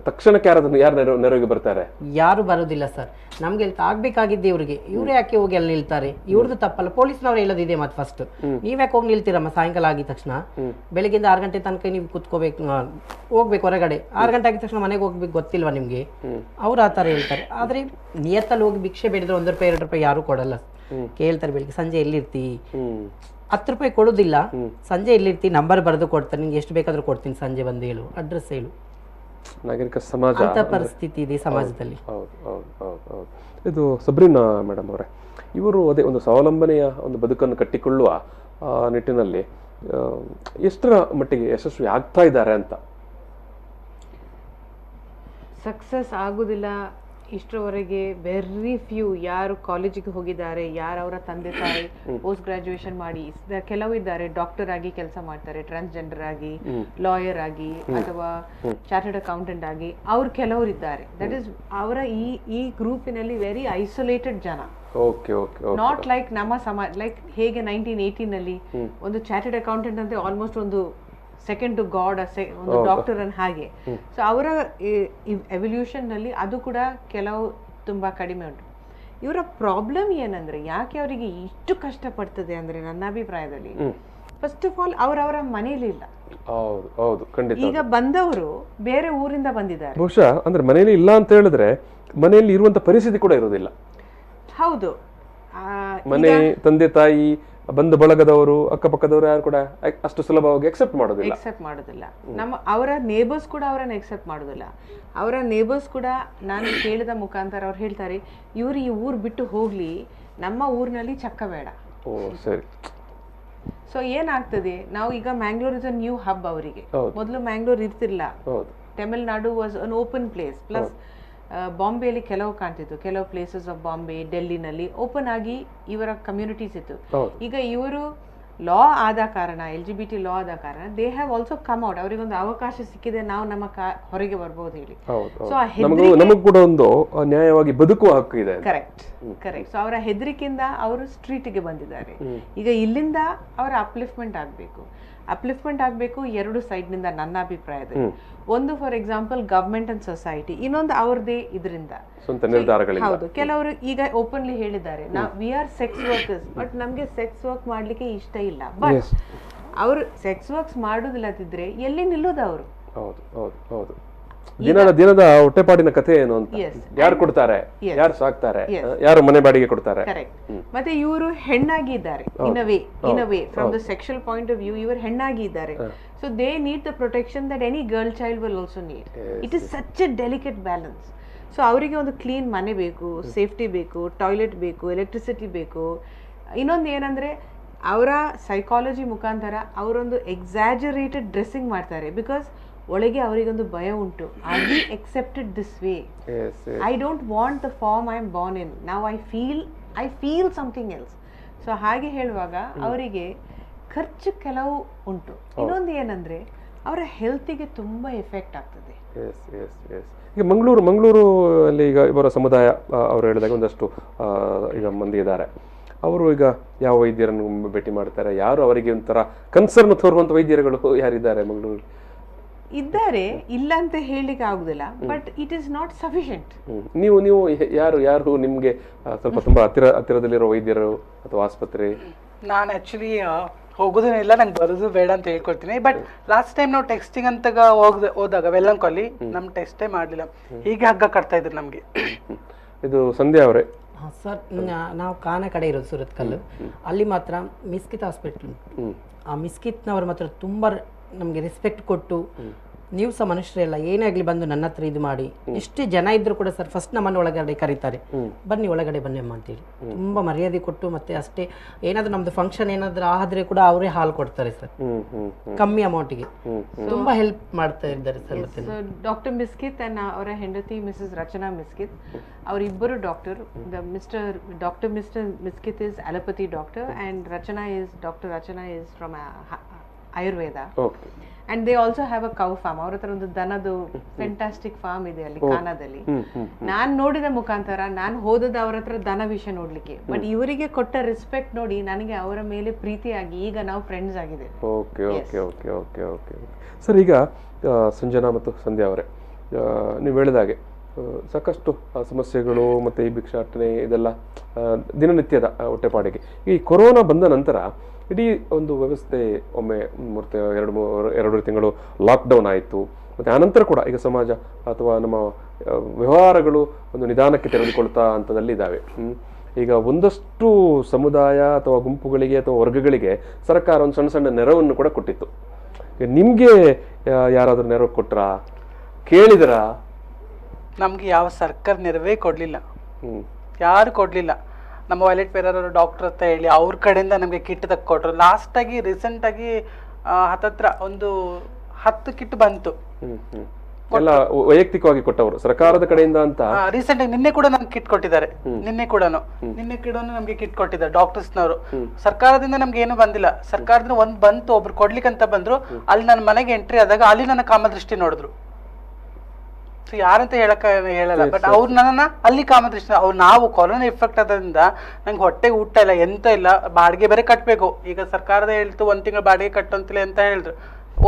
ತಕ್ಷಣಕ್ಕೆ ಯಾರು ನೆರವಿಗೆ ಬರ್ತಾರೆ? ಯಾರು ಬರೋದಿಲ್ಲ ಸರ್. ನಮ್ಗೆ ಆಗ್ಬೇಕಾಗಿದ್ದೆ ಇವ್ರಿಗೆ, ಇವ್ರು ಯಾಕೆ ಹೋಗಿ ಅಲ್ಲಿ ನಿಲ್ತಾರೆ? ಇವ್ರದ್ದು ತಪ್ಪಲ್ಲ, ಪೊಲೀಸ್ನವ್ರು ಹೇಳೋದಿದೆ. ಮತ್ತೆ ಫಸ್ಟ್ ನೀವ್ ಯಾಕೆ ಹೋಗಿ ನಿಲ್ತೀರಮ್ಮ? ಸಾಯಂಕಾಲ ಆಗಿದ ತಕ್ಷಣ ಬೆಳಗ್ಗಿಂದ 6 ಗಂಟೆ ತನಕ ನೀವು ಕುತ್ಕೋಬೇಕು, ಹೋಗ್ಬೇಕು ಹೊರಗಡೆ. 6 ಗಂಟೆ ಆಗಿದ ತಕ್ಷಣ ಮನೆಗೆ ಹೋಗ್ಬೇಕು, ಗೊತ್ತಿಲ್ವಾ ನಿಮ್ಗೆ? ಅವ್ರು ಆ ತರ ಹೇಳ್ತಾರೆ. ಆದ್ರೆ ನಿಯತ್ತಲ್ಲಿ ಹೋಗಿ ಭಿಕ್ಷೆ ಬೇಡಿದ್ರೆ 1 ರೂಪಾಯಿ 2 ರೂಪಾಯಿ ಯಾರು ಕೊಡಲ್ಲ. ಕೇಳ್ತಾರೆ, ಬೆಳಿಗ್ಗೆ ಸಂಜೆ ಎಲ್ಲಿರ್ತಿ? 10 ರೂಪಾಯಿ ಕೊಡೋದಿಲ್ಲ. ಸಂಜೆ ಎಲ್ಲಿರ್ತಿ ನಂಬರ್ ಬರೆದು ಕೊಡ್ತಾರೆ, ನಿಂಗೆ ಎಷ್ಟು ಬೇಕಾದ್ರೂ ಕೊಡ್ತೀನಿ, ಸಂಜೆ ಬಂದು ಹೇಳು, ಅಡ್ರೆಸ್ ಹೇಳು. ನಾಗರಿಕ ಸಮಾಜ ಅಂತ ಪರಿಸ್ಥಿತಿ ಇದೆ ಸಮಾಜದಲ್ಲಿ. ಇದು ಸಬ್ರೀನಾ ಮೇಡಮ್ ಅವರೇ, ಇವರು ಅದೇ ಒಂದು ಸ್ವಾವಲಂಬನೆಯ ಒಂದು ಬದುಕನ್ನು ಕಟ್ಟಿಕೊಳ್ಳುವ ನಿಟ್ಟಿನಲ್ಲಿ ಎಷ್ಟರ ಮಟ್ಟಿಗೆ ಯಶಸ್ವಿ ಆಗ್ತಾ ಇದ್ದಾರೆ ಅಂತ? ಸಕ್ಸಸ್ ಆಗುದಿಲ್ಲ ಇಷ್ಟರವರೆಗೆ. ವೆರಿ ಫ್ಯೂ ಯಾರು ಕಾಲೇಜಿಗೆ ಹೋಗಿದ್ದಾರೆ, ಯಾರು ಅವರ ತಂದೆ ತಾಯಿ ಪೋಸ್ಟ್ ಗ್ರಾಜುಯೇಷನ್ ಮಾಡಿ, ಕೆಲವು ಇದ್ದಾರೆ ಡಾಕ್ಟರ್ ಆಗಿ ಕೆಲಸ ಮಾಡ್ತಾರೆ, ಟ್ರಾನ್ಸ್ಜೆಂಡರ್ ಆಗಿ, ಲಾಯರ್ ಆಗಿ, ಅಥವಾ ಚಾರ್ಟರ್ಡ್ ಅಕೌಂಟೆಂಟ್ ಆಗಿ, ಅವ್ರು ಕೆಲವರು ಇದ್ದಾರೆ. ದಟ್ ಇಸ್ ಅವರ ಈ ಗ್ರೂಪಿನಲ್ಲಿ ವೆರಿ ಐಸೋಲೇಟೆಡ್ ಜನ. ನಾಟ್ ಲೈಕ್ ನಮ್ಮ ಸಮಾಜ, ಲೈಕ್ ಹೇಗೆ 1918 ನಲ್ಲಿ ಒಂದು ಚಾರ್ಟರ್ಡ್ ಅಕೌಂಟೆಂಟ್ ಅಂತ ಆಲ್ಮೋಸ್ಟ್ ಒಂದು ಸೆಕೆಂಡ್ ಟು ಗಾಡ್ ಒಂದು ಡಾಕ್ಟರ್ ಅನ್ ಹಾಗೆ. ಸೊ ಅವರ ಎವಲ್ಯೂಷನ್ ನಲ್ಲಿ ಅದು ಕೂಡ ಕೆಲವು ತುಂಬಾ ಕಡಿಮೆ ಉಂಟು. ಇವರ ಪ್ರಾಬ್ಲಮ್ ಏನಂದ್ರೆ ಯಾಕೆ ಅವರಿಗೆ ಇಷ್ಟು ಕಷ್ಟಪಡ್ತದೆ ಅಂದ್ರೆ ನನ್ನ ಅಭಿಪ್ರಾಯದಲ್ಲಿ, ಫಸ್ಟ್ ಆಫ್ ಆಲ್ ಅವರವರ ಮನೆಯಲ್ಲಿ ಇಲ್ಲ. ಹೌದು ಹೌದು ಖಂಡಿತ. ಈಗ ಬಂದವರು ಬೇರೆ ಊರಿಂದ ಬಂದಿದ್ದಾರೆ. ಬಹುಶಃ ಅಂದ್ರೆ ಮನೆಯಲ್ಲಿ ಇಲ್ಲ ಅಂತ ಹೇಳಿದ್ರೆ ಮನೆಯಲ್ಲಿ ಇರುವಂತ ಪರಿಸ್ಥಿತಿ ಕೂಡ ಇರೋದಿಲ್ಲ. ಹೌದು, ಮನೆ, ತಂದೆ ತಾಯಿ, ಬಂಧು ಬಳಗದವರು, ಅಕ್ಕಪಕ್ಕದವರು ಯಾರು ಕೂಡ ಅಷ್ಟು ಸುಲಭವಾಗಿ ಎಕ್ಸೆಪ್ಟ್ ಮಾಡೋದಿಲ್ಲ. ಅವರ ನೇಬರ್ಸ್ ಕೂಡ ಅವರನ್ನ ಎಕ್ಸೆಪ್ಟ್ ಮಾಡೋದಿಲ್ಲ. ಅವರ ನೇಬರ್ಸ್ ಕೂಡ ನಾನು ಕೇಳಿದ ಮುಖಾಂತರ ಅವ್ರು ಹೇಳ್ತಾರೆ, ಇವ್ರು ಈ ಊರ್ ಬಿಟ್ಟು ಹೋಗ್ಲಿ, ನಮ್ಮ ಊರಿನಲ್ಲಿ ಚಕ್ಕ ಬೇಡ. ಓ ಸರಿ. ಸೊ ಏನಾಗ್ತದೆ, ನಾವು ಈಗ Mangalore is a new hub ಅವರಿಗೆ. ಮೊದಲು ಮ್ಯಾಂಗ್ಳೂರ್ ಇರ್ತಿರ್ಲಿಲ್ಲ. Tamil Nadu was an open place. Plus ಬಾಂಬೆಯಲ್ಲಿ ಕೆಲವು ಕಾಣ್ತಿತ್ತು, ಕೆಲವು ಪ್ಲೇಸಸ್ ಆಫ್ ಬಾಂಬೆ, ಡೆಲ್ಲಿನಲ್ಲಿ ಓಪನ್ ಆಗಿ ಇವರ ಕಮ್ಯುನಿಟೀಸ್ ಇತ್ತು. ಈಗ ಇವರು ಲಾ ಆದ ಕಾರಣ, LGBT ಲಾ ಆದ ಕಾರಣ, they have also come out. ಅವರಿಗೊಂದು ಅವಕಾಶ ಸಿಕ್ಕಿದೆ, ನಾವು ನಮ್ಮ ಹೊರಗೆ ಬರ್ಬೋದು ಹೇಳಿ. ಸೊ ನಮಗೂ ಕೂಡ ಒಂದು ನ್ಯಾಯವಾಗಿ ಬದುಕುವ ಹಕ್ಕು ಇದೆ. ಕರೆಕ್ಟ್. ಸೊ ಅವರ ಹೆದರಿಕೆಯಿಂದ ಅವರು ಸ್ಟ್ರೀಟ್ಗೆ ಬಂದಿದ್ದಾರೆ. ಈಗ ಇಲ್ಲಿಂದ ಅವರ ಅಪ್ಲಿಫ್ಟ್ಮೆಂಟ್ ಆಗಬೇಕು ಎರಡು ಸೈಡ್ ನಿಂದ ನನ್ನ ಅಭಿಪ್ರಾಯದಲ್ಲಿ. ಒಂದು for example government and society, ಇನ್ನೊಂದು ಅವ್ರದೇ ಇದರಿಂದ ಸ್ವಂತ ನಿರ್ಧಾರಗಳಿಂದ. ಹೌದು, ಕೆಲವರು ಈಗ ಓಪನ್ಲಿ ಹೇಳಿದ್ದಾರೆ, we are sex workers, but ನಮ್ಗೆ ಸೆಕ್ಸ್ ವರ್ಕ್ ಮಾಡ್ಲಿಕ್ಕೆ ಇಷ್ಟ ಇಲ್ಲ. ಬಟ್ ಅವರು ಸೆಕ್ಸ್ ವರ್ಕ್ಸ್ ಮಾಡುದಿಲ್ಲದಿದ್ರೆ ಎಲ್ಲಿ ನಿಲ್ಲೋದು ಅವರು? ಹೌದು ಹೌದು ಹೌದು. ದಿನದ ಹೊಟ್ಟೆಪಾಡಿನ ಕಥೆ ಏನು ಅಂತ, ಯಾರು ಕೊಡ್ತಾರೆ, ಯಾರು ಸಾಕ್ತಾರೆ, ಯಾರು ಮನೆ ಬಾಡಿಗೆ ಕೊಡ್ತಾರೆ. ಕರೆಕ್ಟ್. ಮತ್ತೆ ಇವರು ಹೆಣ್ಣಾಗಿ ಇದ್ದಾರೆ, in a way from the sexual point of view ಇವರು ಹೆಣ್ಣಾಗಿ ಇದ್ದಾರೆ. So they need the protection that any girl child will also need. It is such a delicate balance. So ಅವರಿಗೆ ಒಂದು ಕ್ಲೀನ್ ಮನೆ ಬೇಕು, ಸೇಫ್ಟಿ ಬೇಕು, ಟಾಯ್ಲೆಟ್ ಬೇಕು, electricity ಬೇಕು. ಇನ್ನೊಂದು ಏನಂದ್ರೆ ಅವರ ಸೈಕಾಲಜಿ ಮುಖಾಂತರ ಅವರೊಂದು ಎಕ್ಸಾಜರೇಟೆಡ್ ಡ್ರೆಸ್ಸಿಂಗ್ ಮಾಡ್ತಾರೆ. ಬಿಕಾಸ್ ಒಳಗೆ ಅವರಿಗೊಂದು ಭಯ ಉಂಟು, I be accepted this way, I don't want the form I am born in, now I feel something else. So ಹಾಗೆ ಹೇಳುವಾಗ ಅವರಿಗೆ ಖರ್ಚು ಕೆಲವು ಉಂಟು. ಇನ್ನೊಂದು ಏನಂದ್ರೆ ಅವರ ಹೆಲ್ತಿಗೆ ತುಂಬಾ ಎಫೆಕ್ಟ್ ಆಗ್ತದೆ. ಈಗ ಮಂಗಳೂರು ಅಲ್ಲಿ ಈಗ ಇವರ ಸಮುದಾಯ ಅವರು ಹೇಳಿದಾಗ ಒಂದಷ್ಟು ಈಗ ಮಂದಿ ಇದ್ದಾರೆ. ಅವರು ಈಗ ಯಾವ ವೈದ್ಯರನ್ನು ಭೇಟಿ ಮಾಡ್ತಾರೆ, ಯಾರು ಅವರಿಗೆ ಒಂಥರ ಕನ್ಸರ್ನ್ ತೋರುವಂತ ವೈದ್ಯರುಗಳು ಯಾರಿದ್ದಾರೆ ಮಂಗಳೂರು? ಇದ್ದಾರೆ, ಇಲ್ಲ ಅಂತ ಹೇಳಲಿಕ್ಕೆ ಆಗುದಿಲ್ಲ, but it is not sufficient. ನೀವು ಯಾರು ನಿಮ್ಗೆ ಸ್ವಲ್ಪ ತುಂಬಾ ಹತ್ತಿರದಲ್ಲಿರೋ ವೈದ್ಯರು ಅಥವಾ ಆಸ್ಪತ್ರೆ? ನಾನು ಆಕ್ಚುಲಿ ಹೋಗೋದೇನಿಲ್ಲ, ನಂಗೆ ಬರೋದು ಬೇಡ ಅಂತ ಹೇಳ್ಕೊಳ್ತೀನಿ. ಬಟ್ ಲಾಸ್ಟ್ ಟೈಮ್ ನಾವು ಟೆಸ್ಟಿಂಗ್ ಅಂತ ಹೋದಾಗ ವೆಲ್ಲಂಕೊಲ್ಲಿ ನಮ್ ಟೆಸ್ಟೇ ಮಾಡ್ಲಿಲ್ಲ, ಹೀಗೆ ಹಗ್ಗ ಕಟ್ತಾ ಇದ್ರು ನಮ್ಗೆ. ಇದು ಸಂಧ್ಯಾ ಅವರೇ? ಸರ್, ನಾವು ಕಾನ ಕಡೆ ಇರೋದು ಸುರತ್ಕಲ್ಲು. ಅಲ್ಲಿ ಮಾತ್ರ ಮಿಸ್ಕಿತ್ ಹಾಸ್ಪಿಟ್ಲ್, ಆ ಮಿಸ್ಕಿತ್ನವ್ರು ಮಾತ್ರ ತುಂಬಾ ನಮಗೆ ರೆಸ್ಪೆಕ್ಟ್ ಕೊಟ್ಟು, ನೀವು ಸಹ ಮನುಷ್ಯರೆಲ್ಲ ಏನೇ ಆಗಲಿ ಬಂದು ನನ್ನ ಹತ್ರ ಇದು ಮಾಡಿ, ಎಷ್ಟೇ ಜನ ಇದ್ರು ಕೂಡ ಸರ್ ಫಸ್ಟ್ ನಮ್ಮನ್ನು ಒಳಗಡೆ ಕರೀತಾರೆ, ಬನ್ನಿ ಒಳಗಡೆ ಬನ್ನಿ ಅಮ್ಮ ಅಂತೇಳಿ ತುಂಬಾ ಮರ್ಯಾದೆ ಕೊಟ್ಟು. ಮತ್ತೆ ಅಷ್ಟೇ ಏನಾದ್ರು ನಮ್ದು ಫಂಕ್ಷನ್ ಏನಾದ್ರು ಆದ್ರೆ ಕೂಡ ಅವರೇ ಹಾಲು ಕೊಡ್ತಾರೆ ಸರ್, ಕಮ್ಮಿ ಅಮೌಂಟಿಗೆ. ತುಂಬಾ ಹೆಲ್ಪ್ ಮಾಡ್ತಾ ಇದ್ದಾರೆ ಸರ್. ಮತ್ತೆ ಡಾಕ್ಟರ್ ಮಿಸ್ಕಿತ್ ಅಂಡ್ ಅವರ ಹೆಂಡತಿ ಮಿಸಸ್ ರಚನಾ ಮಿಸ್ಕಿತ್, ಅವರಿಬ್ಬರು doctor. Doctor mister Miskit is allopathy doctor and doctor Rachana is from Ayurveda. And they also have a cow farm. ಅವ್ರ ಹತ್ರ ಒಂದು ದನದು ಫ್ಯಾಂಟಾಸ್ಟಿಕ್ ಫಾರ್ಮ್ ಇದೆ ಅಲ್ಲಿ ಕಾನಾದಲ್ಲಿ. ನಾನ್ ನೋಡಿದ ಮುಖಾಂತರ, ನಾನು ಹೋದದ ಅವ್ರ ಹತ್ರ ದನ ವಿಷಯ ನೋಡ್ಲಿಕ್ಕೆ, ಬಟ್ ಇವರಿಗೆ ಕೊಟ್ಟ ರೆಸ್ಪೆಕ್ಟ್ ನೋಡಿ ನನಗೆ ಅವರ ಮೇಲೆ ಪ್ರೀತಿಯಾಗಿ ಈಗ ನಾವು ಫ್ರೆಂಡ್ಸ್ ಆಗಿದ್ದೇವೆ. ಸರ್, ಈಗ ಸಂಜನಾ ಮತ್ತು ಸಂಧ್ಯಾ ಅವರೇ, ನೀವು ಹೇಳಿದಾಗೆ ಸಾಕಷ್ಟು ಸಮಸ್ಯೆಗಳು ಮತ್ತು ಈ ಭಿಕ್ಷಾಟನೆ ಇದೆಲ್ಲ ದಿನನಿತ್ಯದ ಹೊಟ್ಟೆಪಾಡಿಗೆ. ಈ ಕೊರೋನಾ ಬಂದ ನಂತರ ಇಡೀ ಒಂದು ವ್ಯವಸ್ಥೆ ಒಮ್ಮೆ ಎರಡು ತಿಂಗಳು ಲಾಕ್ಡೌನ್ ಆಯಿತು. ಮತ್ತು ಆನಂತರ ಕೂಡ ಈಗ ಸಮಾಜ ಅಥವಾ ನಮ್ಮ ವ್ಯವಹಾರಗಳು ಒಂದು ನಿಧಾನಕ್ಕೆ ತೆರೆದುಕೊಳ್ತಾ ಹಂತದಲ್ಲಿದ್ದಾವೆ. ಈಗ ಒಂದಷ್ಟು ಸಮುದಾಯ ಅಥವಾ ಗುಂಪುಗಳಿಗೆ ಅಥವಾ ವರ್ಗಗಳಿಗೆ ಸರ್ಕಾರ ಒಂದು ಸಣ್ಣ ನೆರವನ್ನು ಕೂಡ ಕೊಟ್ಟಿತ್ತು. ನಿಮಗೆ ಯಾರಾದರೂ ನೆರವು ಕೊಟ್ರಾ, ಕೇಳಿದ್ರಾ? ನಮ್ಗೆ ಯಾವ ಸರ್ಕಾರ ನೆರವೇ ಕೊಡ್ಲಿಲ್ಲ, ಯಾರು ಕೊಡ್ಲಿಲ್ಲ. ನಮ್ಮ ವಾಲೆಟ್ ಬೇರೆಯವರು ಡಾಕ್ಟರ್ ಅಂತ ಹೇಳಿ ಅವ್ರ ಕಡೆಯಿಂದ ನಮಗೆ ಕಿಟ್ ತಕ್ಕೊಟ್ರು. ಲಾಸ್ಟ್ ಆಗಿ ರೀಸೆಂಟ್ ಆಗಿ ಹತ್ತತ್ರ ಒಂದು 10 ಕಿಟ್ ಬಂತು. ಎಲ್ಲ ವೈಯಕ್ತಿಕವಾಗಿ ಕೊಟ್ಟವರು ಸರ್ಕಾರದ ಕಡೆಯಿಂದ ಅಂತ. ರೀಸೆಂಟ್ ಆಗಿ ನಿನ್ನೆ ಕೂಡ ನಮ್ಗೆ ಕಿಟ್ ಕೊಟ್ಟಿದ್ದಾರೆ. ನಿನ್ನೆ ಕೂಡ ನಮ್ಗೆ ಕಿಟ್ ಕೊಟ್ಟಿದ್ದಾರೆ ಡಾಕ್ಟರ್ಸ್ನವರು. ಸರ್ಕಾರದಿಂದ ನಮ್ಗೆ ಏನು ಬಂದಿಲ್ಲ. ಸರ್ಕಾರದಿಂದ ಒಂದ್ ಬಂತು, ಒಬ್ರು ಕೊಡ್ಲಿಕ್ಕಂತ ಬಂದ್ರು. ಅಲ್ಲಿ ನನ್ನ ಮನೆಗೆ ಎಂಟ್ರಿ ಆದಾಗ ಅಲ್ಲಿ ನನ್ನ ಕಾಮದೃಷ್ಟಿ ನೋಡಿದ್ರು. ಯಾರಂತ ಹೇಳಲ್ಲ, ಬಟ್ ಅವ್ರು ನನ್ನ ಅಲ್ಲಿ ಕಾಮದೃಷ್ಟಿ, ನಾವು ಕೊರೋನಾ ಎಫೆಕ್ಟ್ ಆದ್ರಿಂದ ನಂಗೆ ಹೊಟ್ಟೆಗೆ ಊಟ ಇಲ್ಲ, ಎಂತ ಇಲ್ಲ, ಬಾಡಿಗೆ ಬೇರೆ ಕಟ್ಟಬೇಕು. ಈಗ ಸರ್ಕಾರದ ಹೇಳ್ತು 1 ತಿಂಗಳು ಬಾಡಿಗೆ ಕಟ್ಟಂತಿಲ್ಲ ಅಂತ ಹೇಳಿದ್ರು.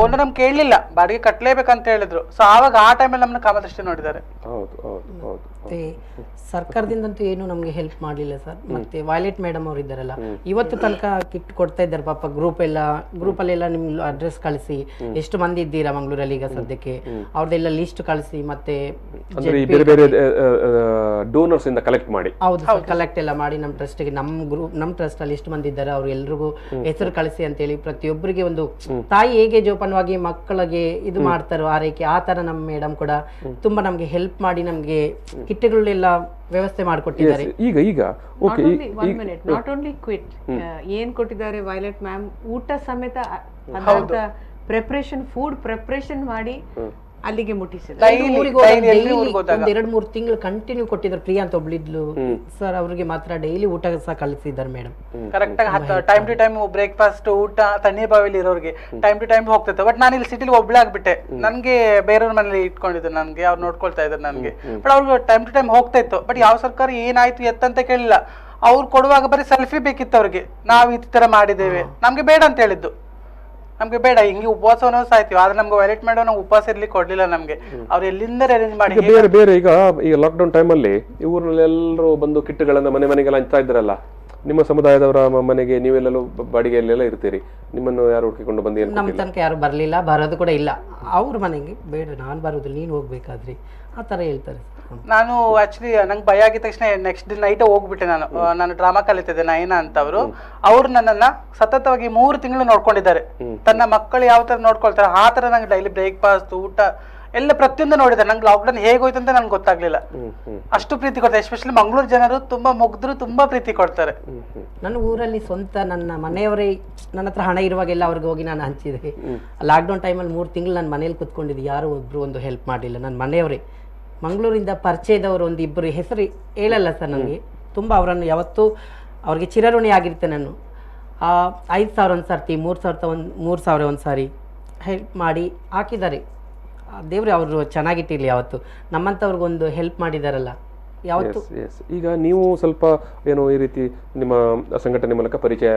ಓನರ್ ನಮ್ಗೆ ಕೇಳಲಿಲ್ಲ, ಬಾಡಿಗೆ ಕಟ್ಟಲೇಬೇಕಂತ ಹೇಳಿದ್ರು. ಸೊ ಆವಾಗ ಆ ಟೈಮಲ್ಲಿ ನಮ್ಮನ್ನ ಕಾಮದೃಷ್ಟಿ ನೋಡಿದ್ದಾರೆ. ಹೌದು ಹೌದು ಹೌದು. ಮತ್ತೆ ಸರ್ಕಾರದಿಂದಂತೂ ಏನು ನಮಗೆ ಹೆಲ್ಪ್ ಮಾಡಲಿಲ್ಲ ಸರ್. ಮತ್ತೆ ವೈಲೆಟ್ ಮೇಡಮ್ ಅವ್ರು ಇದ್ದಾರಲ್ಲ, ಇವತ್ತು ತನಕ ಕಿಟ್ ಕೊಡ್ತಾ ಇದ್ದಾರೆ ಪಾಪ. ಗ್ರೂಪಲ್ಲೆಲ್ಲ ನಿಮ್ ಅಡ್ರೆಸ್ ಕಳಿಸಿ, ಎಷ್ಟು ಮಂದಿ ಇದ್ದೀರಾ ಮಂಗಳೂರಲ್ಲಿ ಈಗ ಸದ್ಯಕ್ಕೆ, ಅವ್ರದ್ದೆಲ್ಲ ಲಿಸ್ಟ್ ಕಳಿಸಿ, ಮತ್ತೆ ಅಂದ್ರೆ ಈ ಬೇರೆ ಬೇರೆ ಡೋನರ್ಸ್ ಇಂದ ಕಲೆಕ್ಟ್ ಮಾಡಿ. ಹೌದು ಸರ್, ಕಲೆಕ್ಟ್ ಎಲ್ಲ ಮಾಡಿ ನಮ್ಮ ಟ್ರಸ್ಟ್ಗೆ, ನಮ್ಮ ಟ್ರಸ್ಟ್ ಅಲ್ಲಿ ಎಷ್ಟು ಮಂದಿ ಇದ್ದಾರೆ ಅವ್ರು ಎಲ್ರಿಗೂ ಹೆಸರು ಕಳಿಸಿ ಅಂತೇಳಿ ಪ್ರತಿಯೊಬ್ಬರಿಗೆ ಒಂದು ತಾಯಿ ಹೇಗೆ ಜೋಪಾನವಾಗಿ ಮಕ್ಕಳಿಗೆ ಇದು ಮಾಡ್ತಾರೋ ಆರೈಕೆ, ಆ ತರ ನಮ್ಮ ಮೇಡಮ್ ಕೂಡ ತುಂಬಾ ನಮ್ಗೆ ಹೆಲ್ಪ್ ಮಾಡಿ ನಮ್ಗೆ ಕಿಟ್ಗಳೆಲ್ಲ ವ್ಯವಸ್ಥೆ ಮಾಡಿಕೊಟ್ಟಿದ್ದಾರೆ. ಈಗ ಈಗ ಓಕೆ, ನಾಟ್ ಓನ್ಲಿ ಕ್ವಿಟ್ ಏನ್ ಕೊಟ್ಟಿದ್ದಾರೆ ವೈಲೆಟ್ ಮ್ಯಾಮ್, ಊಟ ಸಮೇತ ಪದಾರ್ಥ ಪ್ರಿಪರೇಷನ್, ಫುಡ್ ಪ್ರಿಪರೇಷನ್ ಮಾಡಿ ಅಲ್ಲಿಗೆ ಮುಟ್ಟಿಸಿದ್ದಾರೆ. ಒಂದ್ 2-3 ತಿಂಗಳು ಕಂಟಿನ್ಯೂ ಕೊಟ್ಟಿದ್ದಾರೆ. ಪ್ರಿಯಾ ಅಂತ ಒಬ್ಳಿದ್ಲು ಸರ್, ಅವ್ರಿಗೆ ಮಾತ್ರ ಡೈಲಿ ಊಟ ಸಹ ಕಳಿಸಿದ್ದಾರೆ ಮೇಡಮ್. ಕರೆಕ್ಟ್ ಆಗಿ ಟೈಮ್ ಟು ಟೈಮ್ ಬ್ರೇಕ್ಫಾಸ್ಟ್, ಊಟ ತಣ್ಣೀರ್ ಬಾವಿಲಿ ಇರೋರಿಗೆ ಟೈಮ್ ಟು ಟೈಮ್ ಹೋಗ್ತಿತ್ತು. ಬಟ್ ನಾನು ಇಲ್ಲಿ ಸಿಟಿಲಿ ಒಬ್ಳೆ ಆಗ್ಬಿಟ್ಟೆ, ನನ್ಗೆ ಬೇರೆಯವ್ರ ಮನೇಲಿ ಇಟ್ಕೊಂಡಿದ್ರು, ನನ್ಗೆ ಅವ್ರು ನೋಡ್ಕೊಳ್ತಾ ಇದ್ರು ನನ್ಗೆ. ಬಟ್ ಅವ್ರಿಗೆ ಟೈಮ್ ಟು ಟೈಮ್ ಹೋಗ್ತಾ ಇತ್ತು. ಬಟ್ ಯಾವ ಸರ್ಕಾರ ಏನಾಯ್ತು ಎತ್ತಂತ ಕೇಳಿಲ್ಲ. ಅವ್ರು ಕೊಡುವಾಗ ಬರೀ ಸೆಲ್ಫಿ ಬೇಕಿತ್ತು ಅವ್ರಿಗೆ, ನಾವ್ ಈ ತರ ಮಾಡಿದ್ದೇವೆ, ನಮ್ಗೆ ಬೇಡ ಅಂತ ಹೇಳಿದ್ದು. ನಮ್ಗೆ ಬೇಡ ಹಿಂಗೆ ಉಪವಾಸವನ್ನ ಸಾಯ್ತೀವಿ, ಆದ್ರೆ ನಮ್ಗೆ ವೈಲೆಟ್ ಮಾಡೋ ನಾವು ಉಪವಾಸ ಇರ್ಲಿಕ್ಕೆ ಕೊಡ್ಲಿಲ್ಲ ನಮ್ಗೆ. ಅವ್ರು ಎಲ್ಲಿಂದ ಅರೇಂಜ್ ಮಾಡಿ ಬೇರೆ ಬೇರೆ ಈಗ ಲಾಕ್ಡೌನ್ ಟೈಮಲ್ಲಿ ಈ ಊರಿನಲ್ಲಿ ಎಲ್ಲರೂ ಬಂದು ಕಿಟ್ಗಳನ್ನ ಮನೆ ಮನೆಗೆಲ್ಲ ಹಂಚ್ತಾ ಇದ್ರಲ್ಲ. ನಿಮ್ಮ ಸಮುದಾಯದವರ ಮನೆಗೆ ನೀವೆಲ್ಲೂ ಬಾಡಿಗೆಯಲ್ಲೆಲ್ಲ ಇರ್ತೀರಿ, ನಿಮ್ಮನ್ನು ಯಾರು ಹುಡುಕಿಕೊಂಡು ಬಂದು ನಮ್ಮ ತನಕ ಯಾರು ಬರ್ಲಿಲ್ಲ, ಬರೋದು ಕೂಡ ಇಲ್ಲ. ಅವ್ರ ಮನೆಗೆ ಬೇಡ ನಾನ್ ಬರೋದಿಲ್ಲ, ನೀನ್ ಹೋಗ್ಬೇಕಾದ್ರಿ ಆ ತರ ಹೇಳ್ತಾರೆ. ನಾನು ಆಕ್ಚುಲಿ ನಂಗೆ ಭಯ ಆಗಿದ ತಕ್ಷಣ ನೆಕ್ಸ್ಟ್ ನೈಟ್ ಹೋಗ್ಬಿಟ್ಟೆ. ನಾನು ಡ್ರಾಮಾ ಕಲಿತಿದ್ದೆ ನಯನ ಅಂತ ಅವ್ರು ನನ್ನನ್ನ ಸತತವಾಗಿ 3 ತಿಂಗಳು ನೋಡ್ಕೊಂಡಿದ್ದಾರೆ. ತನ್ನ ಮಕ್ಕಳು ಯಾವ ತರ ನೋಡ್ಕೊಳ್ತಾರೆ ಆ ತರ ನಂಗೆ ಡೈಲಿ ಬ್ರೇಕ್ಫಾಸ್ಟ್, ಊಟ ಎಲ್ಲ ಪ್ರತಿಯೊಂದು ನೋಡಿದ್ದಾರೆ. ನಂಗೆ ಲಾಕ್ಡೌನ್ ಹೇಗೋಯ್ತು ಅಂತ ನನ್ಗೆ ಗೊತ್ತಾಗ್ಲಿಲ್ಲ. ಅಷ್ಟು ಪ್ರೀತಿ ಕೊಡ್ತಾರೆ. ಎಸ್ಪೆಷಲಿ ಮಂಗಳೂರು ಜನರು ತುಂಬಾ ಮುಗ್ಧರು, ತುಂಬಾ ಪ್ರೀತಿ ಕೊಡ್ತಾರೆ. ನನ್ನ ಊರಲ್ಲಿ ಸ್ವಂತ ನನ್ನ ಮನೆಯವರೇ ನನ್ನ ಹತ್ರ ಹಣ ಇರುವಾಗೆಲ್ಲ ಅವ್ರಿಗೆ ಹೋಗಿ ನಾನು ಹಂಚಿದೆ. ಲಾಕ್ಡೌನ್ ಟೈಮಲ್ಲಿ 3 ತಿಂಗಳು ನನ್ನ ಮನೇಲಿ ಕುತ್ಕೊಂಡಿದ್ದೆ, ಯಾರು ಒಬ್ರು ಒಂದು ಹೆಲ್ಪ್ ಮಾಡಲಿಲ್ಲ. ನನ್ನ ಮನೆಯವರೇ ಮಂಗಳೂರಿಂದ ಪರಿಚಯದವರು ಒಂದು ಇಬ್ಬರು ಹೆಸರು ಹೇಳಲ್ಲ ಸರ್ ನನಗೆ, ತುಂಬ ಅವರನ್ನು ಯಾವತ್ತೂ ಅವ್ರಿಗೆ ಚಿರಋಣಿ ಆಗಿರುತ್ತೆ. ನಾನು 5,000 ಒಂದು ಸರ್ತಿ, 3,000 ಒಂದು ಸಾರಿ ಹೆಲ್ಪ್ ಮಾಡಿ ಹಾಕಿದ್ದಾರೆ. ದೇವ್ರೆ ಅವರು ಚೆನ್ನಾಗಿಟ್ಟಿರಲಿ. ಯಾವತ್ತು ನಮ್ಮಂಥವ್ರಿಗೊಂದು ಹೆಲ್ಪ್ ಮಾಡಿದಾರಲ್ಲ ಯಾವತ್ತು. ಈಗ ನೀವು ಸ್ವಲ್ಪ ಏನು ಈ ರೀತಿ ನಿಮ್ಮ ಸಂಘಟನೆ ಮೂಲಕ ಪರಿಚಯ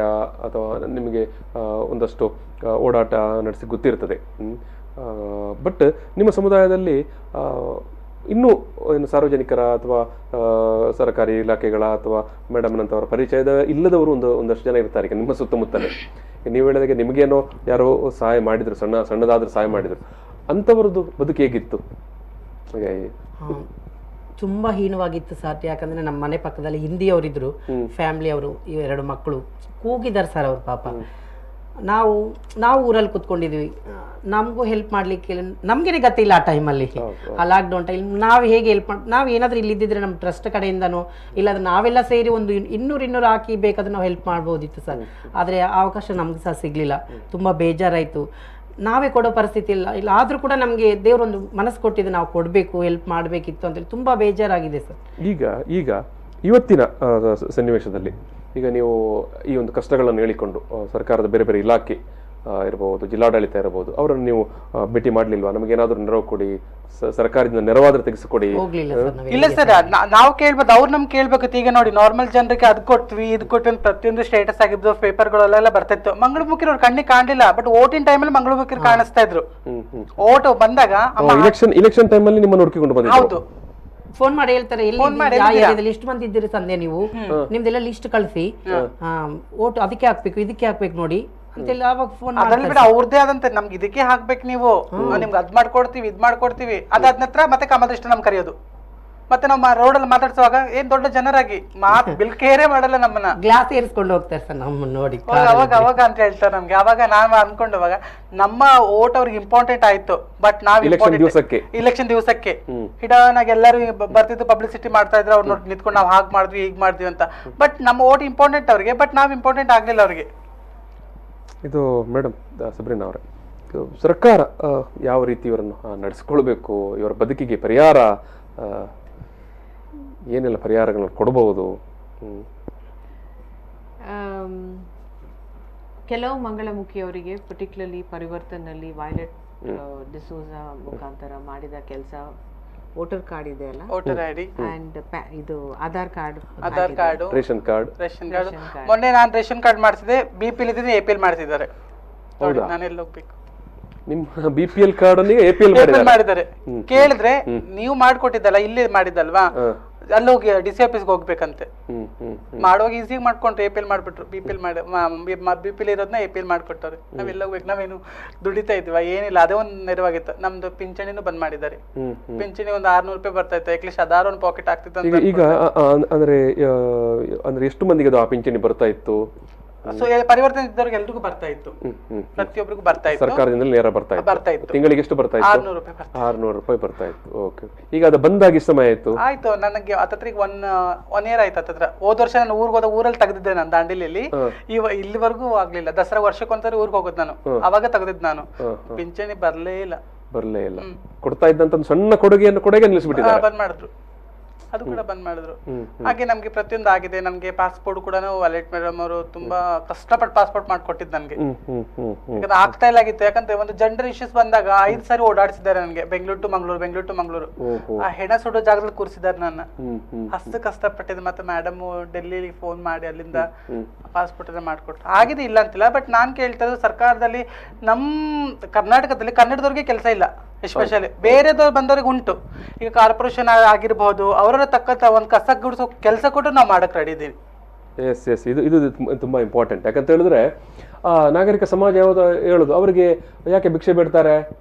ಅಥವಾ ನಿಮಗೆ ಒಂದಷ್ಟು ಓಡಾಟ ನಡೆಸಿ ಗೊತ್ತಿರ್ತದೆ. ಬಟ್ ನಿಮ್ಮ ಸಮುದಾಯದಲ್ಲಿ ಇನ್ನೂ ಏನು ಸಾರ್ವಜನಿಕರ ಅಥವಾ ಸರ್ಕಾರಿ ಇಲಾಖೆಗಳ ಅಥವಾ ಮೇಡಮ್ನಂತವರ ಪರಿಚಯದ ಇಲ್ಲದವರು ಒಂದಷ್ಟು ಜನ ಇರ್ತಾರೆ ಈಗ ನಿಮ್ಮ ಸುತ್ತಮುತ್ತಲೇ. ನೀವು ಹೇಳಿದಾಗೆ ನಿಮಗೇನೋ ಯಾರೋ ಸಹಾಯ ಮಾಡಿದ್ರು, ಸಣ್ಣದಾದ್ರೂ ಸಹಾಯ ಮಾಡಿದ್ರು, ಅಂಥವ್ರದ್ದು ಬದುಕು ಹೇಗಿತ್ತು? ತುಂಬಾ ಹೀನವಾಗಿತ್ತು ಸರ್. ಯಾಕಂದ್ರೆ ನಮ್ಮ ಮನೆ ಪಕ್ಕದಲ್ಲಿ ಹಿಂದಿಯವರಿದ್ರು, ಫ್ಯಾಮಿಲಿ ಅವರು, 2 ಮಕ್ಕಳು ಕೂಗಿದ್ದಾರೆ ಸರ್ ಅವ್ರು ಪಾಪ. ನಾವು ಊರಲ್ಲಿ ಕುತ್ಕೊಂಡಿದ್ವಿ, ನಮಗೂ ಹೆಲ್ಪ್ ಮಾಡ್ಲಿಕ್ಕೆ ನಮ್ಗೇನೆ ಗತಿ ಇಲ್ಲ ಆ ಟೈಮಲ್ಲಿ. ಆ ಲಾಕ್ಡೌನ್ ಟೈಮ್ ನಾವು ಹೇಗೆ ಹೆಲ್ಪ್ ನಾವು ಏನಾದ್ರೂ ಇಲ್ಲಿದ್ದಿದ್ರೆ ನಮ್ಮ ಟ್ರಸ್ಟ್ ಕಡೆಯಿಂದನೋ ಇಲ್ಲಾಂದ್ರೆ ನಾವೆಲ್ಲ ಸೇರಿ ಒಂದು 200 ಹಾಕಿ ಬೇಕಾದ್ರೆ ನಾವು ಹೆಲ್ಪ್ ಮಾಡ್ಬೋದಿತ್ತು ಸರ್. ಆದರೆ ಆ ಅವಕಾಶ ನಮ್ಗೆ ಸಹ ಸಿಗ್ಲಿಲ್ಲ. ತುಂಬಾ ಬೇಜಾರಾಯ್ತು. ನಾವೇ ಕೊಡೋ ಪರಿಸ್ಥಿತಿ ಇಲ್ಲ ಆದ್ರೂ ಕೂಡ ನಮಗೆ ದೇವರೊಂದು ಮನಸ್ಸು ಕೊಟ್ಟಿದೆ, ನಾವು ಕೊಡಬೇಕು, ಹೆಲ್ಪ್ ಮಾಡಬೇಕಿತ್ತು ಅಂತೇಳಿ ತುಂಬಾ ಬೇಜಾರಾಗಿದೆ ಸರ್. ಈಗ ಇವತ್ತಿನ ಸನ್ನಿವೇಶದಲ್ಲಿ ಈಗ ನೀವು ಈ ಒಂದು ಕಷ್ಟಗಳನ್ನು ಹೇಳಿಕೊಂಡು ಸರ್ಕಾರದ ಬೇರೆ ಬೇರೆ ಇಲಾಖೆ ಇರಬಹುದು, ಜಿಲ್ಲಾಡಳಿತ ಇರಬಹುದು, ಅವರನ್ನು ನೀವು ಭೇಟಿ ಮಾಡ್ಲಿಲ್ವಾ? ನಮಗೇನಾದ್ರೂ ನೆರವು ಕೊಡಿ, ಸರ್ಕಾರದಿಂದ ನೆರವಾದ್ರೂ ತೆಗೆಸಿಕೊಡಿ. ಇಲ್ಲ ಸರ್, ನಾವು ಕೇಳ್ಬೋದು, ಅವ್ರು ನಮ್ಗೆ ಕೇಳ್ಬೇಕಿತ್ತು. ಈಗ ನೋಡಿ ನಾರ್ಮಲ್ ಜನರಿಗೆ ಅದ್ ಕೊಟ್ವಿ ಇದು ಕೊಟ್ವಿ ಅಂತ ಪ್ರತಿಯೊಂದು ಸ್ಟೇಟಸ್ ಆಗಿದ್ದು ಪೇಪರ್ಗಳೆಲ್ಲ ಬರ್ತಿತ್ತು. ಮಂಗಳಮುಖಿರು ಅವ್ರು ಕಣ್ಣಿಗೆ ಕಾಣಲಿಲ್ಲ, ಬಟ್ ಓಟಿನ ಟೈಮಲ್ಲಿ ಮಂಗಳಮುಖಿರು ಕಾಣಿಸ್ತಾ ಇದ್ರು. ಓಟ್ ಬಂದಾಗ ಇಲೆಕ್ಷನ್ ಟೈಮಲ್ಲಿ ನಿಮ್ಮನ್ನು ಹುಡುಕಿಕೊಂಡು ಬಂದಿದ್ರು. ಹೌದು, ಫೋನ್ ಮಾಡಿ ಹೇಳ್ತಾರೆ, ಎಲ್ಲಿ ಎಷ್ಟು ಮಂದಿ ಇದ್ದೀರಿ ಸಂಧ್ಯಾ ನೀವು, ನಿಮ್ದೆಲ್ಲ ಲಿಸ್ಟ್ ಕಳಿಸಿ, ಓಟ್ ಅದಕ್ಕೆ ಹಾಕ್ಬೇಕು ಇದಕ್ಕೆ ಹಾಕ್ಬೇಕು ನೋಡಿ ಅಂತೆಲ್ಲ ಅವಾಗ ಫೋನ್ ಬಿಡ. ಅವ್ರದ್ದೇ ಆದಂತೆ ನಮ್ಗೆ ಇದಕ್ಕೆ ಹಾಕ್ಬೇಕು, ನೀವು ನಿಮ್ಗೆ ಅದ್ ಮಾಡ್ಕೊಡ್ತೀವಿ ಇದ್ ಮಾಡ್ಕೊಡ್ತೀವಿ. ಅದಾದ ನಂತರ ಮತ್ತೆ ಕಾಮದೃಷ್ಟಿ ನಮ್ ಕರೆಯೋದು. ಮತ್ತೆ ನಾವು ರೋಡಲ್ಲಿ ಮಾತಾಡ್ಸುವಾಗ ಏನ್ ದೊಡ್ಡ ಜನರಾಗಿ ಬಿಲ್ಕೇರೆ ಮಾಡಲ್ಲ, ನಮ್ಮನ್ನ ಗ್ಲಾಸ್ ಏರಿಸ್ಕೊಂಡು ಹೋಗ್ತಾರೆ ಸರ್ ನಮ್ಮನ್ನ ನೋಡಿ. ಅವಾಗ ಅಂತ ಹೇಳ್ತಾರೆ ನಮ್ಗೆ. ಅವಾಗ ನಾನು ಅನ್ಕೊಂಡವಾಗ ನಮ್ಮ ಓಟ್ ಅವ್ರಿಗೆ ಇಂಪಾರ್ಟೆಂಟ್ ಆಯ್ತು, ಬಟ್ ನಾವ್ ಇಲೆಕ್ಷನ್ ದಿವಸಕ್ಕೆ ಹಿಡನಾಗಿ ಎಲ್ಲರೂ ಬರ್ತಿದ್ದು ಪಬ್ಲಿಸಿಟಿ ಮಾಡ್ತಾ ಇದ್ರು. ಅವ್ರು ನೋಡಿ ನಿಂತ್ಕೊಂಡು ನಾವು ಹಾಗೆ ಮಾಡಿದ್ವಿ ಹೀಗ್ ಮಾಡಿದ್ವಿ ಅಂತ. ಬಟ್ ನಮ್ಮ ಓಟ್ ಇಂಪಾರ್ಟೆಂಟ್ ಅವ್ರಿಗೆ, ಬಟ್ ನಾವ್ ಇಂಪಾರ್ಟೆಂಟ್ ಆಗ್ಲಿಲ್ಲ ಅವ್ರಿಗೆ. ಇದು ಮೇಡಮ್ ಸಬ್ರಿನಾ ಅವರೇ, ಸರ್ಕಾರ ಯಾವ ರೀತಿ ಇವರನ್ನು ನಡೆಸ್ಕೊಳ್ಬೇಕು, ಇವರ ಬದುಕಿಗೆ ಪರಿಹಾರ ಏನೆಲ್ಲ ಪರಿಹಾರಗಳನ್ನು ಕೊಡಬಹುದು? ಕೆಲವು ಮಂಗಳಮುಖಿಯವರಿಗೆ ಪರ್ಟಿಕ್ಯುಲರ್ಲಿ ಪರಿವರ್ತನಲ್ಲಿ ವೈಲೆಟ್ ಡಿಸೋಜ ಮುಖಾಂತರ ಮಾಡಿದ ಕೆಲಸ ವೋಟರ್ ಕಾರ್ಡ್ ಇದೆ ಅಲ್ಲ, ವೋಟರ್ ಐಡಿ ಅಂಡ್ ಇದು ಆಧಾರ್ ಕಾರ್ಡ್, ರೇಷನ್ ಕಾರ್ಡ್. ಮೊನ್ನೆ ನಾನು ರೇಷನ್ ಕಾರ್ಡ್ ಮಾಡಿಸಿದೆ, ಬಿಪಿಎಲ್ ಇದ್ದೀನಿ, ಎಪಿಎಲ್ ಮಾಡ್ತಿದ್ದಾರೆ. ನಾನು ಎಲ್ಲಿ ಹೋಗ್ಬೇಕು? ನಿಮ್ಮ BPL ಕಾರ್ಡ್ ಅನ್ನು APL ಮಾಡಿದ್ದಾರೆ. ಕೇಳಿದ್ರೆ ನೀವು ಮಾಡ್ಕೊಟ್ಟಿದ್ದಲ್ಲ ಇಲ್ಲೇ ಮಾಡಿದ್ದಲ್ವಾ, ಅಲ್ಲಿ ಹೋಗಿ DC ಆಫೀಸ್ಗೆ ಹೋಗ್ಬೇಕಂತೆ. ಮಾಡುವಾಗ ಈಸಿಯಾಗಿ ಮಾಡ್ಕೊಂಡ್ರು, APL ಮಾಡ್ಬಿಟ್ರು. BPL ಇರೋದನ್ನ APL ಮಾಡ್ಕೊಟ್ಟವ್ರೆ. ನಾವೆಲ್ಲ ಹೋಗ್ಬೇಕು, ನಾವೇನು ದುಡಿತಾ ಇದ್ವಾ ಏನಿಲ್ಲ, ಅದೇ ಒಂದು ನೆರವಾಗಿತ್ತು. ನಮ್ದು ಪಿಂಚಣಿನೂ ಬಂದ್ ಮಾಡಿದ್ದಾರೆ. ಪಿಂಚಣಿ ಒಂದು 600 ರೂಪಾಯಿ ಬರ್ತಾ ಇತ್ತು, ಅಟ್ಲೀಸ್ಟ್ ಅದಾರ ಒಂದು ಪಾಕೆಟ್ ಆಗ್ತಿತ್ತು. ಈಗ ಅಂದ್ರೆ ಎಷ್ಟು ಮಂದಿಗೆ ಅದು ಆ ಪಿಂಚಣಿ ಬರ್ತಾ ಇತ್ತು? ಸೊ ಪರಿವರ್ತನೆ ಇದ್ದವ್ರಿಗೆ ಎಲ್ರಿಗೂ ಬರ್ತಾ ಇತ್ತು, ಪ್ರತಿಯೊಬ್ಬರಿಗೂ ಬರ್ತಾ ಇತ್ತು. ಸರ್ಕಾರದಿಂದ ನೇರ ಬರ್ತಾ ಇತ್ತು. ತಿಂಗಳಿಗೆ ಎಷ್ಟು ಬರ್ತಾ ಇತ್ತು? 600 ರೂಪಾಯಿ. 600 ರೂಪಾಯಿ ಬರ್ತಾ ಇತ್ತು. ಓಕೆ. ಈಗ ಅದು ಬಂದಾಗಿ ಸಮಯ ಆಯ್ತು. ಆಯ್ತು, ನನಗೆ ಹತ್ತತ್ರಿಗೆ ಒನ್ ಇಯರ್ ಆಯ್ತು ಹತ್ತತ್ರ. ಹೋದ ವರ್ಷ ನಾನು ಊರಲ್ಲಿ ತೆಗೆದಿದ್ದೆ, ನಾನು ದಾಂಡೇಲಿಯಲ್ಲಿ. ಇಲ್ಲಿವರೆಗೂ ಆಗ್ಲಿಲ್ಲ. ದಸರಾ ವರ್ಷಕ್ಕೊಂದ್ಸರಿ ಊರಿಗೆ ಹೋಗೋದು ನಾನು, ಅವಾಗ ತೆಗೆದಿದ್ದು ನಾನು. ಪಿಂಚಣಿ ಬರ್ಲೇ ಇಲ್ಲ. ಕೊಡ್ತಾ ಇದ್ದಂತ ಸಣ್ಣ ಕೊಡುಗೆ ನಿಲ್ಲಿಸ್ಬಿಟ್ಟಿದ್ದಾರೆ, ಬಂದ್ ಮಾಡಿದ್ರು. ಅದು ಕೂಡ ಬಂದ್ ಮಾಡಿದ್ರು. ಹಾಗೆ ನಮ್ಗೆ ಪ್ರತಿಯೊಂದು ಆಗಿದೆ. ನಮ್ಗೆ ಪಾಸ್ಪೋರ್ಟ್ ಕೂಡ ವಾಲೆಟ್ ಮೇಡಮ್ ಅವರು ತುಂಬಾ ಕಷ್ಟಪಟ್ಟು ಪಾಸ್ಪೋರ್ಟ್ ಮಾಡ್ಕೊಟ್ಟಿದ್ದು ನನ್ಗೆ. ಯಾಕಂದ್ರೆ ಆಗ್ತಾ ಇಲ್ಲ ಆಗಿತ್ತು. ಯಾಕಂದ್ರೆ ಒಂದು ಜೆಂಡರ್ ಇಶ್ಯೂಸ್ ಬಂದಾಗ 5 ಸಾರಿ ಓಡಾಡಿಸಿದ್ದಾರೆ ನನಗೆ, ಬೆಂಗಳೂರು ಟು ಮಂಗಳೂರು. ಆ ಹೆಣ ಸುಡೋ ಜಾಗದಲ್ಲಿ ಕೂರಿಸಿದ್ದಾರೆ ನನ್ನ. ಅಷ್ಟು ಕಷ್ಟಪಟ್ಟಿದ್ದು. ಮತ್ತೆ ಮೇಡಮ್ ಡೆಲ್ಲಿಲಿ ಫೋನ್ ಮಾಡಿ ಅಲ್ಲಿಂದ ಪಾಸ್ಪೋರ್ಟ್ ಎಲ್ಲ ಮಾಡ್ಕೊಟ್ರು. ಆಗಿದೆ, ಇಲ್ಲ ಅಂತಿಲ್ಲ. ಬಟ್ ನಾನ್ ಕೇಳ್ತಾ ಇರೋದು, ಸರ್ಕಾರದಲ್ಲಿ ನಮ್ ಕರ್ನಾಟಕದಲ್ಲಿ ಕನ್ನಡದವ್ರಿಗೆ ಕೆಲಸ ಇಲ್ಲ. ಎಸ್ಪೆಷಲಿ ಬೇರೆದವ್ರು ಬಂದವ್ರಿಗೆ ಉಂಟು. ಈಗ ಕಾರ್ಪೊರೇಷನ್ ಆಗಿರ್ಬಹುದು, ಅವರ ತಕ್ಕಂತ ಒಂದು ಕಸ ಗುಡಿಸೋ ಕೆಲಸ ಕೊಟ್ಟು ನಾವು ಮಾಡಕ್ ರೆಡಿ ಇದೀವಿ. ಎಸ್ ಇದು ತುಂಬಾ ಇಂಪಾರ್ಟೆಂಟ್. ಯಾಕಂತ ಹೇಳಿದ್ರೆ ನಾಗರಿಕ ಸಮಾಜ ಯಾವ್ದು ಹೇಳುದು, ಅವರಿಗೆ ಯಾಕೆ ಭಿಕ್ಷೆ ಬೇಡ್ತಾರೆ,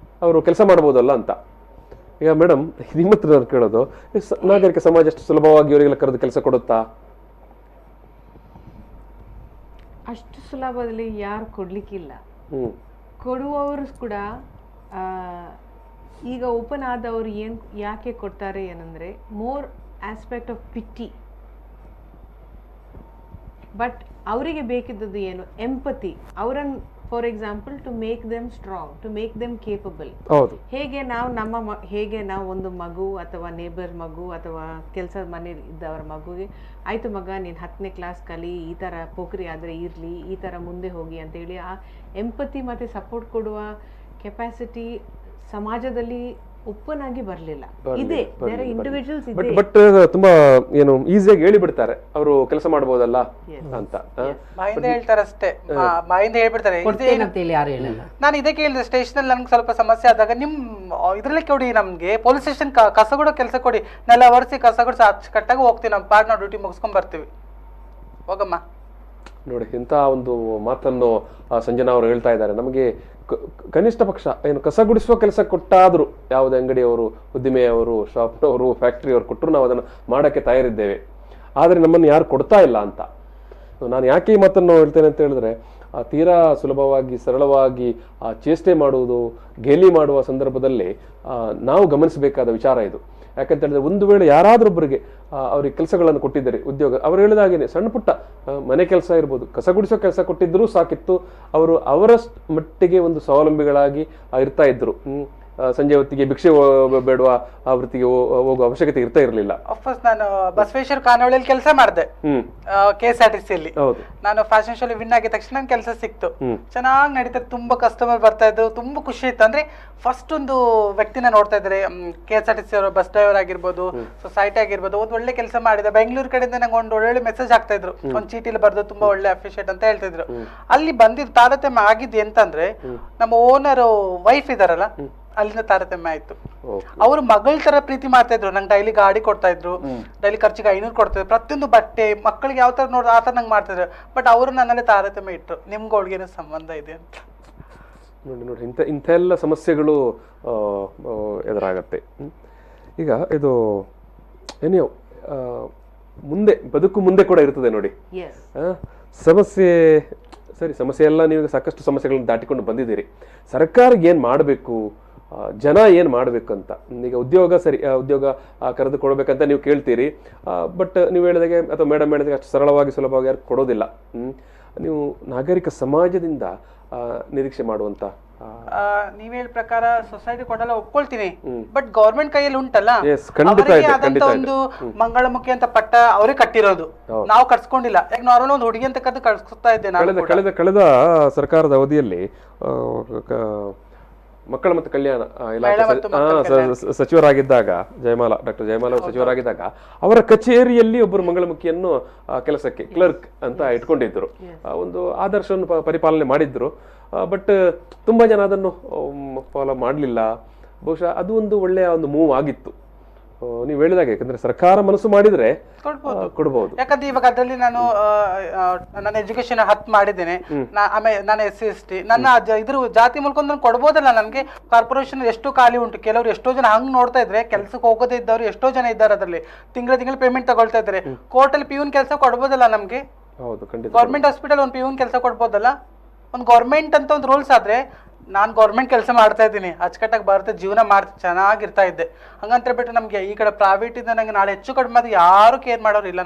ಅವರು ಕೆಲಸ ಮಾಡ್ಬೋದಲ್ಲ ಅಂತ. ಈಗ ಮೇಡಮ್ ನಿಮ್ಮ ಹತ್ರ ಕೇಳೋದು, ನಾಗರಿಕ ಸಮಾಜ ಅಷ್ಟು ಸುಲಭವಾಗಿ ಅವರಿಗೆಲ್ಲ ಕರೆದು ಕೆಲಸ ಕೊಡುತ್ತಾ? ಅಷ್ಟು ಸುಲಭದಲ್ಲಿ ಯಾರು ಕೊಡ್ಲಿಕ್ಕಿಲ್ಲ. ಕೊಡುವವರು ಕೂಡ ಈಗ ಓಪನ್ ಆದವರು ಯಾಕೆ ಕೊಡ್ತಾರೆ ಏನಂದ್ರೆ, more aspect of pity. But ಅವರಿಗೆ ಬೇಕಿದ್ದದ್ದು ಏನು, ಎಂಪತಿ. ಅವರನ್ನು for example to make them strong, to make them capable. ಹೇಗೆ ನಾವು ಒಂದು ಮಗು ಅಥವಾ ನೇಬರ್ ಮಗು ಅಥವಾ ಕೆಲಸದ ಮನೆ ಇದ್ದವರ ಮಗುಗೆ, ಆಯ್ತು ಮಗ ನೀನು 10ನೇ ಕ್ಲಾಸ್ ಕಲಿ, ಈ ಥರ ಪೋಖ್ರಿ ಆದರೆ ಇರಲಿ, ಈ ಥರ ಮುಂದೆ ಹೋಗಿ ಅಂತೇಳಿ ಆ ಎಂಪತಿ ಮತ್ತು ಸಪೋರ್ಟ್ ಕೊಡುವ ಕೆಪಾಸಿಟಿ ಸಮಾಜದಲ್ಲಿ ಓಪನ್ ಆಗಿ ಬರಲಿಲ್ಲ. ಇದೆ, ದೇರ್ ಆರ್ ಇಂಡಿವಿಜುವಲ್ಸ್ ಇದೆ. ಬಟ್ ತುಂಬಾ ಏನು ಈಸಿಯಾಗಿ ಹೇಳಿ ಬಿಡ್ತಾರೆ, ಅವರು ಕೆಲಸ ಮಾಡಬಹುದಲ್ಲ ಅಂತ. ಬಾಯಿಂದ ಹೇಳ್ತಾರೆ ಅಷ್ಟೇ, ಬಾಯಿಂದ ಹೇಳ್ಬಿಡ್ತಾರೆ. ನಾನು ಇದೇ ಕೇಳಿದೆ ಸ್ಟೇಷನ್ ಅಲ್ಲಿ, ನನ್ಗೆ ಸ್ವಲ್ಪ ಸಮಸ್ಯೆ ಆದಾಗ ನಿಮ್ ಇದ್ರಲ್ಲಿ ಕೊಡಿ, ನಮ್ಗೆ ಪೊಲೀಸ್ ಸ್ಟೇಷನ್ ಕಸ ಕೊಡೋ ಕೆಲಸ ಕೊಡಿ, ನೆಲ ಒರೆಸಿ ಕಸ ಕೊಡಿಸಿ ಅಚ್ಚುಕಟ್ಟಾಗಿ ಹೋಗ್ತೀವಿ, ನಮ್ಮ ಪಾರ್ಟ್ ನಾವು ಡ್ಯೂಟಿ ಮುಗಿಸ್ಕೊಂಡ್ ಬರ್ತೀವಿ, ಹೋಗಮ್ಮ. ನೋಡಿ, ಇಂಥ ಒಂದು ಮಾತನ್ನು ಸಂಜನಾ ಅವರು ಹೇಳ್ತಾ ಇದ್ದಾರೆ. ನಮಗೆ ಕನಿಷ್ಠ ಪಕ್ಷ ಏನು ಕಸ ಗುಡಿಸುವ ಕೆಲಸ ಕೊಟ್ಟಾದ್ರು, ಯಾವುದೇ ಅಂಗಡಿಯವರು, ಉದ್ದಿಮೆಯವರು, ಶಾಪ್ನವರು, ಫ್ಯಾಕ್ಟ್ರಿಯವರು ಕೊಟ್ಟರು ನಾವು ಅದನ್ನು ಮಾಡೋಕ್ಕೆ ತಯಾರಿದ್ದೇವೆ. ಆದರೆ ನಮ್ಮನ್ನು ಯಾರು ಕೊಡ್ತಾ ಇಲ್ಲ ಅಂತ. ನಾನು ಯಾಕೆ ಈ ಮಾತನ್ನು ಹೇಳ್ತೇನೆ ಅಂತ ಹೇಳಿದ್ರೆ, ತೀರಾ ಸುಲಭವಾಗಿ ಸರಳವಾಗಿ ಚೇಷ್ಟೆ ಮಾಡುವುದು, ಗೇಲಿ ಮಾಡುವ ಸಂದರ್ಭದಲ್ಲಿ ನಾವು ಗಮನಿಸಬೇಕಾದ ವಿಚಾರ ಇದು. ಯಾಕಂತ ಹೇಳಿದ್ರೆ, ಒಂದು ವೇಳೆ ಯಾರಾದ್ರೊಬ್ಬರಿಗೆ ಅವ್ರಿಗೆ ಕೆಲಸಗಳನ್ನು ಕೊಟ್ಟಿದ್ದಾರೆ, ಉದ್ಯೋಗ, ಅವ್ರು ಹೇಳಿದ ಹಾಗೇನೆ ಸಣ್ಣ ಪುಟ್ಟ ಮನೆ ಕೆಲಸ ಇರ್ಬೋದು, ಕಸ ಗುಡಿಸೋ ಕೆಲಸ ಕೊಟ್ಟಿದ್ರು ಸಾಕಿತ್ತು, ಅವರು ಅವರ ಮಟ್ಟಿಗೆ ಒಂದು ಸ್ವಾವಲಂಬಿಗಳಾಗಿ ಇರ್ತಾ ಇದ್ರು. ಸಂಜೆ ಹೊತ್ತಿಗೆ ಭಿಕ್ಷೆ ಬೇಡುವ ಆ ವೃತ್ತಿಗೆ ಹೋಗುವ ಅವಶ್ಯಕತೆ ಇರ್ತಾ ಇರಲಿಲ್ಲ. ಅಫ್ಕೋರ್ಸ್ ನಾನು ಬಸವೇಶ್ವರ ಖಾನಾವಳಿಯಲ್ಲಿ ಕೆಲಸ ಮಾಡಿದೆ, KSRTC ಅಲ್ಲಿ. ನಾನು ಫ್ಯಾಷನ್ ಶೋಲಿ ವಿನ್ ಆಗಿದ ತಕ್ಷಣ ಕೆಲಸ ಸಿಕ್ತು, ಚೆನ್ನಾಗಿ ನಡೀತಾ, ತುಂಬಾ ಕಸ್ಟಮರ್ ಬರ್ತಾ ಇದ್ರು, ತುಂಬಾ ಖುಷಿ ಇತ್ತು. ಅಂದ್ರೆ ಫಸ್ಟ್ ಒಂದು ವ್ಯಕ್ತಿನ ನೋಡ್ತಾ ಇದ್ದಾರೆ, KSRTC ಅವರು ಬಸ್ ಡ್ರೈವರ್ ಆಗಿರ್ಬೋದು, ಸೊಸೈಟಿ ಆಗಿರ್ಬೋದು, ಒಂದು ಒಳ್ಳೆ ಕೆಲಸ ಮಾಡಿದ. ಬೆಂಗಳೂರು ಕಡೆಯಿಂದ ನಂಗೆ ಒಂದು ಒಳ್ಳೆ ಮೆಸೇಜ್ ಆಗ್ತಾ ಇದ್ರು, ಒಂದು ಚೀಟಿಲಿ ಬರ್ದು ತುಂಬಾ ಒಳ್ಳೆ ಅಪ್ರಿಷಿಯೇಟ್ ಅಂತ ಹೇಳ್ತಾ ಇದ್ರು. ಅಲ್ಲಿ ಬಂದಿದ್ದು ತಾರತಮ್ಯ ಆಗಿದ್ದು ಎಂತಂದ್ರೆ, ನಮ್ಮ ಓನರ್ ವೈಫ್ ಇದಾರಲ್ಲ, ಅಲ್ಲಿಂದ ತಾರತಮ್ಯ ಆಯ್ತು. ಅವ್ರು ಮಗಳ ತರ ಪ್ರೀತಿ ಮಾಡ್ತಾ ಇದ್ರು, ನಂಗೆ ಡೈಲಿ ಗಾಡಿ ಕೊಡ್ತಾ ಇದ್ರು, ಡೈಲಿ ಖರ್ಚಿಗೆ 500 ಕೊಡ್ತಾ ಇದ್ರು, ಪ್ರತಿಯೊಂದು ಬಟ್ಟೆ ಮಕ್ಕಳಿಗೆ ಯಾವ ತರ ನೋಡಿದ್ರು ಆ ತರ ನಂಗೆ ಮಾಡ್ತಾ ಇದ್ರು. ಬಟ್ ಅವರು ನನ್ನಲ್ಲಿ ತಾರತಮ್ಯ ಇಟ್ರು, ನಿಮ್ಗೆ ಅವಳಿಗೇನೋ ಸಂಬಂಧ ಇದೆ ಅಂತ. ನೋಡಿ ಇಂಥೆಲ್ಲ ಸಮಸ್ಯೆಗಳು ಎದುರಾಗತ್ತೆ. ಈಗ ಇದು ಏನೋ ಮುಂದೆ ಬದುಕು ಮುಂದೆ ಕೂಡ ಇರ್ತದೆ ನೋಡಿ. ಸಮಸ್ಯೆ ಸಮಸ್ಯೆ ಎಲ್ಲ, ನೀವು ಸಾಕಷ್ಟು ಸಮಸ್ಯೆಗಳನ್ನು ದಾಟಿಕೊಂಡು ಬಂದಿದ್ದೀರಿ. ಸರ್ಕಾರ ಏನು ಮಾಡಬೇಕು, ಜನ ಏನು ಮಾಡಬೇಕು ಅಂತ. ಈಗ ಉದ್ಯೋಗ ಉದ್ಯೋಗ ಕರೆದುಕೊಡ್ಬೇಕಂತ ನೀವು ಕೇಳ್ತೀರಿ, ಬಟ್ ನೀವು ಹೇಳಿದಾಗೆ ಅಥವಾ ಮೇಡಮ್ ಹೇಳಿದಾಗೆ ಅಷ್ಟು ಸುಲಭವಾಗಿ ಯಾರು ಕೊಡೋದಿಲ್ಲ. ನೀವು ನಾಗರಿಕ ಸಮಾಜದಿಂದ ನಿರೀಕ್ಷೆ ಮಾಡುವಂತ, ನೀವ್ ಹೇಳ ಪ್ರಕಾರ ಸೊಸೈಟಿ ಕೊಡಲ್ಲ ಒಪ್ಕೊಳ್ತೀನಿ, ಬಟ್ ಗೌರ್ಮೆಂಟ್ ಕೈಯಲ್ಲಿ ಉಂಟಲ್ಲ, ಒಂದು ಮಂಗಳಮುಖಿ ಅಂತ ಪಟ್ಟ ಅವರೇ ಕಟ್ಟಿರೋದು, ನಾವು ಕಟ್ಸ್ಕೊಂಡಿಲ್ಲ. ಯಾಕೆ ನಾರ್ಮಲ್ ಒಂದು ಹುಡುಗಿ ಅಂತ ಕದ್ದು ಕಟ್ಸ್ಕೊತಾ ಇದ್ದೇನೆ. ಕಳೆದ ಸರ್ಕಾರದ ಅವಧಿಯಲ್ಲಿ ಮಕ್ಕಳ ಮತ್ತು ಕಲ್ಯಾಣ ಇಲಾಖೆ ಸಚಿವರಾಗಿದ್ದಾಗ ಡಾಕ್ಟರ್ ಜಯಮಾಲ ಅವರು ಸಚಿವರಾಗಿದ್ದಾಗ ಅವರ ಕಚೇರಿಯಲ್ಲಿ ಒಬ್ಬರು ಮಂಗಳಮುಖಿಯನ್ನು ಕೆಲಸಕ್ಕೆ ಕ್ಲರ್ಕ್ ಅಂತ ಇಟ್ಕೊಂಡಿದ್ರು. ಒಂದು ಆದರ್ಶವನ್ನು ಪರಿಪಾಲನೆ ಮಾಡಿದ್ರು. ಬಟ್ ತುಂಬಾ ಜನ ಅದನ್ನು ಫಾಲೋ ಮಾಡಲಿಲ್ಲ. ಬಹುಶಃ ಅದು ಒಂದು ಒಳ್ಳೆಯ ಒಂದು ಮೂವ್ ಆಗಿತ್ತು ನೀವು ಹೇಳಿದಾಗ. ಯಾಕಂದ್ರೆ ಸರ್ಕಾರ ಮನಸ್ಸು ಮಾಡಿದ್ರೆ ಕೊಡ್ಬೋದು. ಯಾಕಂದ್ರೆ ಇವಾಗ ಅದರಲ್ಲಿ ನಾನು ನನ್ನ ಎಜುಕೇಶನ್ 10 ಮಾಡಿದ್ದೇನೆ, ಆಮೇಲೆ ನಾನು SC/ST ನನ್ನ ಇದ್ರ ಜಾತಿ ಮೂಲಕ ನಾನು ಕೊಡ್ಬೋದಲ್ಲ. ನನಗೆ ಕಾರ್ಪೊರೇಷನ್ ಎಷ್ಟು ಖಾಲಿ ಉಂಟು. ಕೆಲವರು ಎಷ್ಟೋ ಜನ ಹಂಗ್ ನೋಡ್ತಾ ಇದ್ರೆ ಕೆಲ್ಸಕ್ಕೆ ಹೋಗೋದೇ ಇದ್ದವ್ರು ಎಷ್ಟೋ ಜನ ಇದ್ದಾರೆ. ಅದರಲ್ಲಿ ತಿಂಗಳ ಪೇಮೆಂಟ್ ತಗೊಳ್ತಾ ಇದ್ದಾರೆ. ಕೋರ್ಟಲ್ಲಿ ಪಿಯೂನ್ ಕೆಲಸ ಕೊಡ್ಬೋದಲ್ಲ ನಮ್ಗೆ. ಹೌದು, ಖಂಡಿತ. ಗೌರ್ಮೆಂಟ್ ಹಾಸ್ಪಿಟಲ್ ಒಂದು ಪಿಯೂನ್ ಕೆಲಸ ಕೊಡ್ಬೋದಲ್ಲ. ಒಂದು ಗೌರ್ಮೆಂಟ್ ಅಂತ ಒಂದು ರೂಲ್ಸ್ ಆದ್ರೆ, ನಾನು ಗೌರ್ಮೆಂಟ್ ಕೆಲಸ ಮಾಡ್ತಾ ಇದ್ದೀನಿ, ಅಚ್ಚುಕಟ್ಟಾಗಿ ಬರುತ್ತೆ, ಜೀವನ ಮಾಡ್ತಾ ಚೆನ್ನಾಗಿರ್ತಾ ಇದ್ದೆ. ಹಂಗಂತ ಬಿಟ್ಟು ನಮಗೆ ಈ ಕಡೆ ಪ್ರೈವೇಟ್ ಇಂದ ನಂಗೆ ನಾಳೆ ಹೆಚ್ಚು ಕಡಿಮೆ ಅದು ಯಾರು ಕೇರ್ ಮಾಡೋರು ಇಲ್ಲ.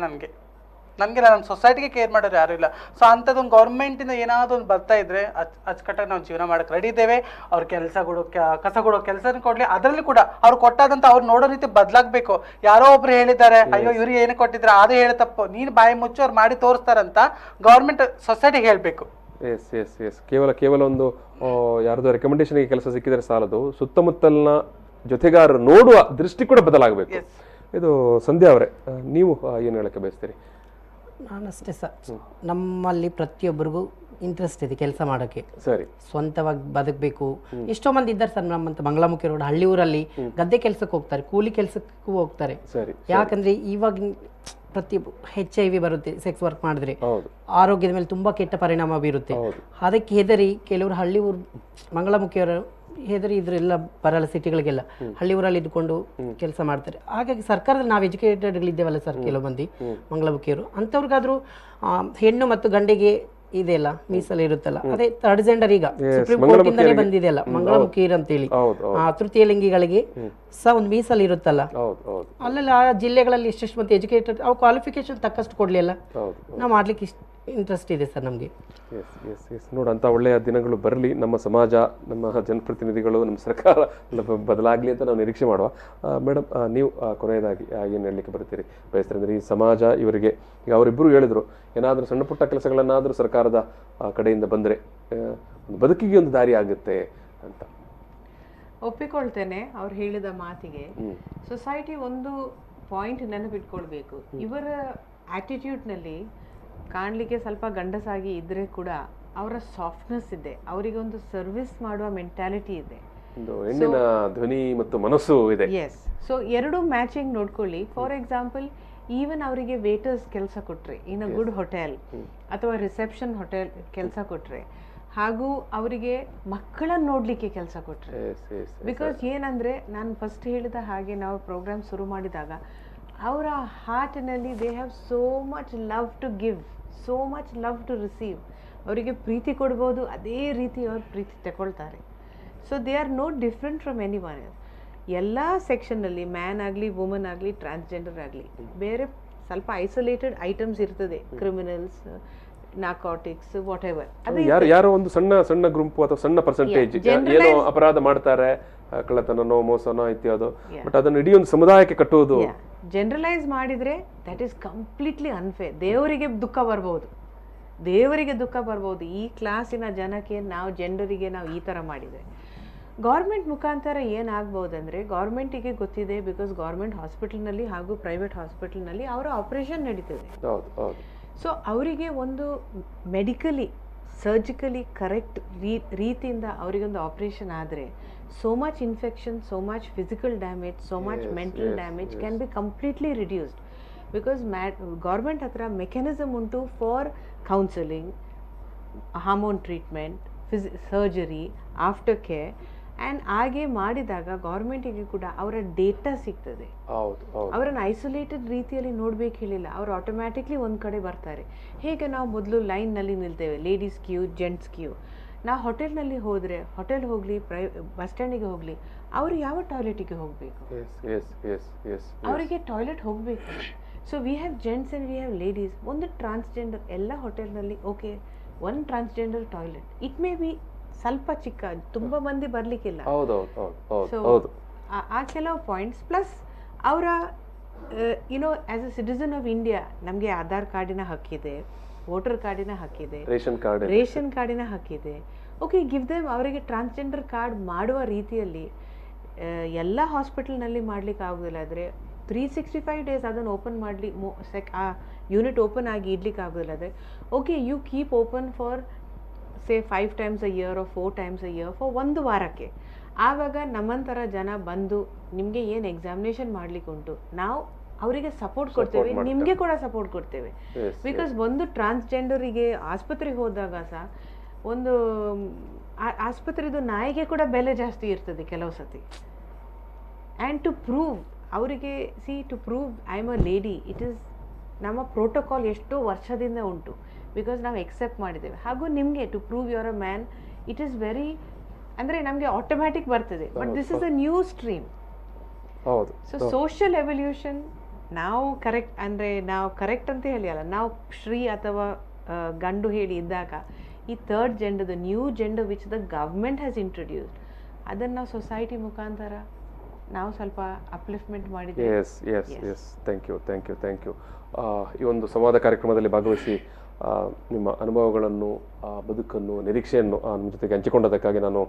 ನನಗೆ ನನ್ನ ಸೊಸೈಟಿಗೆ ಕೇರ್ ಮಾಡೋರು ಯಾರು ಇಲ್ಲ. ಸೊ ಅಂಥದ್ದೊಂದು ಗೌರ್ಮೆಂಟಿಂದ ಏನಾದರೂ ಒಂದು ಬರ್ತಾ ಇದ್ರೆ ಅಚ್ಚುಕಟ್ಟಾಗಿ ನಾವು ಜೀವನ ಮಾಡೋಕೆ ರೆಡಿ ಇದ್ದೇವೆ. ಅವ್ರ ಕೆಲಸಗಳು ಕಸಗಳು ಕೆಲಸ ಕೊಡಲಿ. ಅದರಲ್ಲಿ ಕೂಡ ಅವ್ರು ಕೊಟ್ಟಾದಂತ ಅವ್ರು ನೋಡೋ ರೀತಿ ಬದಲಾಗಬೇಕು. ಯಾರೋ ಒಬ್ರು ಹೇಳಿದ್ದಾರೆ, ಅಯ್ಯೋ ಇವ್ರು ಏನು ಕೊಟ್ಟಿದ್ರೆ ಅದು ಹೇಳಿ ತಪ್ಪು, ನೀನು ಬಾಯಿ ಮುಚ್ಚು ಅವ್ರು ಮಾಡಿ ತೋರಿಸ್ತಾರಂತ ಗೌರ್ಮೆಂಟ್ ಸೊಸೈಟಿಗೆ ಹೇಳಬೇಕು. ಎಸ್ ಕೇವಲ ಒಂದು ಯಾರ್ದೋ ರೆಕಮೆಂಡೇಶನ್ಗೆ ಕೆಲಸ ಸಿಕ್ಕಿದ್ರೆ ಸಾಲದು, ಸುತ್ತಮುತ್ತಲಿನ ಜೊತೆಗಾರರು ನೋಡುವ ದೃಷ್ಟಿ ಕೂಡ ಬದಲಾಗಬೇಕು. ಇದು ಸಂಧ್ಯಾ ಅವರೇ, ನೀವು ಏನು ಹೇಳಕ್ಕೆ ಬಯಸ್ತೀರಿ? ನಾನಷ್ಟೇ ಸರ್, ನಮ್ಮಲ್ಲಿ ಪ್ರತಿಯೊಬ್ಬರಿಗೂ ಇಂಟ್ರೆಸ್ಟ್ ಇದೆ ಕೆಲಸ ಮಾಡೋಕ್ಕೆ. ಸರಿ, ಸ್ವಂತವಾಗಿ ಬದುಕಬೇಕು. ಎಷ್ಟೋ ಮಂದಿ ಇದ್ದಾರೆ ಸರ್ ನಮ್ಮಂತ ಮಂಗಳಮುಖಿ ರೋಡ್ ಹಳ್ಳಿ ಊರಲ್ಲಿ ಗದ್ದೆ ಕೆಲಸಕ್ಕೆ ಹೋಗ್ತಾರೆ, ಕೂಲಿ ಕೆಲಸಕ್ಕೂ ಹೋಗ್ತಾರೆ. ಯಾಕಂದ್ರೆ ಇವಾಗ HIV ಬರುತ್ತೆ ಸೆಕ್ಸ್ ವರ್ಕ್ ಮಾಡಿದ್ರೆ, ಆರೋಗ್ಯದ ಮೇಲೆ ತುಂಬಾ ಕೆಟ್ಟ ಪರಿಣಾಮ ಬೀರುತ್ತೆ. ಅದಕ್ಕೆ ಹೆದರಿ ಕೆಲವರು ಹಳ್ಳಿ ಊರು ಮಂಗಳಮುಖಿಯವರು ಹೆದರಿ ಇದ್ರೆಲ್ಲ ಬರಲ್ಲ ಸಿಟಿಗಳಿಗೆಲ್ಲ, ಹಳ್ಳಿ ಊರಲ್ಲಿ ಇದ್ಕೊಂಡು ಕೆಲಸ ಮಾಡ್ತಾರೆ. ಹಾಗಾಗಿ ಸರ್ಕಾರದಲ್ಲಿ ನಾವು ಎಜುಕೇಟೆಡ್ ಇದ್ದೇವಲ್ಲ ಸರ್, ಕೆಲವು ಮಂದಿ ಮಂಗಳಮುಖಿಯರು ಅಂಥವ್ರಿಗಾದ್ರೂ ಹೆಣ್ಣು ಮತ್ತು ಗಂಡಿಗೆ ಇದೆಲ್ಲ ಮೀಸಲು ಇರುತ್ತಲ್ಲ, ಅದೇ ಥರ್ಡ್ ಜೆಂಡರ್ ಈಗ ಸುಪ್ರೀಂ ಕೋರ್ಟ್ ಇಂದಲೇ ಬಂದಿದೆ ಅಲ್ಲ ಮಂಗಳಮುಖಿಯರು ಅಂತೇಳಿ, ತೃತೀಯ ಲಿಂಗಿಗಳಿಗೆ ಸಹ ಒಂದು ಮೀಸಲು ಇರುತ್ತಲ್ಲ. ಅಲ್ಲೆಲ್ಲ ಆ ಜಿಲ್ಲೆಗಳಲ್ಲಿ ಎಷ್ಟೆಷ್ಟು ಮಂದಿ ಎಜುಕೇಟೆಡ್ ಅವ್ರ ಕ್ವಾಲಿಫಿಕೇಶನ್ ತಕ್ಕಷ್ಟು ಕೊಡ್ಲಿ ಅಲ್ಲ, ನಾವು ಮಾಡ್ಲಿಕ್ಕೆ ಇಂಟ್ರೆಸ್ಟ್ ಇದೆ ಸರ್ ನಮಗೆ. ನೋಡಂತ ಒಳ್ಳೆಯ ದಿನಗಳು ಬರಲಿ, ನಮ್ಮ ಸಮಾಜ, ನಮ್ಮ ಜನಪ್ರತಿನಿಧಿಗಳು, ನಮ್ಮ ಸರ್ಕಾರ ಬದಲಾಗಲಿ ಅಂತ ನಾವು ನಿರೀಕ್ಷೆ ಮಾಡುವ. ಮೇಡಮ್, ನೀವು ಕೊನೆಯದಾಗಿ ಏನು ಹೇಳಲಿಕ್ಕೆ ಬರ್ತೀರಿ ಬಯಸ್ತಾರೆ? ಅಂದರೆ ಈ ಸಮಾಜ ಇವರಿಗೆ, ಈಗ ಅವರಿಬ್ಬರು ಹೇಳಿದ್ರು, ಏನಾದರೂ ಸಣ್ಣ ಪುಟ್ಟ ಕೆಲಸಗಳನ್ನಾದರೂ ಸರ್ಕಾರದ ಕಡೆಯಿಂದ ಬಂದರೆ ಒಂದು ಬದುಕಿಗೆ ಒಂದು ದಾರಿ ಆಗುತ್ತೆ ಅಂತ ಒಪ್ಪಿಕೊಳ್ತೇನೆ ಅವ್ರು ಹೇಳಿದ ಮಾತಿಗೆ. ಸೊಸೈಟಿ ಒಂದು ಪಾಯಿಂಟ್ ನೆನಪಿಟ್ಕೊಳ್ಬೇಕು, ಇವರ ಆಟಿಟ್ಯೂಡ್ನಲ್ಲಿ ಕಾಣಲಿಕ್ಕೆ ಸ್ವಲ್ಪ ಗಂಡಸಾಗಿ ಇದ್ರೆ ಕೂಡ ಅವರ ಸಾಫ್ಟ್ನೆಸ್ ಇದೆ, ಅವರಿಗೆ ಒಂದು ಸರ್ವಿಸ್ ಮಾಡುವ ಮೆಂಟಾಲಿಟಿ ಇದೆ, ಹೆಣ್ಣಿನ ಧ್ವನಿ ಮತ್ತು ಮನಸ್ಸು ಇದೆ. ಎಸ್, ಸೊ ಎರಡು ಮ್ಯಾಚಿಂಗ್ ನೋಡ್ಕೊಳ್ಳಿ. ಫಾರ್ ಎಕ್ಸಾಂಪಲ್, ಈವನ್ ಅವರಿಗೆ ವೇಟರ್ಸ್ ಕೆಲಸ ಕೊಟ್ರೆ ಇನ್ ಅ ಗುಡ್ ಹೋಟೆಲ್ ಅಥವಾ ರಿಸೆಪ್ಷನ್ ಹೋಟೆಲ್ ಕೆಲಸ ಕೊಟ್ರೆ, ಹಾಗೂ ಅವರಿಗೆ ಮಕ್ಕಳನ್ನು ನೋಡ್ಲಿಕ್ಕೆ ಕೆಲಸ ಕೊಟ್ರೆ, ಬಿಕಾಸ್ ಏನಂದ್ರೆ ನಾನು ಫಸ್ಟ್ ಹೇಳಿದ ಹಾಗೆ ನಾವು ಪ್ರೋಗ್ರಾಮ್ ಶುರು ಮಾಡಿದಾಗ ಅವರ ಹಾರ್ಟ್ನಲ್ಲಿ they have so much love to give, so much love to receive. ಅವರಿಗೆ ಪ್ರೀತಿ ಕೊಡ್ಬೋದು, ಅದೇ ರೀತಿ ಅವ್ರು ಪ್ರೀತಿ ತಗೊಳ್ತಾರೆ. So they are no different from anyone else. ಎಲ್ಲ ಸೆಕ್ಷನ್ನಲ್ಲಿ ಮ್ಯಾನ್ ಆಗಲಿ, ವುಮನ್ ಆಗಲಿ, ಟ್ರಾನ್ಸ್ಜೆಂಡರ್ ಆಗಲಿ, ಬೇರೆ ಸ್ವಲ್ಪ ಐಸೋಲೇಟೆಡ್ ಐಟಮ್ಸ್ ಇರ್ತದೆ, ಕ್ರಿಮಿನಲ್ಸ್, ನಾರ್ಕೋಟಿಕ್ಸ್, ವಾಟ್ ಎವರ್. ಯಾರೋ ಒಂದು ಸಣ್ಣ ಗುಂಪು ಅಥವಾ ಸಣ್ಣ ಪರ್ಸೆಂಟೇಜ್ ಏನೋ ಅಪರಾಧ ಮಾಡ್ತಾರೆ, ಕಳ್ಳತನನೋ ಮೋಸನೋ ಇತ್ಯಾದಿ, ಬಟ್ ಅದನ್ನು ಇಡೀ ಒಂದು ಸಮುದಾಯಕ್ಕೆ ಕಟ್ಟುವುದು, ಜನರಲೈಸ್ ಮಾಡಿದ್ರೆ ದಟ್ ಈಸ್ ಕಂಪ್ಲೀಟ್ಲಿ ಅನ್ಫೇರ್. ದೇವರಿಗೆ ದುಃಖ ಬರ್ಬೋದು ಈ ಕ್ಲಾಸಿನ ಜನಕ್ಕೆ, ನಾವು ಜೆಂಡರಿಗೆ ನಾವು ಈ ಥರ ಮಾಡಿದರೆ. ಗೌರ್ಮೆಂಟ್ ಮುಖಾಂತರ ಏನಾಗ್ಬೋದಂದರೆ, ಗೌರ್ಮೆಂಟಿಗೆ ಗೊತ್ತಿದೆ, ಬಿಕಾಸ್ ಗೌರ್ಮೆಂಟ್ ಹಾಸ್ಪಿಟಲ್ನಲ್ಲಿ ಹಾಗೂ ಪ್ರೈವೇಟ್ ಹಾಸ್ಪಿಟಲ್ನಲ್ಲಿ ಅವರ ಆಪರೇಷನ್ ನಡೀತದೆ. ಸೊ ಅವರಿಗೆ ಒಂದು ಮೆಡಿಕಲಿ, ಸರ್ಜಿಕಲಿ ಕರೆಕ್ಟ್ ರೀತಿಯಿಂದ ಅವರಿಗೊಂದು ಆಪರೇಷನ್ ಆದರೆ, so much infection, so much physical damage, so much mental damage can be completely reduced. Because government ಹತ್ರ ಮೆಕ್ಯಾನಿಸಮ್ ಉಂಟು for counselling, hormone treatment, surgery, after care. And ಹಾಗೆ ಮಾಡಿದಾಗ ಗೌರ್ಮೆಂಟಿಗೆ ಕೂಡ ಅವರ ಡೇಟಾ ಸಿಗ್ತದೆ. ಅವರನ್ನು ಐಸೋಲೇಟೆಡ್ ರೀತಿಯಲ್ಲಿ ನೋಡ್ಬೇಕು ಹೇಳಿಲ್ಲ, ಅವರು ಆಟೋಮ್ಯಾಟಿಕ್ಲಿ ಒಂದು ಕಡೆ ಬರ್ತಾರೆ. ಹೇಗೆ ನಾವು ಮೊದಲು ಲೈನ್ನಲ್ಲಿ ನಿಲ್ತೇವೆ, ಲೇಡೀಸ್ ಕ್ಯೂ, ಜೆಂಟ್ಸ್ ಕ್ಯೂ. ನಾವು ಹೋಟೆಲ್ನಲ್ಲಿ ಹೋದರೆ, ಹೋಟೆಲ್ ಹೋಗಲಿ, ಬಸ್ ಸ್ಟ್ಯಾಂಡಿಗೆ ಹೋಗಲಿ, ಅವರು ಯಾವ ಟಾಯ್ಲೆಟಿಗೆ ಹೋಗಬೇಕು, ಅವರಿಗೆ ಟಾಯ್ಲೆಟ್ ಹೋಗಬೇಕು. So we have gents and we have ladies. ಒಂದು ಟ್ರಾನ್ಸ್ಜೆಂಡರ್ ಎಲ್ಲ ಹೋಟೆಲ್ನಲ್ಲಿ, okay, one transgender toilet, it may be ಸ್ವಲ್ಪ ಚಿಕ್ಕ, ತುಂಬ ಮಂದಿ ಬರಲಿಕ್ಕಿಲ್ಲ. ಸೊ ಆ ಕೆಲವು ಪಾಯಿಂಟ್ಸ್ ಪ್ಲಸ್ ಅವರ YONO as A citizen of India ನಮಗೆ ಆಧಾರ್ ಕಾರ್ಡಿನ ಹಕ್ಕಿದೆ, ವೋಟರ್ ಕಾರ್ಡಿನ ಹಕ್ಕಿದೆ, ರೇಷನ್ ಕಾರ್ಡಿನ ಹಕ್ಕಿದೆ, ಓಕೆ ಗಿವ್ ದೆಮ್ ಅವರಿಗೆ ಟ್ರಾನ್ಸ್ಜೆಂಡರ್ ಕಾರ್ಡ್ ಮಾಡುವ ರೀತಿಯಲ್ಲಿ ಎಲ್ಲ ಹಾಸ್ಪಿಟಲ್ನಲ್ಲಿ ಮಾಡ್ಲಿಕ್ಕೆ ಆಗೋದಿಲ್ಲ ಆದರೆ 365 ಡೇಸ್ ಅದನ್ನು ಓಪನ್ ಮಾಡಲಿ ಆ ಯೂನಿಟ್ ಓಪನ್ ಆಗಿ ಇಡ್ಲಿಕ್ಕೆ ಆಗೋದಿಲ್ಲ ಆದರೆ okay you keep open for say 5 times a year or 4 times a year for 1 ವಾರಕ್ಕೆ. ಆವಾಗ ನಮ್ಮಂಥರ ಜನ ಬಂದು ನಿಮಗೆ ಏನು ಎಕ್ಸಾಮಿನೇಷನ್ ಮಾಡ್ಲಿಕ್ಕೆ ಉಂಟು ನಾವು ಅವರಿಗೆ ಸಪೋರ್ಟ್ ಕೊಡ್ತೇವೆ, ನಿಮಗೆ ಕೂಡ ಸಪೋರ್ಟ್ ಕೊಡ್ತೇವೆ. ಬಿಕಾಸ್ ಒಂದು ಟ್ರಾನ್ಸ್ಜೆಂಡರಿಗೆ ಆಸ್ಪತ್ರೆಗೆ ಹೋದಾಗ ಸಹ ಒಂದು ಆಸ್ಪತ್ರೆದು ನಾಯಿಗೆ ಕೂಡ ಬೆಲೆ ಜಾಸ್ತಿ ಇರ್ತದೆ ಕೆಲವು ಸತಿ. ಆ್ಯಂಡ್ ಟು ಪ್ರೂವ್ ಅವರಿಗೆ to prove I am a lady, it is ನಮ್ಮ ಪ್ರೋಟೋಕಾಲ್ ಎಷ್ಟೋ ವರ್ಷದಿಂದ ಉಂಟು ಬಿಕಾಸ್ ನಾವು ಎಕ್ಸೆಪ್ಟ್ ಮಾಡಿದ್ದೇವೆ. ಹಾಗೂ ನಿಮಗೆ to prove your a man it is very ಅಂದರೆ ನಮಗೆ ಆಟೋಮ್ಯಾಟಿಕ್ ಬರ್ತದೆ. But this is a new stream. So social evolution ನಾವು ಕರೆಕ್ಟ್ ಅಂದರೆ ನಾವು ಕರೆಕ್ಟ್ ಅಂತ ಹೇಳಿ ಅಲ್ಲ, ನಾವು ಶ್ರೀ ಅಥವಾ ಗಂಡು ಹೇಳಿ ಇದ್ದಾಗ ಈ ಥರ್ಡ್ ಜೆಂಡರ್ದು new gender which the government has introduced ಅದನ್ನು ನಾವು ಸೊಸೈಟಿ ಮುಖಾಂತರ ನಾವು ಸ್ವಲ್ಪ ಅಪ್ಲಿಫ್ಟ್ಮೆಂಟ್ ಮಾಡಿದ್ದೇವೆ. Thank you. ಈ ಒಂದು ಸಂವಾದ ಕಾರ್ಯಕ್ರಮದಲ್ಲಿ ಭಾಗವಹಿಸಿ ನಿಮ್ಮ ಅನುಭವಗಳನ್ನು, ಬದುಕನ್ನು, ನಿರೀಕ್ಷೆಯನ್ನು ನಮ್ಮ ಜೊತೆಗೆ ಹಂಚಿಕೊಂಡದಕ್ಕಾಗಿ ನಾನು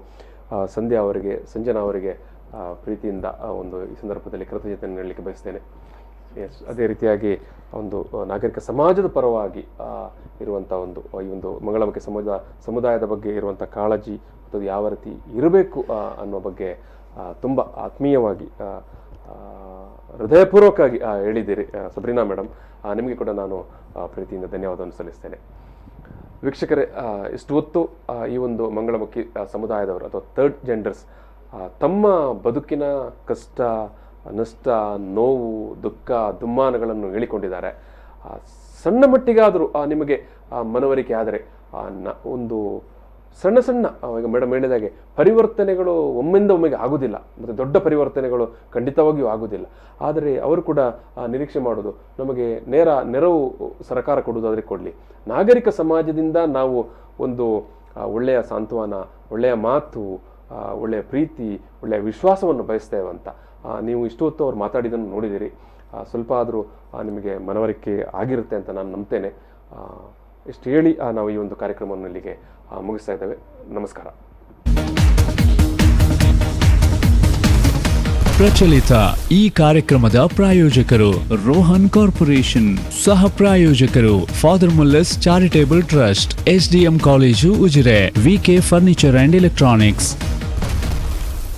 ಸಂಜನಾ ಅವರಿಗೆ ಪ್ರೀತಿಯಿಂದ ಒಂದು ಈ ಸಂದರ್ಭದಲ್ಲಿ ಕೃತಜ್ಞತೆಯನ್ನು ನೀಡಲಿಕ್ಕೆ ಬಯಸ್ತೇನೆ. ಅದೇ ರೀತಿಯಾಗಿ ಒಂದು ನಾಗರಿಕ ಸಮಾಜದ ಪರವಾಗಿ ಇರುವಂಥ ಈ ಒಂದು ಮಂಗಳಮುಖಿ ಸಮುದಾಯದ ಬಗ್ಗೆ ಇರುವಂಥ ಕಾಳಜಿ ಮತ್ತು ಅದು ಯಾವ ರೀತಿ ಇರಬೇಕು ಅನ್ನೋ ಬಗ್ಗೆ ತುಂಬ ಆತ್ಮೀಯವಾಗಿ ಹೃದಯಪೂರ್ವಕವಾಗಿ ಹೇಳಿದ್ದೀರಿ ಸಬ್ರಿನಾ ಮೇಡಮ್. ನಿಮಗೆ ಕೂಡ ನಾನು ಪ್ರೀತಿಯಿಂದ ಧನ್ಯವಾದವನ್ನು ಸಲ್ಲಿಸ್ತೇನೆ. ವೀಕ್ಷಕರೇ, ಇಷ್ಟು ಹೊತ್ತು ಈ ಒಂದು ಮಂಗಳಮುಖಿ ಸಮುದಾಯದವರು ಅಥವಾ ಥರ್ಡ್ ಜೆಂಡರ್ಸ್ ತಮ್ಮ ಬದುಕಿನ ಕಷ್ಟ, ನಷ್ಟ, ನೋವು, ದುಃಖ, ದುಮ್ಮಾನಗಳನ್ನು ಹೇಳಿಕೊಂಡಿದ್ದಾರೆ. ಸಣ್ಣ ಮಟ್ಟಿಗಾದರೂ ನಿಮಗೆ ಮನವರಿಕೆ ಆದರೆ ಒಂದು ಸಣ್ಣ ಈಗ ಮೇಡಮ್ ಹೇಳಿದಾಗೆ ಪರಿವರ್ತನೆಗಳು ಒಮ್ಮಿಂದ ಒಮ್ಮೆಗೆ ಆಗುವುದಿಲ್ಲ, ಮತ್ತು ದೊಡ್ಡ ಪರಿವರ್ತನೆಗಳು ಖಂಡಿತವಾಗಿಯೂ ಆಗುವುದಿಲ್ಲ. ಆದರೆ ಅವರು ಕೂಡ ನಿರೀಕ್ಷೆ ಮಾಡೋದು ನಮಗೆ ನೆರವು ಸರ್ಕಾರ ಕೊಡುವುದಾದರೆ ಕೊಡಲಿ, ನಾಗರಿಕ ಸಮಾಜದಿಂದ ನಾವು ಒಂದು ಒಳ್ಳೆಯ ಸಾಂತ್ವನ, ಒಳ್ಳೆಯ ಮಾತು, ಒಳ್ಳೆಯ ಪ್ರೀತಿ, ಒಳ್ಳೆಯ ವಿಶ್ವಾಸವನ್ನು ಬಯಸ್ತೇವೆ ಅಂತ ನೀವು ಇಷ್ಟು ಹೊತ್ತು ಅವ್ರು ಮಾತಾಡಿದ್ದನ್ನು ನೋಡಿದ್ದೀರಿ. ಸ್ವಲ್ಪ ಆದರೂ ನಿಮಗೆ ಮನವರಿಕೆ ಆಗಿರುತ್ತೆ ಅಂತ ನಾನು ನಂಬ್ತೇನೆ. ಇಷ್ಟು ಹೇಳಿ ನಾವು ಈ ಒಂದು ಕಾರ್ಯಕ್ರಮವನ್ನು ಇಲ್ಲಿಗೆ ಮುಗಿಸ್ತಾ ಇದ್ದೇವೆ. ನಮಸ್ಕಾರ. ಪ್ರಚಲಿತ ಈ ಕಾರ್ಯಕ್ರಮದ ಪ್ರಾಯೋಜಕರು ರೋಹನ್ ಕಾರ್ಪೊರೇಷನ್, ಸಹ ಪ್ರಾಯೋಜಕರು father Muller's charitable trust, SDM college Ujire, VK furniture and electronics.